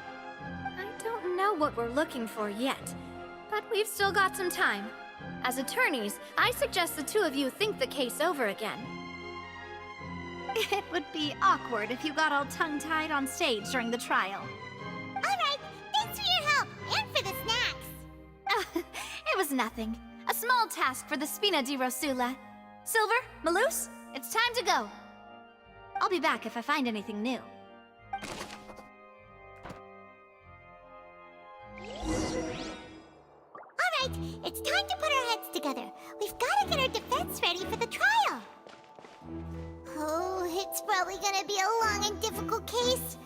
I don't know what we're looking for yet, but we've still got some time. As attorneys, I suggest the 2 of you think the case over again. It would be awkward if you got all tongue-tied on stage during the trial. All right, thanks for your help, and for the snacks. It was nothing. A small task for the Spina di Rosula. Silver, Maloose, it's time to go. I'll be back if I find anything new. Alright, it's time to put our heads together. We've got to get our defense ready for the trial. Oh, it's probably gonna be a long and difficult case.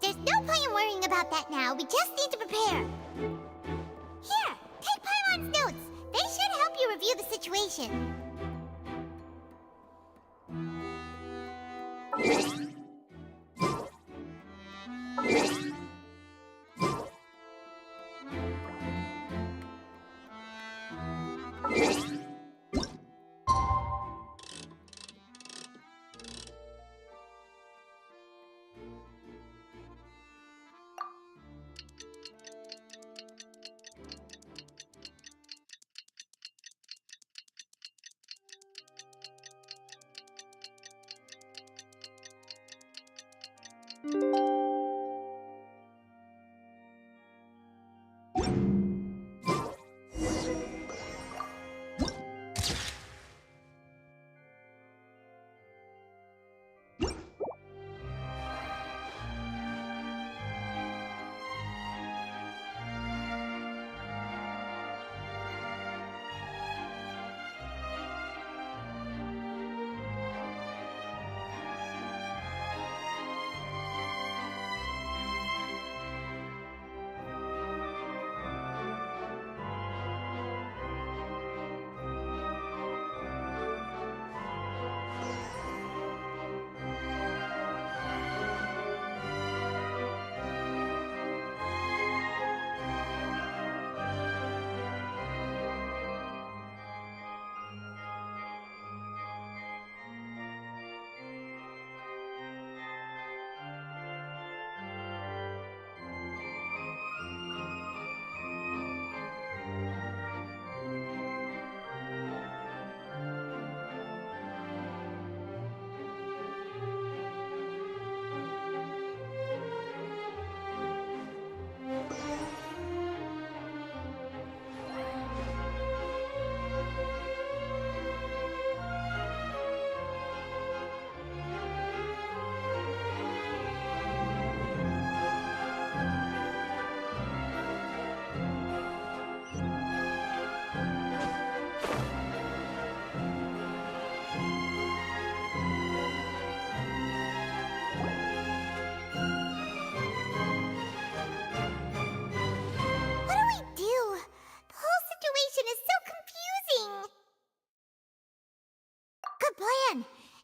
There's no point in worrying about that now. We just need to prepare. Here, take Paimon's notes. They should help you review the situation.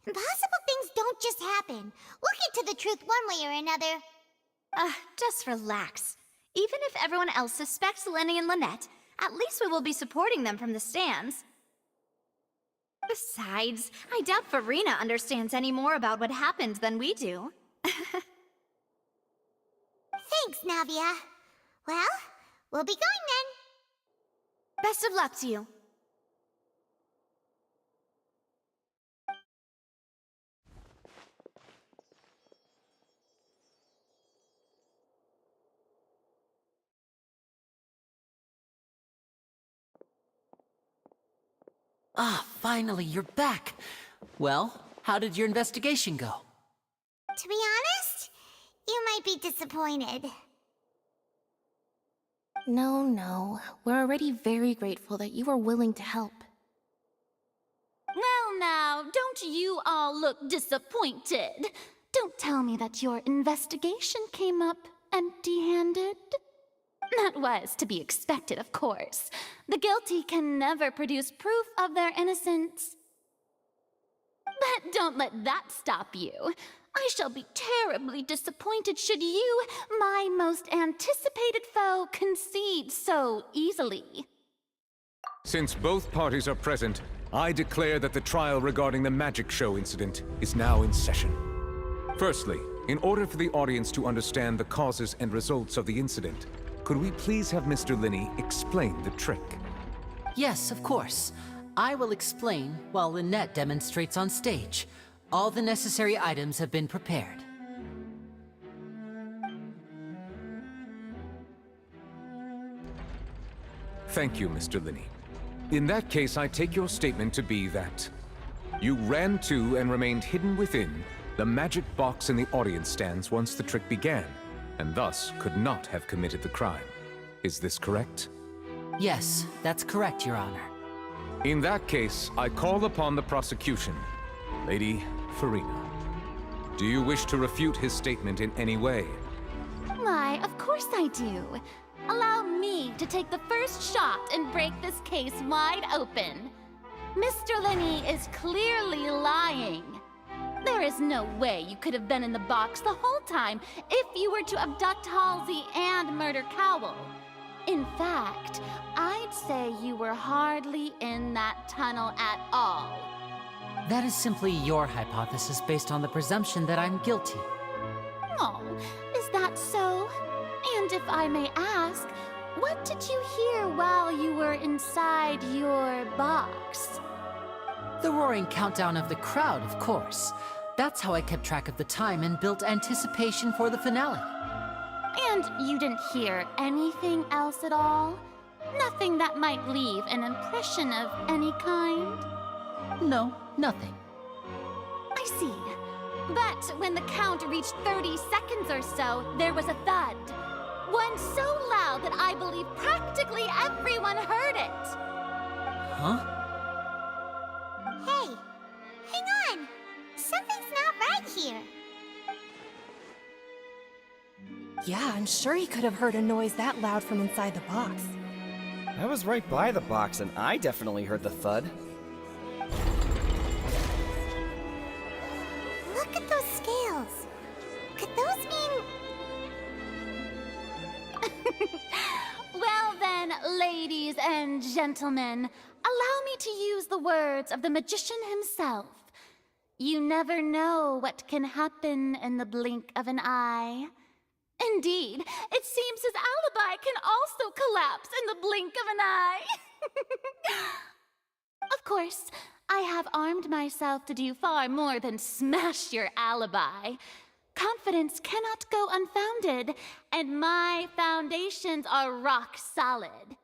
Impossible things don't just happen. We'll get to the truth one way or another. Just relax. Even if everyone else suspects Lenny and Lynette, at least we will be supporting them from the stands. Besides, I doubt Farina understands any more about what happened than we do. Thanks, Navia. Well, we'll be going then. Best of luck to you. Ah, finally, you're back. Well, how did your investigation go? To be honest, you might be disappointed. No. We're already very grateful that you were willing to help. Well now, don't you all look disappointed. Don't tell me that your investigation came up empty-handed. That was to be expected, of course. The guilty can never produce proof of their innocence. But don't let that stop you. I shall be terribly disappointed should you, my most anticipated foe, concede so easily. Since both parties are present, I declare that the trial regarding the magic show incident is now in session. Firstly, in order for the audience to understand the causes and results of the incident, could we please have Mr. Linney explain the trick? Yes, of course. I will explain while Lynette demonstrates on stage. All the necessary items have been prepared. Thank you, Mr. Linney. In that case, I take your statement to be that you ran to and remained hidden within the magic box in the audience stands once the trick began, and thus could not have committed the crime. Is this correct? Yes, that's correct, Your Honor. In that case, I call upon the prosecution. Lady Farina, do you wish to refute his statement in any way? Why, of course I do. Allow me to take the first shot and break this case wide open. Mr. Linney is clearly lying. There is no way you could have been in the box the whole time if you were to abduct Halsey and murder Cowell. In fact, I'd say you were hardly in that tunnel at all. That is simply your hypothesis based on the presumption that I'm guilty. Oh, is that so? And if I may ask, what did you hear while you were inside your box? The roaring countdown of the crowd, of course. That's how I kept track of the time and built anticipation for the finale. And you didn't hear anything else at all? Nothing that might leave an impression of any kind? No, nothing. I see. But when the count reached 30 seconds or so, there was a thud. One so loud that I believe practically everyone heard it. Huh? Hey, hang on. Something's not right here. Yeah, I'm sure he could have heard a noise that loud from inside the box. I was right by the box, and I definitely heard the thud. Look at those scales. Could those mean... Well then, ladies and gentlemen, allow me to use the words of the magician himself. You never know what can happen in the blink of an eye. Indeed, it seems his alibi can also collapse in the blink of an eye. Of course, I have armed myself to do far more than smash your alibi. Confidence cannot go unfounded, and my foundations are rock solid.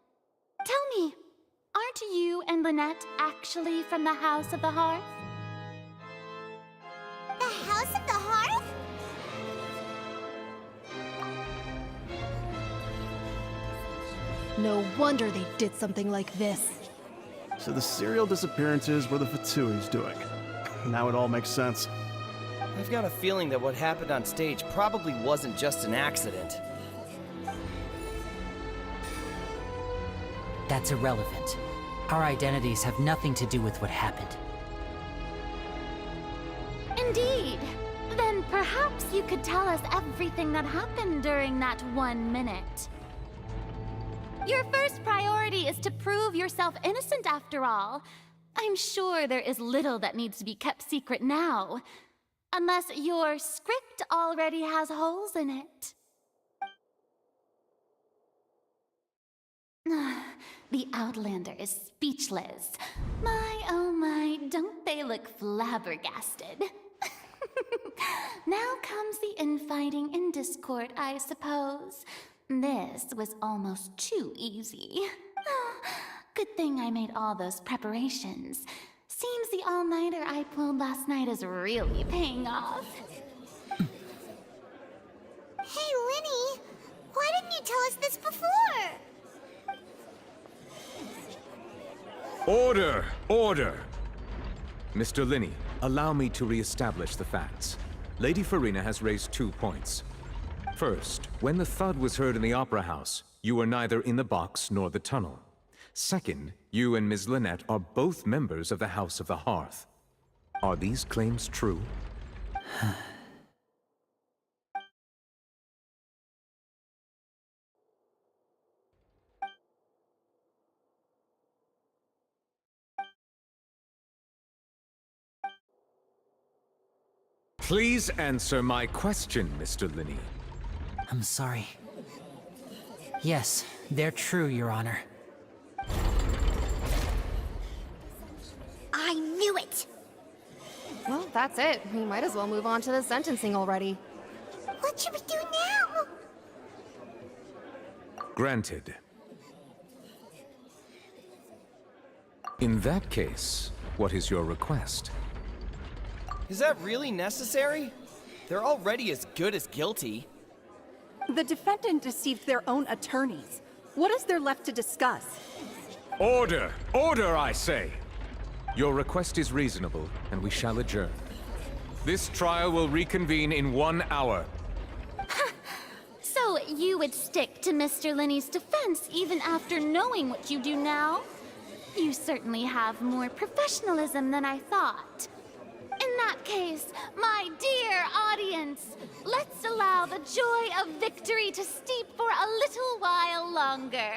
Tell me, aren't you and Lynette actually from the House of the Hearth? The House of the Hearth? No wonder they did something like this. So the serial disappearances were the Fatsui's doing. Now it all makes sense. I've got a feeling that what happened on stage probably wasn't just an accident. That's irrelevant. Our identities have nothing to do with what happened. Indeed. Then perhaps you could tell us everything that happened during that 1 minute. Your first priority is to prove yourself innocent after all. I'm sure there is little that needs to be kept secret now. Unless your script already has holes in it. The Outlander is speechless. My, oh my, don't they look flabbergasted? Now comes the infighting and discord, I suppose. This was almost too easy. Good thing I made all those preparations. Seems the all-nighter I pulled last night is really paying off. Hey, Linny! Why didn't you tell us this before? Order! Order! Mr. Linney, allow me to re-establish the facts. Lady Farina has raised 2 points. First, when the thud was heard in the Opera House, you were neither in the box nor the tunnel. Second, you and Ms. Lynette are both members of the House of the Hearth. Are these claims true? Please answer my question, Mr. Linney. I'm sorry. Yes, they're true, Your Honor. I knew it! Well, that's it. We might as well move on to the sentencing already. What should we do now? Granted. In that case, what is your request? Is that really necessary? They're already as good as guilty. The defendant deceived their own attorneys. What is there left to discuss? Order! Order, I say! Your request is reasonable, and we shall adjourn. This trial will reconvene in 1 hour. So you would stick to Mr. Linney's defense even after knowing what you do now? You certainly have more professionalism than I thought. In that case, my dear audience, let's allow the joy of victory to steep for a little while longer.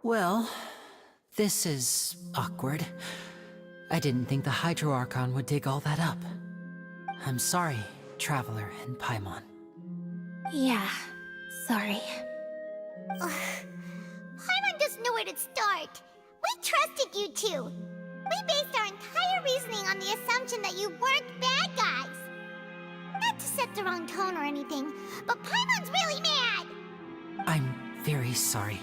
Well, this is awkward. I didn't think the Hydro Archon would dig all that up. I'm sorry, Traveler and Paimon. Yeah, sorry. Paimon doesn't know where to start. We trusted you two. We based our entire reasoning on the assumption that you weren't bad guys. Not to set the wrong tone or anything, but Paimon's really mad! I'm very sorry.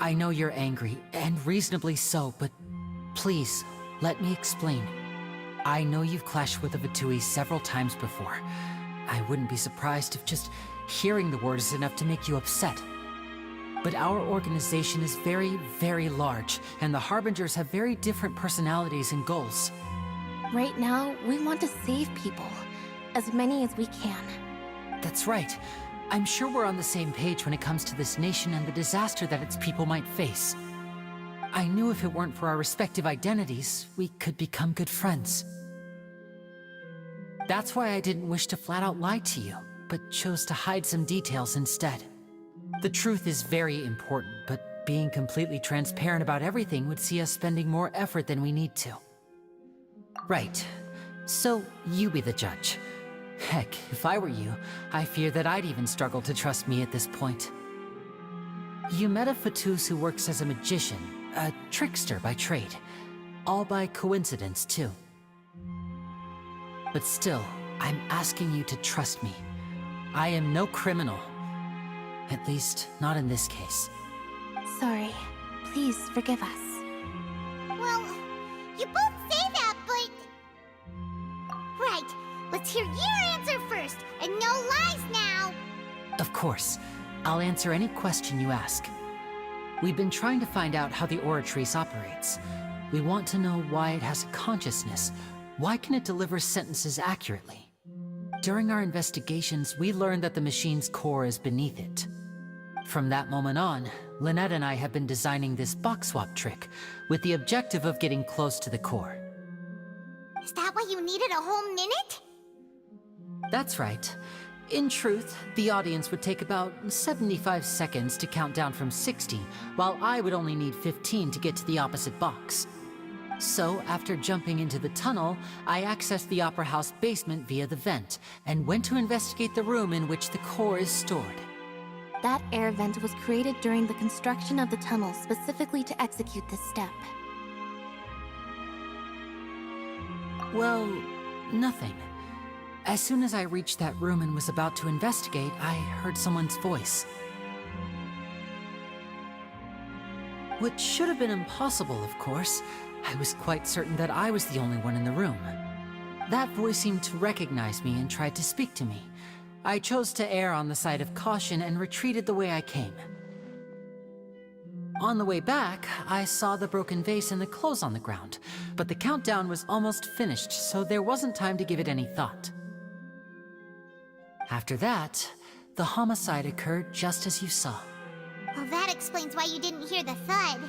I know you're angry, and reasonably so, but please, let me explain. I know you've clashed with the Vitui several times before. I wouldn't be surprised if just hearing the word is enough to make you upset. But our organization is very, very large, and the Harbingers have very different personalities and goals. Right now, we want to save people. As many as we can. That's right. I'm sure we're on the same page when it comes to this nation and the disaster that its people might face. I knew if it weren't for our respective identities, we could become good friends. That's why I didn't wish to flat out lie to you, but chose to hide some details instead. The truth is very important, but being completely transparent about everything would see us spending more effort than we need to. Right. So, you be the judge. Heck, if I were you, I fear that I'd even struggle to trust me at this point. You met a Fatus who works as a magician, a trickster by trade. All by coincidence, too. But still, I'm asking you to trust me. I am no criminal. At least, not in this case. Sorry. Please forgive us. Well, you both say that, but... Right, let's hear your answer first, and no lies now! Of course. I'll answer any question you ask. We've been trying to find out how the Oratrice operates. We want to know why it has a consciousness. Why can it deliver sentences accurately? During our investigations, we learned that the machine's core is beneath it. From that moment on, Lynette and I have been designing this box swap trick with the objective of getting close to the core. Is that why you needed a whole minute? That's right. In truth, the audience would take about 75 seconds to count down from 60, while I would only need 15 to get to the opposite box. So, after jumping into the tunnel, I accessed the Opera House basement via the vent, and went to investigate the room in which the core is stored. That air vent was created during the construction of the tunnel specifically to execute this step. Well, nothing. As soon as I reached that room and was about to investigate, I heard someone's voice. Which should have been impossible, of course. I was quite certain that I was the only one in the room. That voice seemed to recognize me and tried to speak to me. I chose to err on the side of caution and retreated the way I came. On the way back, I saw the broken vase and the clothes on the ground, but the countdown was almost finished, so there wasn't time to give it any thought. After that, the homicide occurred just as you saw. Well, that explains why you didn't hear the thud.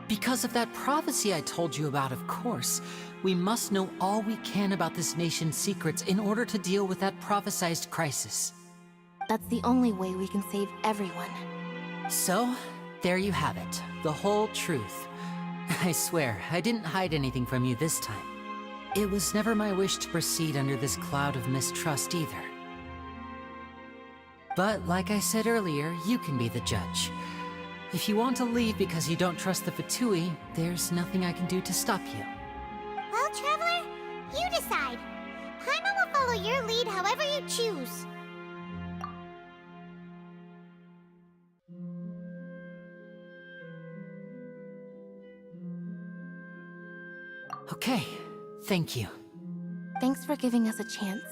Because of that prophecy I told you about, of course. We must know all we can about this nation's secrets in order to deal with that prophesized crisis. That's the only way we can save everyone. So, there you have it. The whole truth. I swear, I didn't hide anything from you this time. It was never my wish to proceed under this cloud of mistrust either. But like I said earlier, you can be the judge. If you want to leave because you don't trust the Fatui, there's nothing I can do to stop you. Well, Traveler, you decide. Paimon will follow your lead however you choose. Okay, thank you. Thanks for giving us a chance.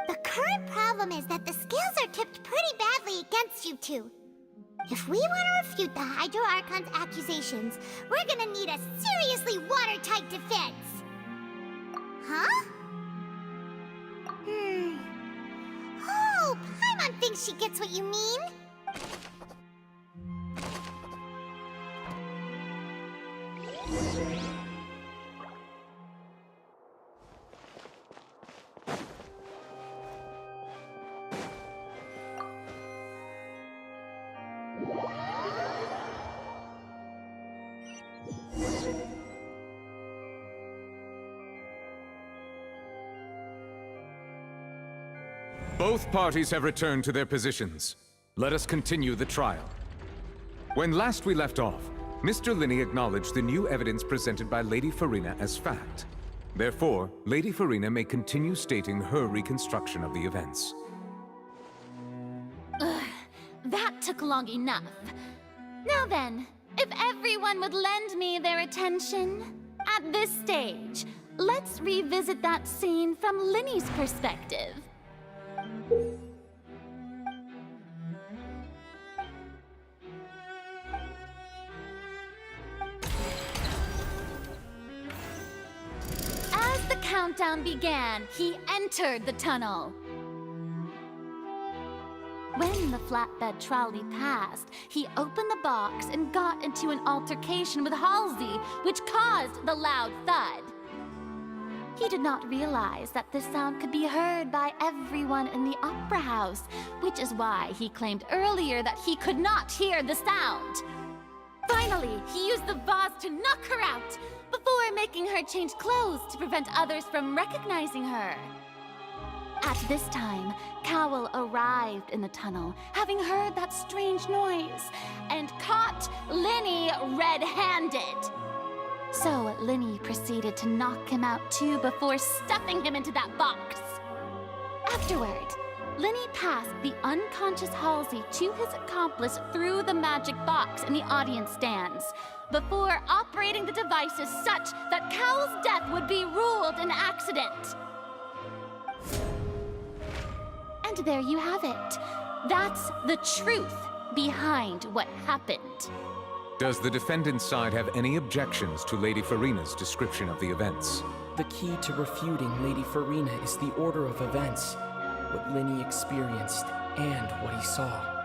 The current problem is that the scales are tipped pretty badly against you two. If we want to refute the Hydro Archon's accusations, we're gonna need a seriously watertight defense. Huh? Oh, Paimon thinks she gets what you mean. Both parties have returned to their positions. Let us continue the trial. When last we left off, Mr. Linney acknowledged the new evidence presented by Lady Farina as fact. Therefore, Lady Farina may continue stating her reconstruction of the events. Ugh, that took long enough. Now then, if everyone would lend me their attention, at this stage, let's revisit that scene from Linney's perspective. As the countdown began, he entered the tunnel. When the flatbed trolley passed, he opened the box and got into an altercation with Halsey, which caused the loud thud. He did not realize that this sound could be heard by everyone in the Opera House, which is why he claimed earlier that he could not hear the sound. Finally, he used the vase to knock her out, before making her change clothes to prevent others from recognizing her. At this time, Cowell arrived in the tunnel, having heard that strange noise, and caught Linney red-handed. So Linney proceeded to knock him out too before stuffing him into that box. Afterward, Linney passed the unconscious Halsey to his accomplice through the magic box in the audience stands, before operating the devices such that Cowell's death would be ruled an accident. And there you have it. That's the truth behind what happened. Does the defendant's side have any objections to Lady Farina's description of the events? The key to refuting Lady Farina is the order of events, what Lenny experienced and what he saw.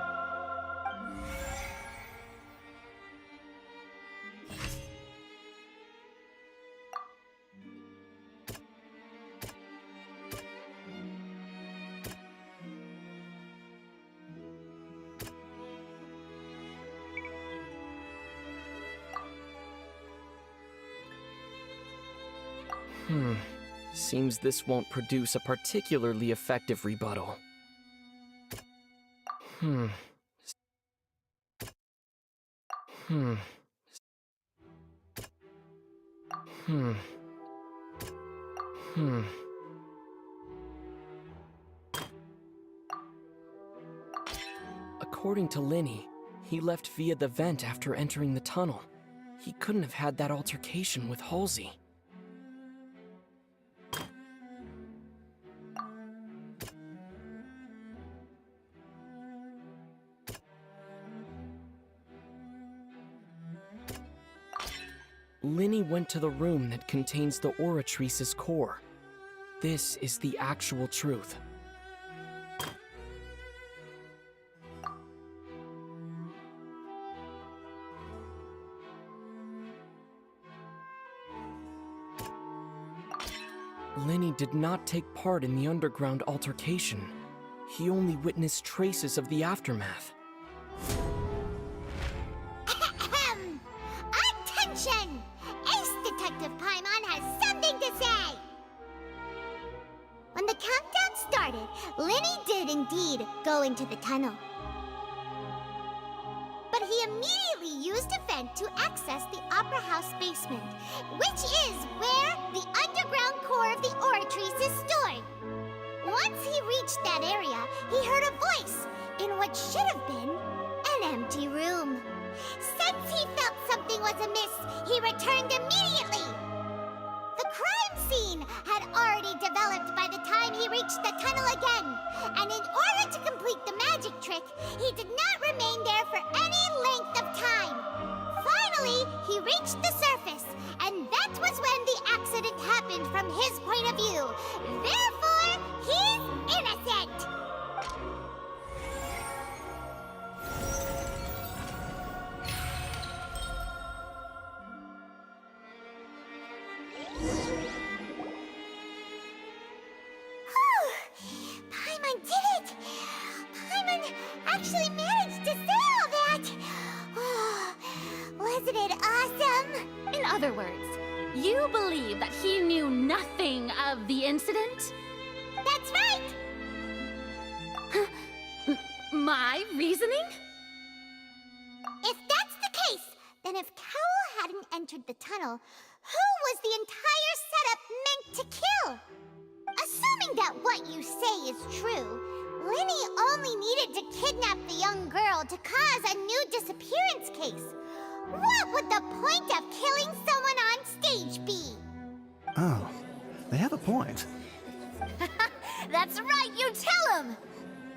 Seems this won't produce a particularly effective rebuttal. According to Lenny, he left via the vent after entering the tunnel. He couldn't have had that altercation with Halsey. Lenny went to the room that contains the Oratrice's core. This is the actual truth. Lenny did not take part in the underground altercation. He only witnessed traces of the aftermath. Attention! Ace Detective Paimon has something to say! When the countdown started, Lenny did indeed go into the tunnel. But he immediately used a vent to access the Opera House basement, which is where the underground core of the Oratrice is stored. Once he reached that area, he heard a voice in what should have been an empty room. Since he felt something was amiss, he returned immediately. The crime scene had already developed by the time he reached the tunnel again, and in order to complete the magic trick, he did not remain there for any length of time. Finally, he reached the surface, and that was when the accident happened from his point of view. Therefore, he's innocent! Paimon did it! Paimon actually managed to say all that! Oh, wasn't it awesome? In other words, you believe that he knew nothing of the incident? That's right! My reasoning? If that's the case, then if Cowell hadn't entered the tunnel, who was the entire setup meant to kill? Assuming that what you say is true, Lenny only needed to kidnap the young girl to cause a new disappearance case. What would the point of killing someone on stage be? Oh, they have a point. That's right, you tell him!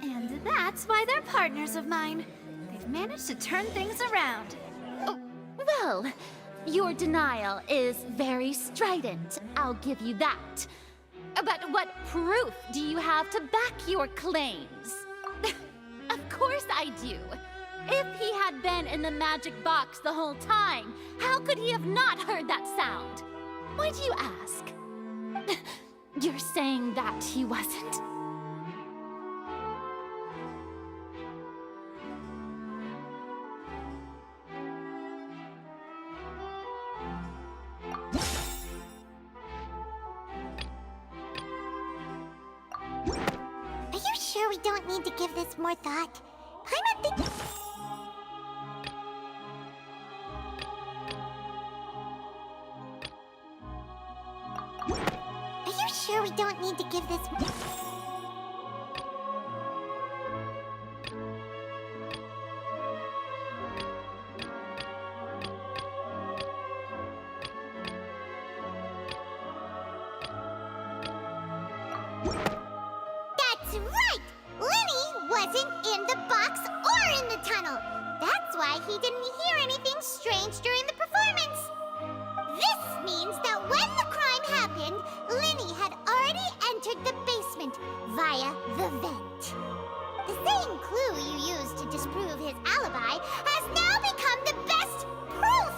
And that's why they're partners of mine. They've managed to turn things around. Oh, well, your denial is very strident, I'll give you that. But what proof do you have to back your claims? Of course I do. If he had been in the magic box the whole time, how could he have not heard that sound? Why do you ask? You're saying that he wasn't? Are you sure we don't need to give this more thought? Paimon thinks... Are you sure we don't need to give this more... That's right! Lenny wasn't in the box or in the tunnel. That's That's why he didn't hear anything strange during the performance. This means that when the crime happened, Linny had already entered the basement via the vent. The same clue you used to disprove his alibi has now become the best proof!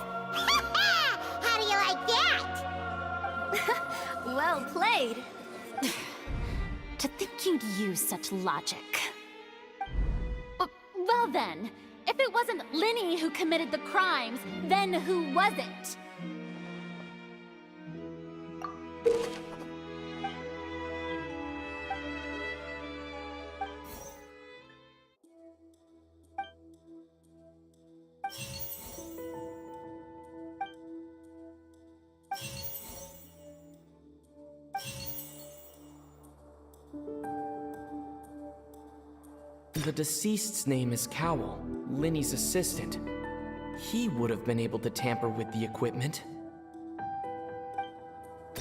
How do you like that? Well played. To think you'd use such logic. Well then, if it wasn't Linny who committed the crimes, then who was it? The deceased's name is Cowell, Linny's assistant. He would have been able to tamper with the equipment.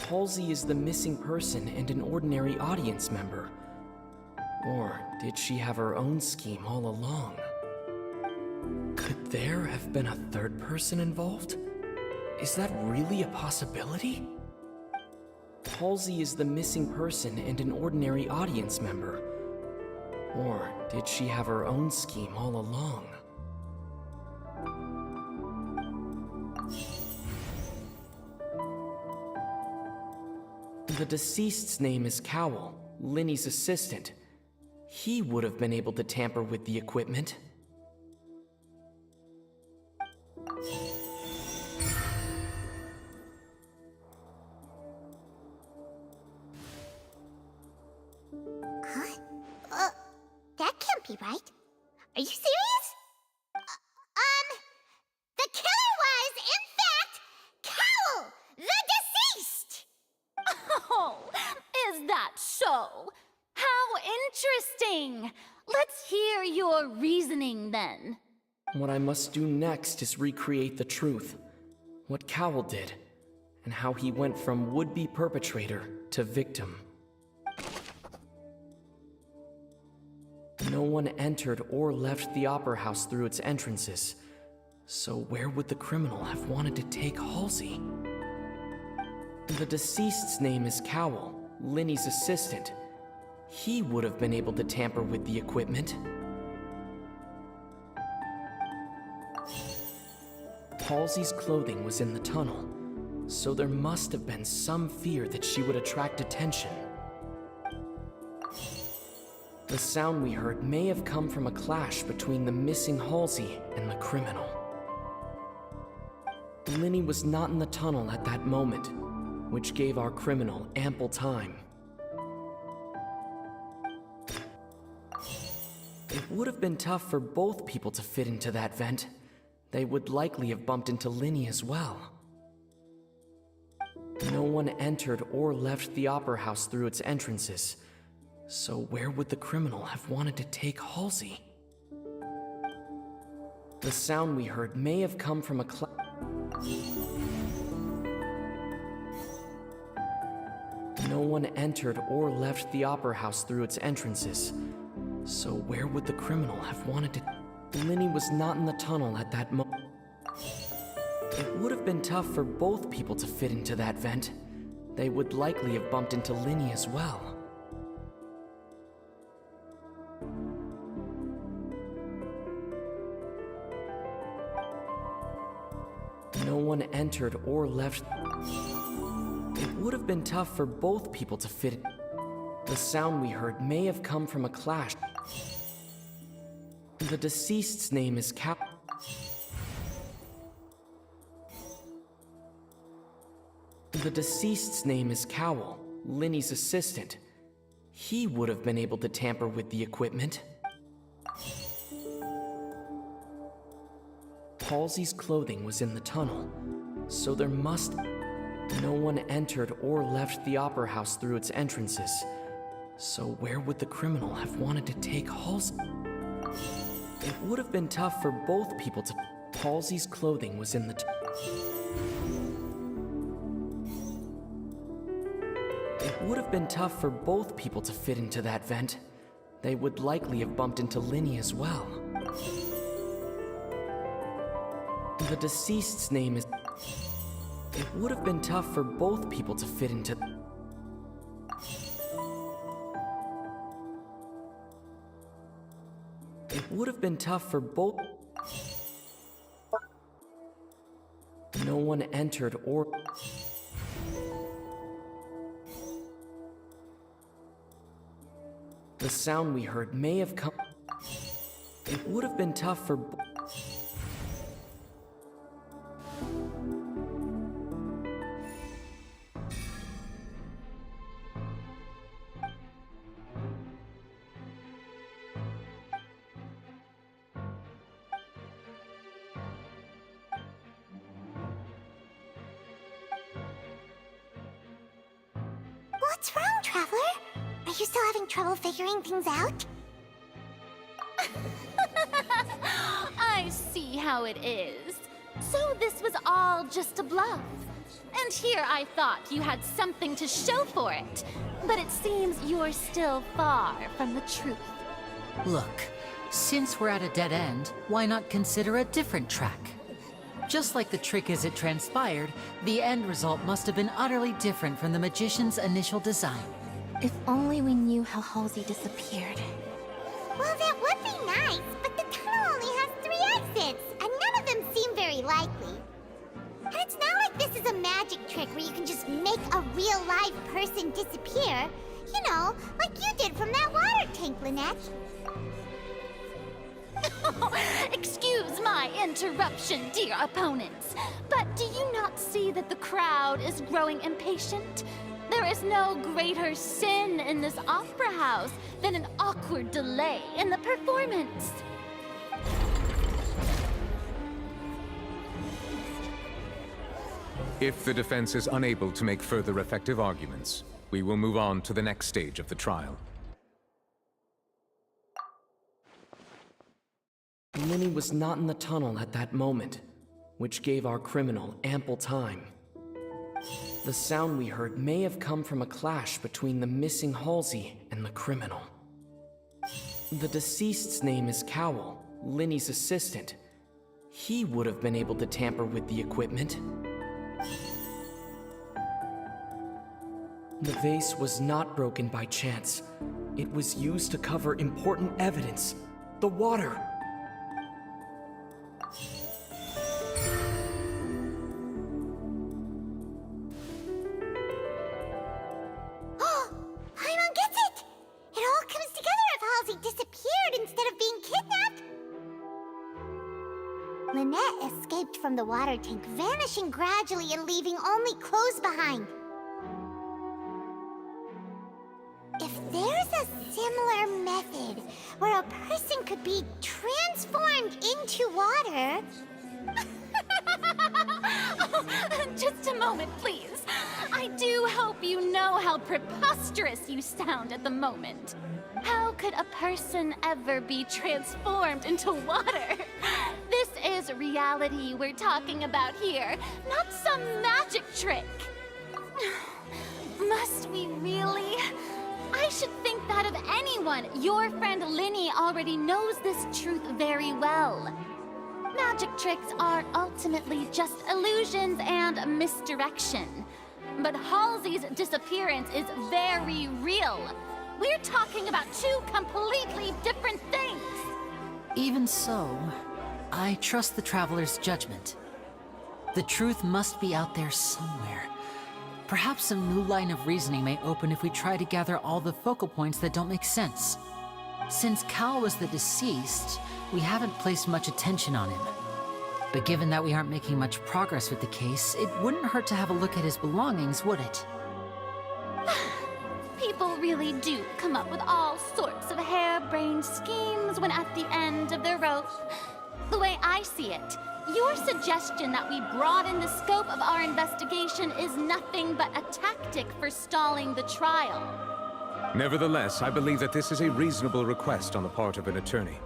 Halsey is the missing person and an ordinary audience member. Or did she have her own scheme all along? Could there have been a third person involved? Is that really a possibility? Halsey is the missing person and an ordinary audience member. Or did she have her own scheme all along? The deceased's name is Cowell, Linny's assistant. He would have been able to tamper with the equipment. That can't be right. Are you serious? The killer was, in fact, Cowell, the deceased! Oh, is that so? How interesting! Let's hear your reasoning then. What I must do next is recreate the truth. What Cowell did, and how he went from would-be perpetrator to victim. No one entered or left the Opera House through its entrances. So where would the criminal have wanted to take Halsey? The deceased's name is Cowell, Linny's assistant. He would have been able to tamper with the equipment. Halsey's clothing was in the tunnel, so there must have been some fear that she would attract attention. The sound we heard may have come from a clash between the missing Halsey and the criminal. Linny was not in the tunnel at that moment, which gave our criminal ample time. It would have been tough for both people to fit into that vent. They would likely have bumped into Linny as well. No one entered or left the Opera House through its entrances. So where would the criminal have wanted to take Halsey? The sound we heard may have come from a No one entered or left the Opera House through its entrances. So where would the criminal have wanted to... Linny was not in the tunnel at that moment. It would have been tough for both people to fit into that vent. They would likely have bumped into Linny as well. No one entered or left. It would have been tough for both people to fit. The sound we heard may have come from a clash. The deceased's name is The deceased's name is Cowell, Linny's assistant. He would have been able to tamper with the equipment. Halsey's clothing was in the tunnel, so there must... No one entered or left the Opera House through its entrances. So where would the criminal have wanted to take Halsey? It would have been tough for both people to... Halsey's clothing was in the... It would have been tough for both people to fit into that vent. They would likely have bumped into Linny as well. The deceased's name is... It would have been tough for both people to fit into... It would have been tough for both... No one entered or... The sound we heard may have come... It would have been tough for... What's wrong, Traveler? Are you still having trouble figuring things out? I see how it is. So this was all just a bluff. And here I thought you had something to show for it. But it seems you're still far from the truth. Look, since we're at a dead end, why not consider a different track? Just like the trick as it transpired, the end result must have been utterly different from the magician's initial design. If only we knew how Halsey disappeared. Well, that would be nice, but the tunnel only has 3 exits, and none of them seem very likely. And it's not like this is a magic trick where you can just make a real live person disappear. You know, like you did from that water tank, Lynette. Excuse my interruption, dear opponents, but do you not see that the crowd is growing impatient? There is no greater sin in this opera house than an awkward delay in the performance. If the defense is unable to make further effective arguments, we will move on to the next stage of the trial. Lyney was not in the tunnel at that moment, which gave our criminal ample time. The sound we heard may have come from a clash between the missing Halsey and the criminal. The deceased's name is Cowell, Lyney's assistant. He would have been able to tamper with the equipment. The vase was not broken by chance. It was used to cover important evidence. The water. Lynette escaped from the water tank, vanishing gradually and leaving only clothes behind. If there's a similar method where a person could be transformed into water... Just a moment, please. I do hope you know how preposterous you sound at the moment. How could a person ever be transformed into water? This is reality we're talking about here, not some magic trick. Must we really? I should think that of anyone. Your friend Lyney already knows this truth very well. Magic tricks are ultimately just illusions and misdirection. But Halsey's disappearance is very real. We're talking about 2 completely different things. Even so, I trust the Traveler's judgment. The truth must be out there somewhere. Perhaps a new line of reasoning may open if we try to gather all the focal points that don't make sense. Since Cal was the deceased, we haven't placed much attention on him. But given that we aren't making much progress with the case, it wouldn't hurt to have a look at his belongings, would it? People really do come up with all sorts of harebrained schemes when at the end of their rope. The way I see it, your suggestion that we broaden the scope of our investigation is nothing but a tactic for stalling the trial. Nevertheless, I believe that this is a reasonable request on the part of an attorney.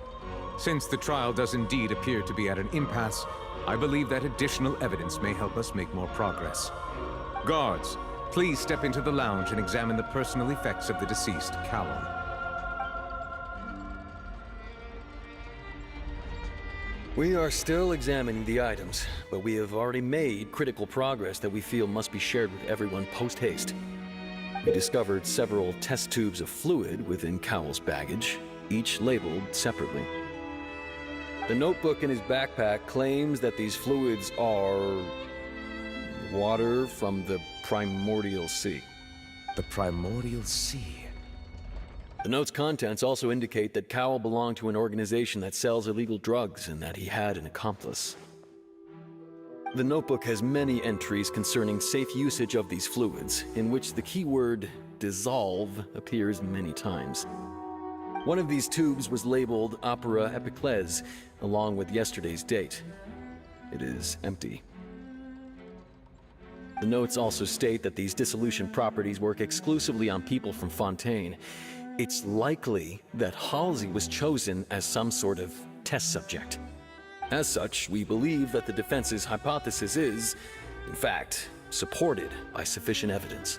Since the trial does indeed appear to be at an impasse, I believe that additional evidence may help us make more progress. Guards, please step into the lounge and examine the personal effects of the deceased, Cowell. We are still examining the items, but we have already made critical progress that we feel must be shared with everyone post-haste. We discovered several test tubes of fluid within Cowell's baggage, each labeled separately. The notebook in his backpack claims that these fluids are water from the primordial sea. The primordial sea? The note's contents also indicate that Cowell belonged to an organization that sells illegal drugs and that he had an accomplice. The notebook has many entries concerning safe usage of these fluids, in which the keyword dissolve appears many times. One of these tubes was labeled Opera Epiclese, along with yesterday's date. It is empty. The notes also state that these dissolution properties work exclusively on people from Fontaine. It's likely that Halsey was chosen as some sort of test subject. As such, we believe that the defense's hypothesis is, in fact, supported by sufficient evidence.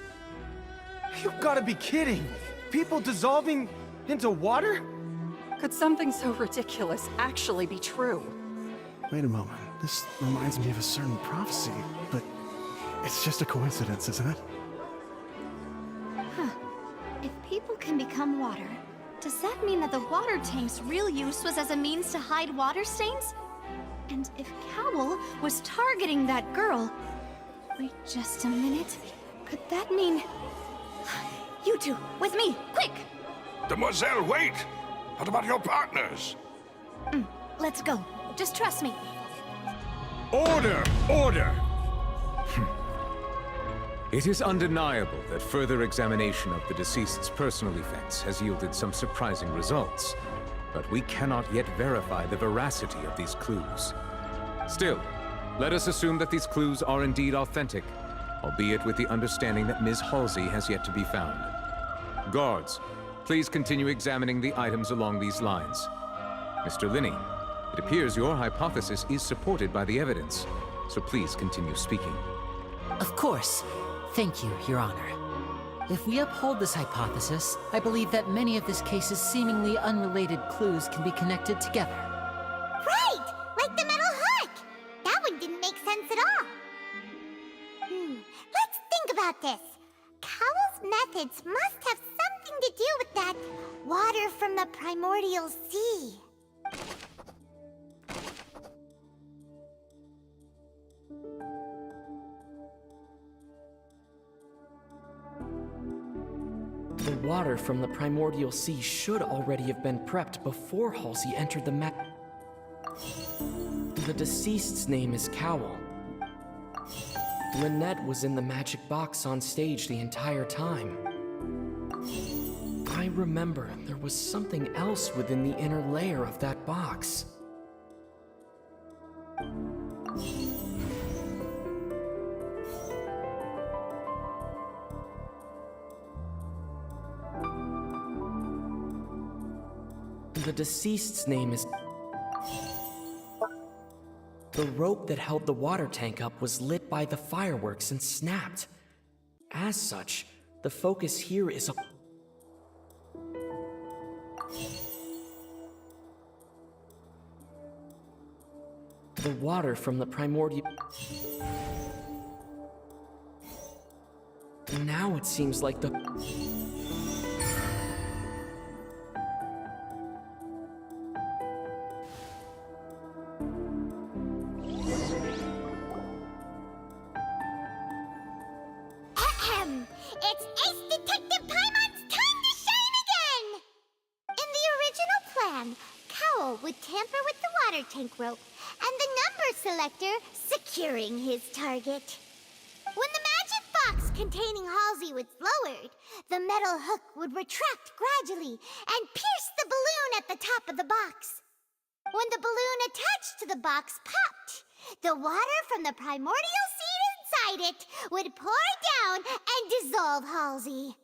You've gotta be kidding! People dissolving into water? Could something so ridiculous actually be true? Wait a moment. This reminds me of a certain prophecy, but it's just a coincidence, isn't it? Huh. If people can become water, does that mean that the water tank's real use was as a means to hide water stains? And if Cowell was targeting that girl... Wait just a minute. Could that mean... You two, with me, quick! Demoiselle, wait! What about your partners? Let's go. Just trust me. Order! Order! It is undeniable that further examination of the deceased's personal effects has yielded some surprising results, but we cannot yet verify the veracity of these clues. Still, let us assume that these clues are indeed authentic, albeit with the understanding that Ms. Halsey has yet to be found. Guards, please continue examining the items along these lines. Mr. Linney, it appears your hypothesis is supported by the evidence, so please continue speaking. Of course. Thank you, Your Honor. If we uphold this hypothesis, I believe that many of this case's seemingly unrelated clues can be connected together. Right! Like the metal hook! That one didn't make sense at all. Let's think about this. Cowell's methods must have something to do with that water from the primordial sea. The water from the primordial sea should already have been prepped before Halsey entered the The deceased's name is Cowell. Lynette was in the magic box on stage the entire time. I remember there was something else within the inner layer of that box. The deceased's name is... The rope that held the water tank up was lit by the fireworks and snapped. As such, the focus here is a... The water from the primordial... Now it seems like the... It's Ace Detective Paimon's time to shine again! In the original plan, Cowell would tamper with the water tank rope and the number selector securing his target. When the magic box containing Halsey was lowered, the metal hook would retract gradually and pierce the balloon at the top of the box. When the balloon attached to the box popped, the water from the primordial seed inside it would pour down and dissolve Halsey.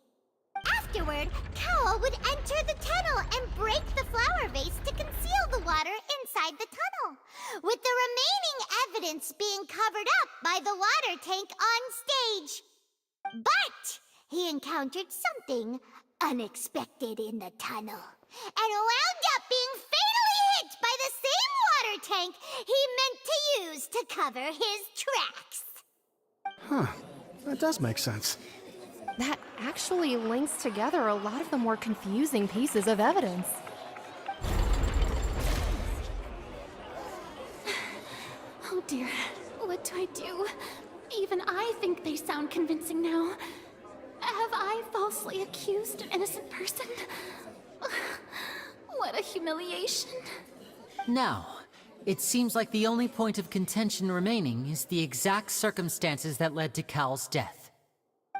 Afterward, Cowell would enter the tunnel and break the flower vase to conceal the water inside the tunnel, with the remaining evidence being covered up by the water tank on stage. But he encountered something unexpected in the tunnel and wound up being fatally hit by the same water water tank he meant to use to cover his tracks. Huh. That does make sense. That actually links together a lot of the more confusing pieces of evidence. Oh dear, what do I do? Even I think they sound convincing now. Have I falsely accused an innocent person? What a humiliation. Now, it seems like the only point of contention remaining is the exact circumstances that led to Cal's death.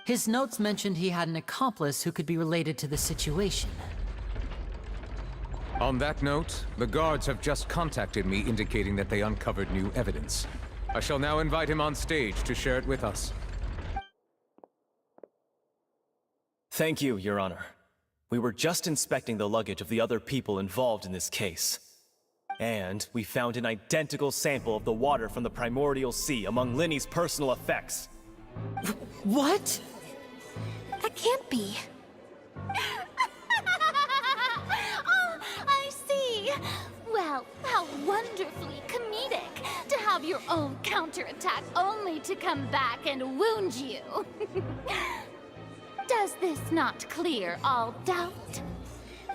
His notes mentioned he had an accomplice who could be related to the situation. On that note, the guards have just contacted me indicating that they uncovered new evidence. I shall now invite him on stage to share it with us. Thank you, Your Honor. We were just inspecting the luggage of the other people involved in this case. And we found an identical sample of the water from the primordial sea among Linny's personal effects. What? That can't be. Oh, I see. Well, how wonderfully comedic to have your own counterattack only to come back and wound you. Does this not clear all doubt?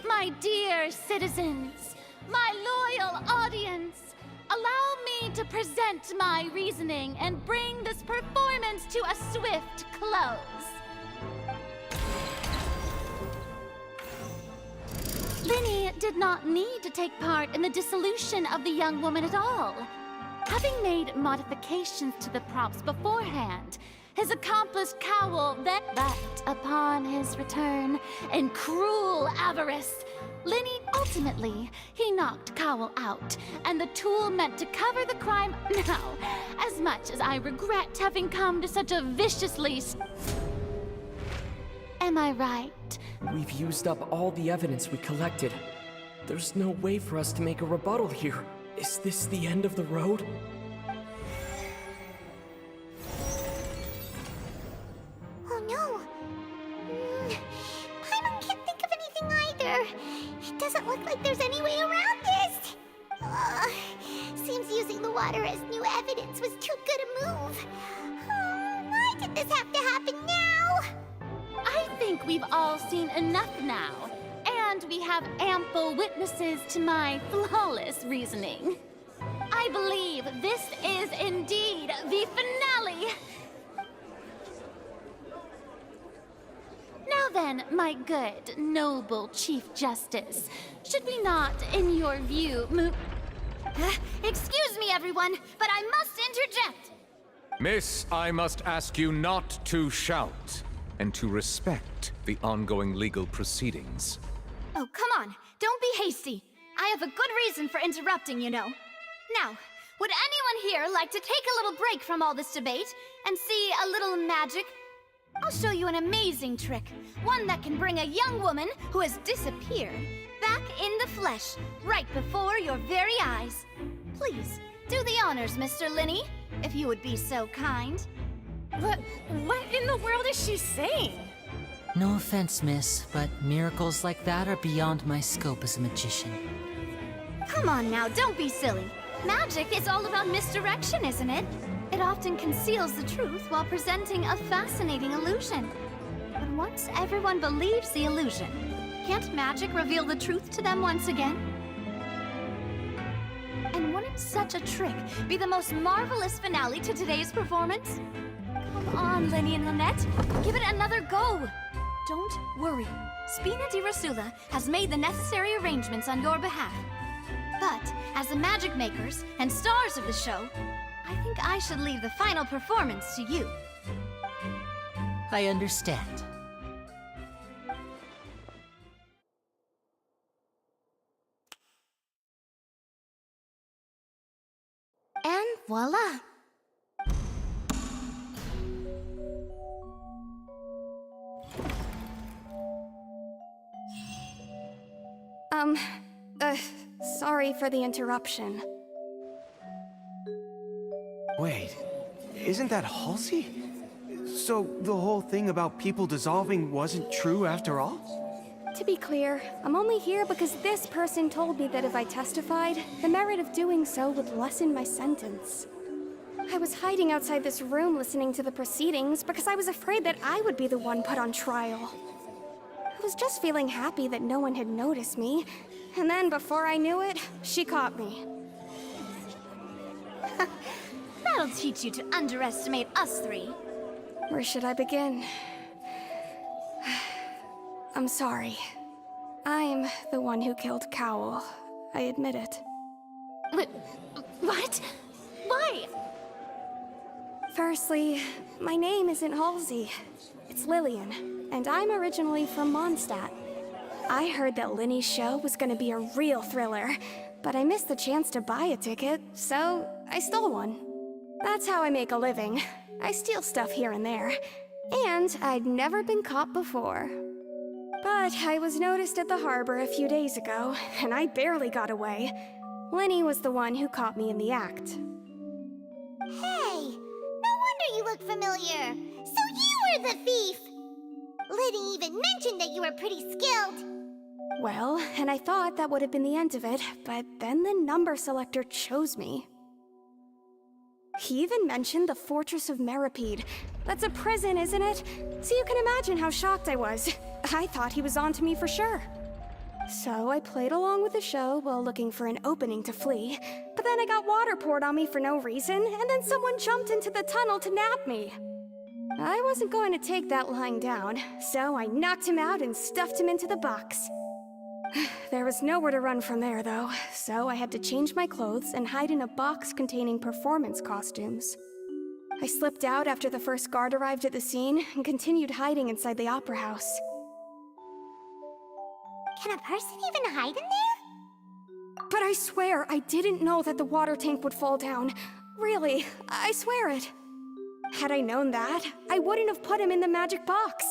My dear citizens, my loyal audience, allow me to present my reasoning and bring this performance to a swift close. Linny did not need to take part in the dissolution of the young woman at all. Having made modifications to the props beforehand, his accomplice Cowell then... But upon his return, in cruel avarice, Linny ultimately, he knocked Cowell out, and the tool meant to cover the crime... Now, as much as I regret having come to such a viciously... Am I right? We've used up all the evidence we collected. There's no way for us to make a rebuttal here. Is this the end of the road? Oh no. Paimon can't think of anything either. It doesn't look like there's any way around this. Seems using the water as new evidence was too good a move. Why did this have to happen now? I think we've all seen enough now, and we have ample witnesses to my flawless reasoning. I believe this is indeed the finale. Now then, my good, noble Chief Justice, should we not, in your view, move... Excuse me, everyone, but I must interject. Miss, I must ask you not to shout, and to respect the ongoing legal proceedings. Oh, come on. Don't be hasty. I have a good reason for interrupting, you know. Now, would anyone here like to take a little break from all this debate and see a little magic? I'll show you an amazing trick. One that can bring a young woman who has disappeared back in the flesh, right before your very eyes. Please, do the honors, Mr. Linny, if you would be so kind. What in the world is she saying? No offense, miss, but miracles like that are beyond my scope as a magician. Come on now, don't be silly. Magic is all about misdirection, isn't it? It often conceals the truth while presenting a fascinating illusion. But once everyone believes the illusion, can't magic reveal the truth to them once again? And wouldn't such a trick be the most marvelous finale to today's performance? Come on, Linny and Lynette, give it another go. Don't worry. Spina di Rasula has made the necessary arrangements on your behalf. But as the magic makers and stars of the show, I think I should leave the final performance to you. I understand. And voila! Sorry for the interruption. Wait, isn't that Halsey? So the whole thing about people dissolving wasn't true after all? To be clear, I'm only here because this person told me that if I testified, the merit of doing so would lessen my sentence. I was hiding outside this room listening to the proceedings because I was afraid that I would be the one put on trial. I was just feeling happy that no one had noticed me, and then before I knew it, she caught me. That'll teach you to underestimate us three. Where should I begin? I'm sorry. I'm the one who killed Cowl. I admit it. What? Why? Firstly, my name isn't Halsey. It's Lillian, and I'm originally from Mondstadt. I heard that Linny's show was gonna be a real thriller, but I missed the chance to buy a ticket, so I stole one. That's how I make a living. I steal stuff here and there, and I'd never been caught before. But I was noticed at the harbor a few days ago, and I barely got away. Linny was the one who caught me in the act. Hey, no wonder you look familiar. So you were the thief! Liddy even mentioned that you were pretty skilled. Well, and I thought that would have been the end of it, but then the number selector chose me. He even mentioned the Fortress of Meripede. That's a prison, isn't it? So you can imagine how shocked I was. I thought he was on to me for sure. So I played along with the show while looking for an opening to flee, but then I got water poured on me for no reason, and then someone jumped into the tunnel to nab me. I wasn't going to take that lying down, so I knocked him out and stuffed him into the box. There was nowhere to run from there, though, so I had to change my clothes and hide in a box containing performance costumes. I slipped out after the first guard arrived at the scene and continued hiding inside the opera house. Can a person even hide in there? But I swear I didn't know that the water tank would fall down. Really, I swear it. Had I known that, I wouldn't have put him in the magic box.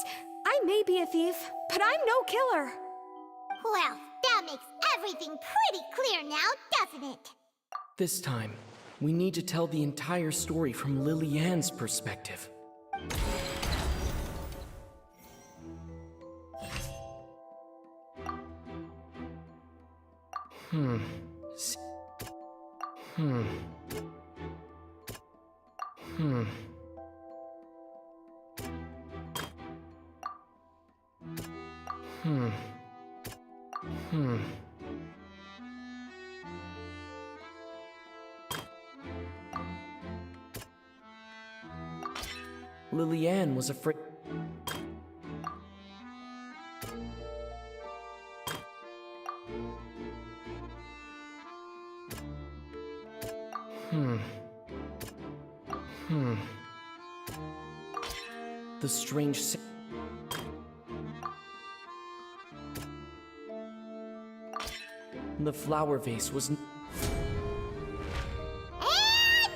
I may be a thief, but I'm no killer. Well, that makes everything pretty clear now, doesn't it? This time, we need to tell the entire story from Lily-Ann's perspective. Lily-Ann was afraid. The strange. The flower vase was. And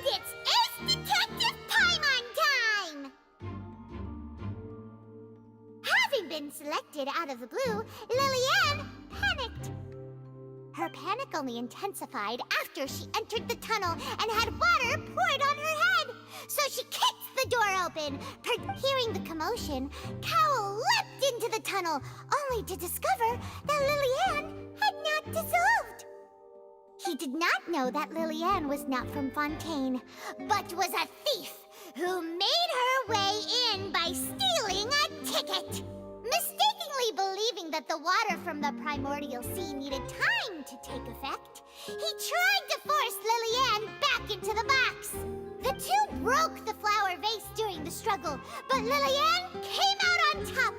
it's Ace Detective Paimon time! Having been selected out of the blue, Lily-Ann panicked. Her panic only intensified after she entered the tunnel and had water poured on her head. So she kicked the door open. Hearing the commotion, Cowl leapt into the tunnel, only to discover that Lily-Ann had not dissolved. He did not know that Lily-Ann was not from Fontaine, but was a thief who made her way in by stealing a ticket. Mistakenly believing that the water from the primordial sea needed time to take effect, he tried to force Lily-Ann back into the box. The two broke the flower vase during the struggle, but Lily-Ann came out on top,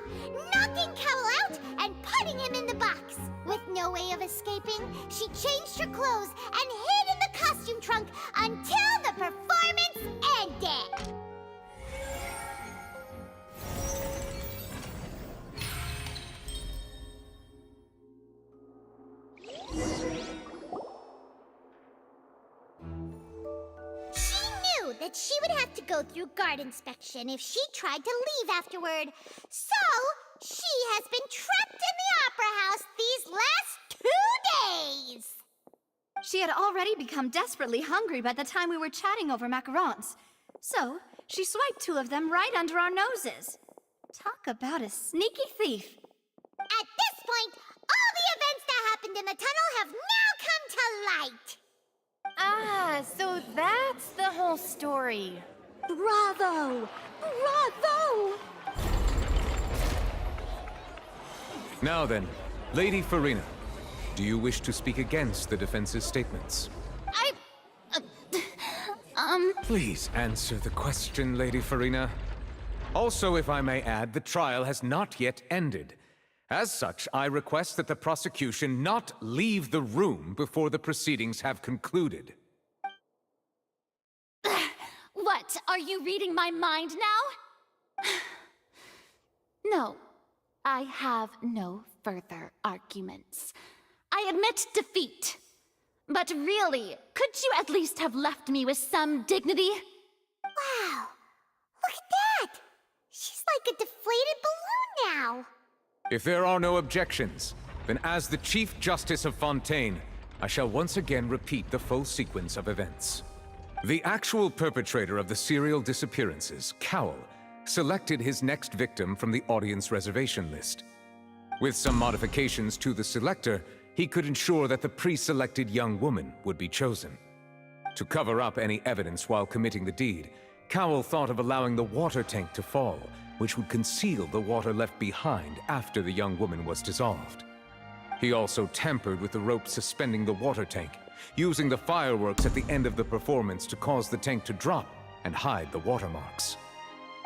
knocking Cowl out and putting him in the box. With no way of escaping, she changed her clothes and hid in the costume trunk until the performance ended. That she would have to go through guard inspection if she tried to leave afterward. So, she has been trapped in the opera house these last 2 days. She had already become desperately hungry by the time we were chatting over macarons. So, she swiped 2 of them right under our noses. Talk about a sneaky thief. At this discovery. Bravo! Bravo! Now then, Lady Farina, do you wish to speak against the defense's statements? Please answer the question, Lady Farina. Also, if I may add, the trial has not yet ended. As such, I request that the prosecution not leave the room before the proceedings have concluded. What, are you reading my mind now? No, I have no further arguments. I admit defeat. But really, could you at least have left me with some dignity? Wow, look at that! She's like a deflated balloon now. If there are no objections, then as the Chief Justice of Fontaine, I shall once again repeat the full sequence of events. The actual perpetrator of the serial disappearances, Cowl, selected his next victim from the audience reservation list. With some modifications to the selector, he could ensure that the pre-selected young woman would be chosen. To cover up any evidence while committing the deed, Cowl thought of allowing the water tank to fall, which would conceal the water left behind after the young woman was dissolved. He also tampered with the rope suspending the water tank, using the fireworks at the end of the performance to cause the tank to drop and hide the watermarks.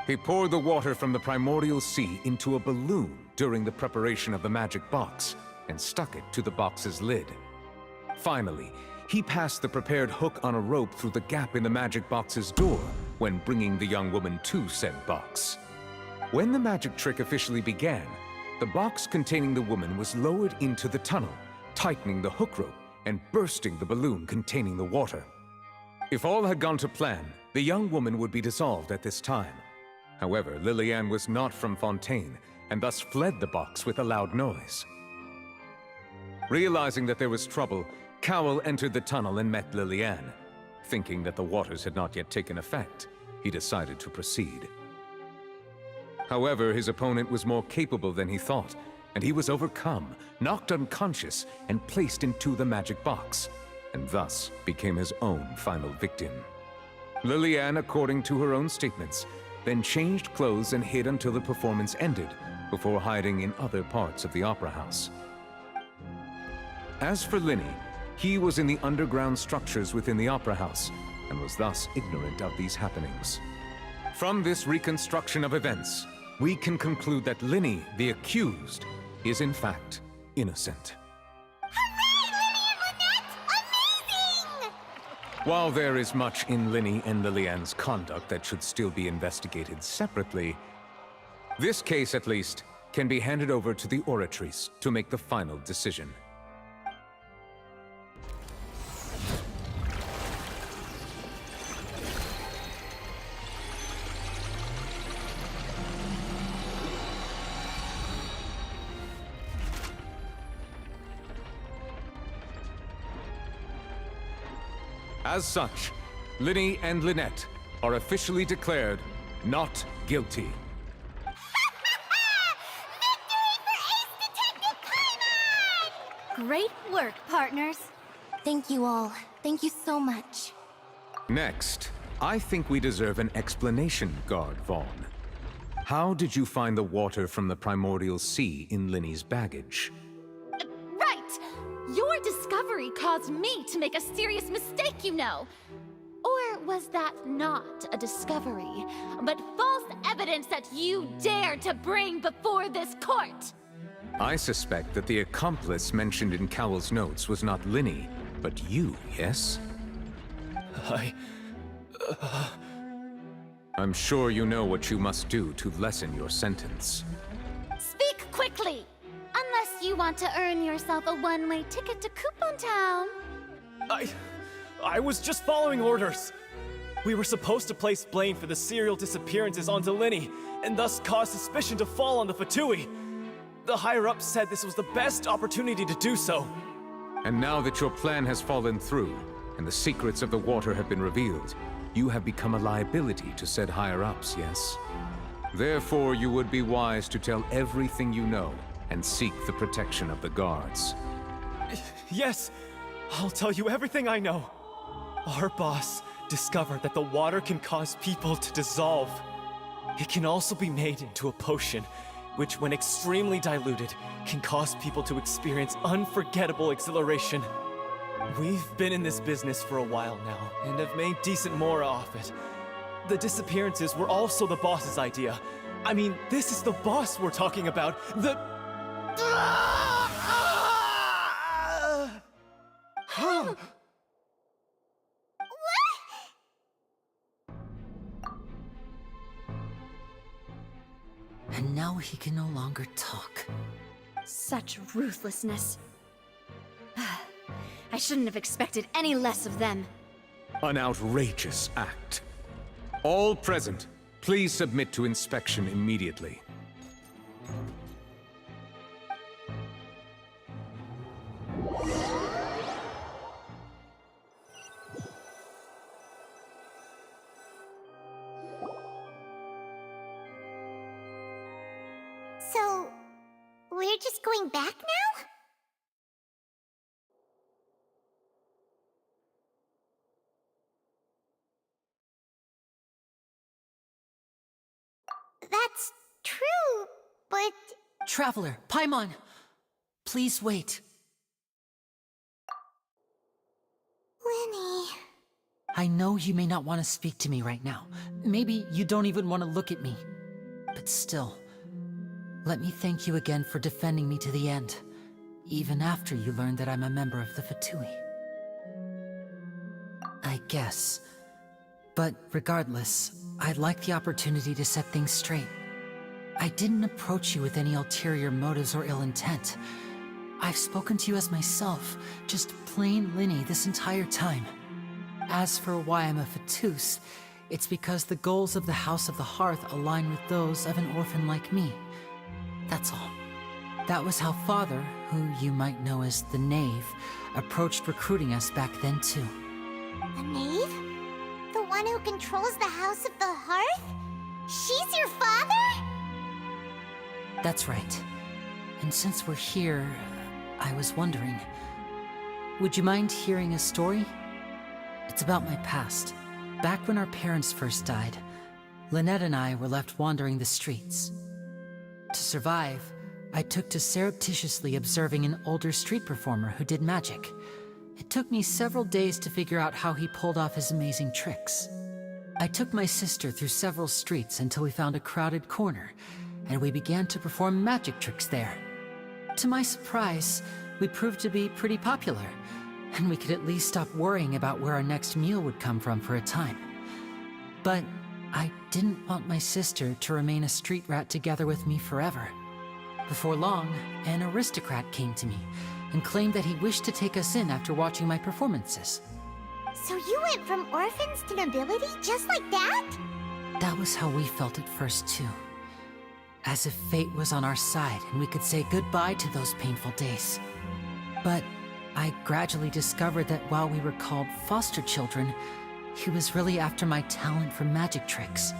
He poured the water from the primordial sea into a balloon during the preparation of the magic box, and stuck it to the box's lid. Finally, he passed the prepared hook on a rope through the gap in the magic box's door when bringing the young woman to said box. When the magic trick officially began, the box containing the woman was lowered into the tunnel, tightening the hook rope and bursting the balloon containing the water. If all had gone to plan, the young woman would be dissolved at this time. However, Lillian was not from Fontaine and thus fled the box with a loud noise. Realizing that there was trouble, Cowl entered the tunnel and met Lillian. Thinking that the waters had not yet taken effect, he decided to proceed. However, his opponent was more capable than he thought, and he was overcome, knocked unconscious, and placed into the magic box, and thus became his own final victim. Lillian, according to her own statements, then changed clothes and hid until the performance ended, before hiding in other parts of the opera house. As for Linny, he was in the underground structures within the opera house, and was thus ignorant of these happenings. From this reconstruction of events, we can conclude that Linny, the accused, is in fact innocent. While there is much in Linny and Lillian's conduct that should still be investigated separately, this case, at least, can be handed over to the Oratrice to make the final decision. As such, Linny and Lynette are officially declared not guilty. Great work, partners. Thank you all. Thank you so much. Next, I think we deserve an explanation, Guard Vaughn. How did you find the water from the primordial sea in Linny's baggage? Right! Your discovery caused me to make a serious mistake, you know. Or was that not a discovery, but false evidence that you dared to bring before this court? I suspect that the accomplice mentioned in Cowell's notes was not Linny, but you, yes? I'm sure you know what you must do to lessen your sentence. Speak quickly! Unless you want to earn yourself a one-way ticket to Coupon Town. I was just following orders. We were supposed to place blame for the serial disappearances onto Linny, and thus cause suspicion to fall on the Fatui. The higher-ups said this was the best opportunity to do so. And now that your plan has fallen through, and the secrets of the water have been revealed, you have become a liability to said higher-ups, yes? Therefore, you would be wise to tell everything you know, and seek the protection of the guards. Yes, I'll tell you everything I know. Our boss discovered that the water can cause people to dissolve. It can also be made into a potion, which, when extremely diluted, can cause people to experience unforgettable exhilaration. We've been in this business for a while now, and have made decent more off it. The disappearances were also the boss's idea. I mean, this is the boss we're talking about. The... And now he can no longer talk. Such ruthlessness. I shouldn't have expected any less of them. An outrageous act. All present, please submit to inspection immediately. So, we're just going back now? That's true, but... Traveler, Paimon! Please wait. Lenny... I know you may not want to speak to me right now. Maybe you don't even want to look at me. But still, let me thank you again for defending me to the end, even after you learned that I'm a member of the Fatui. I guess. But regardless, I'd like the opportunity to set things straight. I didn't approach you with any ulterior motives or ill intent. I've spoken to you as myself, just plain Linny this entire time. As for why I'm a Fatus, it's because the goals of the House of the Hearth align with those of an orphan like me. That's all. That was how Father, who you might know as the Knave, approached recruiting us back then too. The Knave? The one who controls the House of the Hearth? She's your father? That's right. And since we're here, I was wondering, would you mind hearing a story? It's about my past. Back when our parents first died, Lynette and I were left wandering the streets. To survive, I took to surreptitiously observing an older street performer who did magic. It took me several days to figure out how he pulled off his amazing tricks. I took my sister through several streets until we found a crowded corner, and we began to perform magic tricks there. To my surprise, we proved to be pretty popular, and we could at least stop worrying about where our next meal would come from for a time. But I didn't want my sister to remain a street rat together with me forever. Before long, an aristocrat came to me and claimed that he wished to take us in after watching my performances. So you went from orphans to nobility just like that? That was how we felt at first too. As if fate was on our side and we could say goodbye to those painful days. But I gradually discovered that while we were called foster children, he was really after my talent for magic tricks.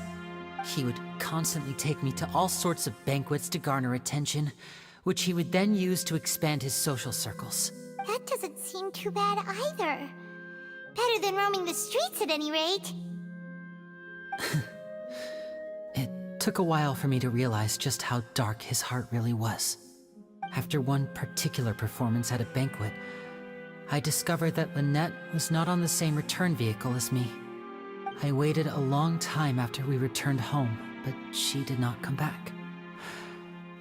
He would constantly take me to all sorts of banquets to garner attention, which he would then use to expand his social circles. That doesn't seem too bad either. Better than roaming the streets at any rate. It took a while for me to realize just how dark his heart really was. After one particular performance at a banquet, I discovered that Lynette was not on the same return vehicle as me. I waited a long time after we returned home, but she did not come back.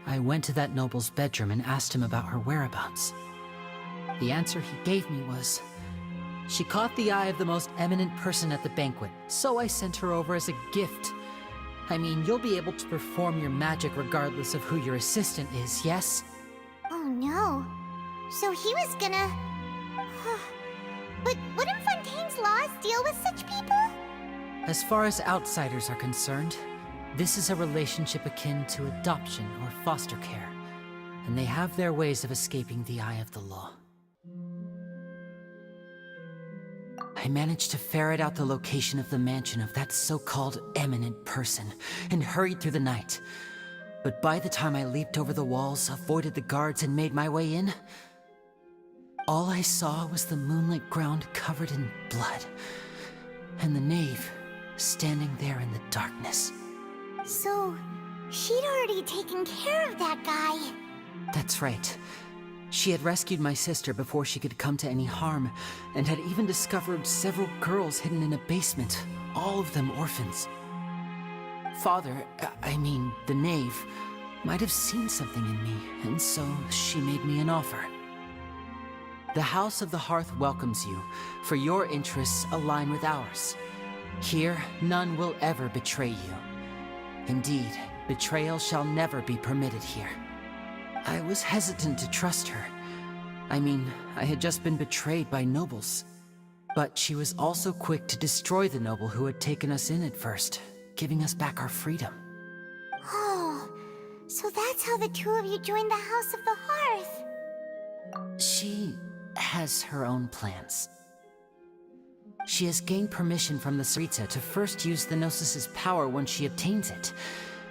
I went to that noble's bedroom and asked him about her whereabouts. The answer he gave me was, she caught the eye of the most eminent person at the banquet, so I sent her over as a gift. I mean, you'll be able to perform your magic regardless of who your assistant is, yes? Oh no. So he was gonna... But wouldn't Fontaine's laws deal with such people? As far as outsiders are concerned, this is a relationship akin to adoption or foster care, and they have their ways of escaping the eye of the law. I managed to ferret out the location of the mansion of that so-called eminent person and hurried through the night. But by the time I leaped over the walls, avoided the guards, and made my way in, all I saw was the moonlit ground covered in blood. And the knave, standing there in the darkness. So, she'd already taken care of that guy. That's right. She had rescued my sister before she could come to any harm, and had even discovered several girls hidden in a basement, all of them orphans. Father, I mean, the knave, might have seen something in me, and so she made me an offer. The House of the Hearth welcomes you, for your interests align with ours. Here, none will ever betray you. Indeed, betrayal shall never be permitted here. I was hesitant to trust her. I mean, I had just been betrayed by nobles. But she was also quick to destroy the noble who had taken us in at first, giving us back our freedom. Oh, so that's how the two of you joined the House of the Hearth. She has her own plans. She has gained permission from the Saritsa to first use the Gnosis' power when she obtains it.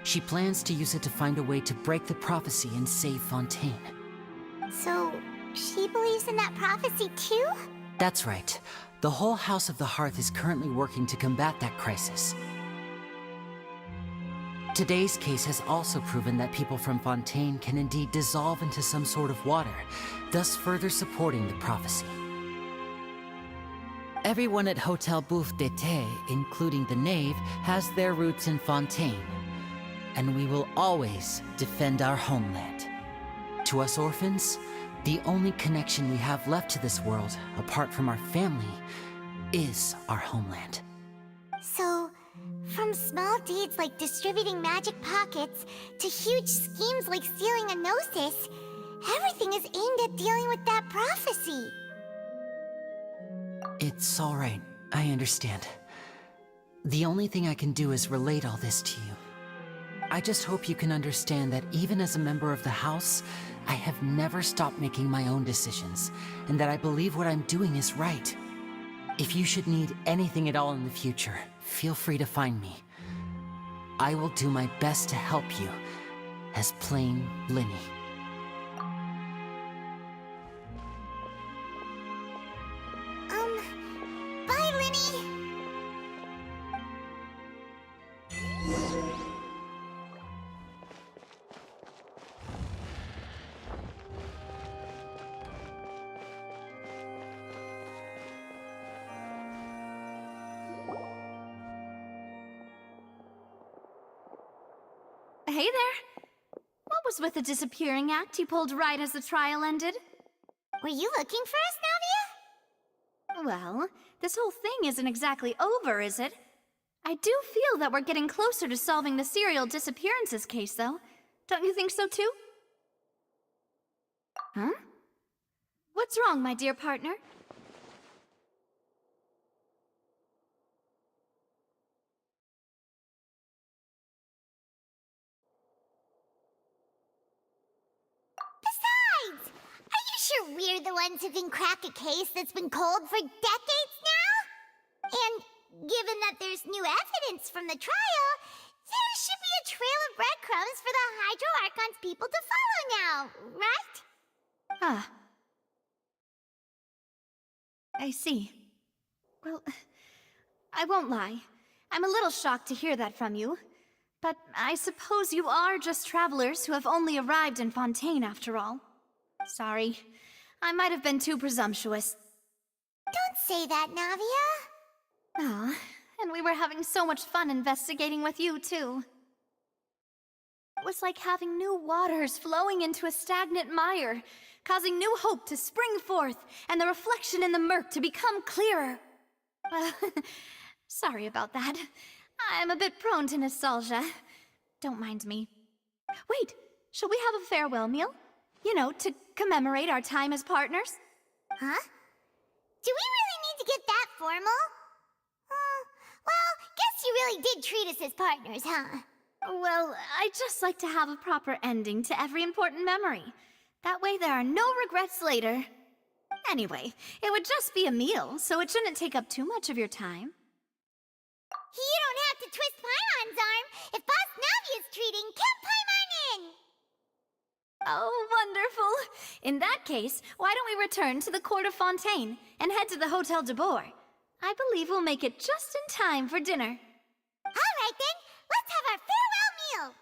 She plans to use it to find a way to break the prophecy and save Fontaine. So, she believes in that prophecy too? That's right. The whole House of the Hearth is currently working to combat that crisis. Today's case has also proven that people from Fontaine can indeed dissolve into some sort of water, thus further supporting the prophecy. Everyone at Hotel Bouffe d'été, including the knave, has their roots in Fontaine. And we will always defend our homeland. To us orphans, the only connection we have left to this world, apart from our family, is our homeland. So, from small deeds like distributing magic pockets to huge schemes like stealing a Gnosis, everything is aimed at dealing with that prophecy. It's all right. I understand. The only thing I can do is relate all this to you. I just hope you can understand that even as a member of the House, I have never stopped making my own decisions, and that I believe what I'm doing is right. If you should need anything at all in the future, feel free to find me. I will do my best to help you, as plain Linny. Bye, Linny! Hey there! What was with the disappearing act you pulled right as the trial ended? Were you looking for us, Navia? Well, this whole thing isn't exactly over, is it? I do feel that we're getting closer to solving the serial disappearances case, though. Don't you think so, too? Huh? What's wrong, my dear partner? Besides, are you sure we're the ones who can crack a case that's been cold for decades now? And given that there's new evidence from the trial, there should be a trail of breadcrumbs for the Hydro Archon's people to follow now, right? Ah. I see. Well, I won't lie. I'm a little shocked to hear that from you. But I suppose you are just travelers who have only arrived in Fontaine after all. Sorry. I might have been too presumptuous. Don't say that, Navia. Ah, and we were having so much fun investigating with you, too. It was like having new waters flowing into a stagnant mire, causing new hope to spring forth, and the reflection in the murk to become clearer. Sorry about that. I'm a bit prone to nostalgia. Don't mind me. Wait, shall we have a farewell meal? You know, to commemorate our time as partners? Huh? Do we really need to get that formal? Well, guess you really did treat us as partners, huh? Well, I'd just like to have a proper ending to every important memory. That way there are no regrets later. Anyway, it would just be a meal, so it shouldn't take up too much of your time. You don't have to twist Paimon's arm. If Boss Navi is treating, count Paimon in! Oh, wonderful! In that case, why don't we return to the court of Fontaine and head to the Hotel de Boer? I believe we'll make it just in time for dinner. All right then, let's have our farewell meal.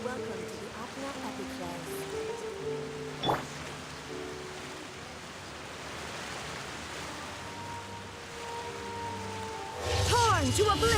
Welcome to the Opera Epiclese. Torn to oblivion!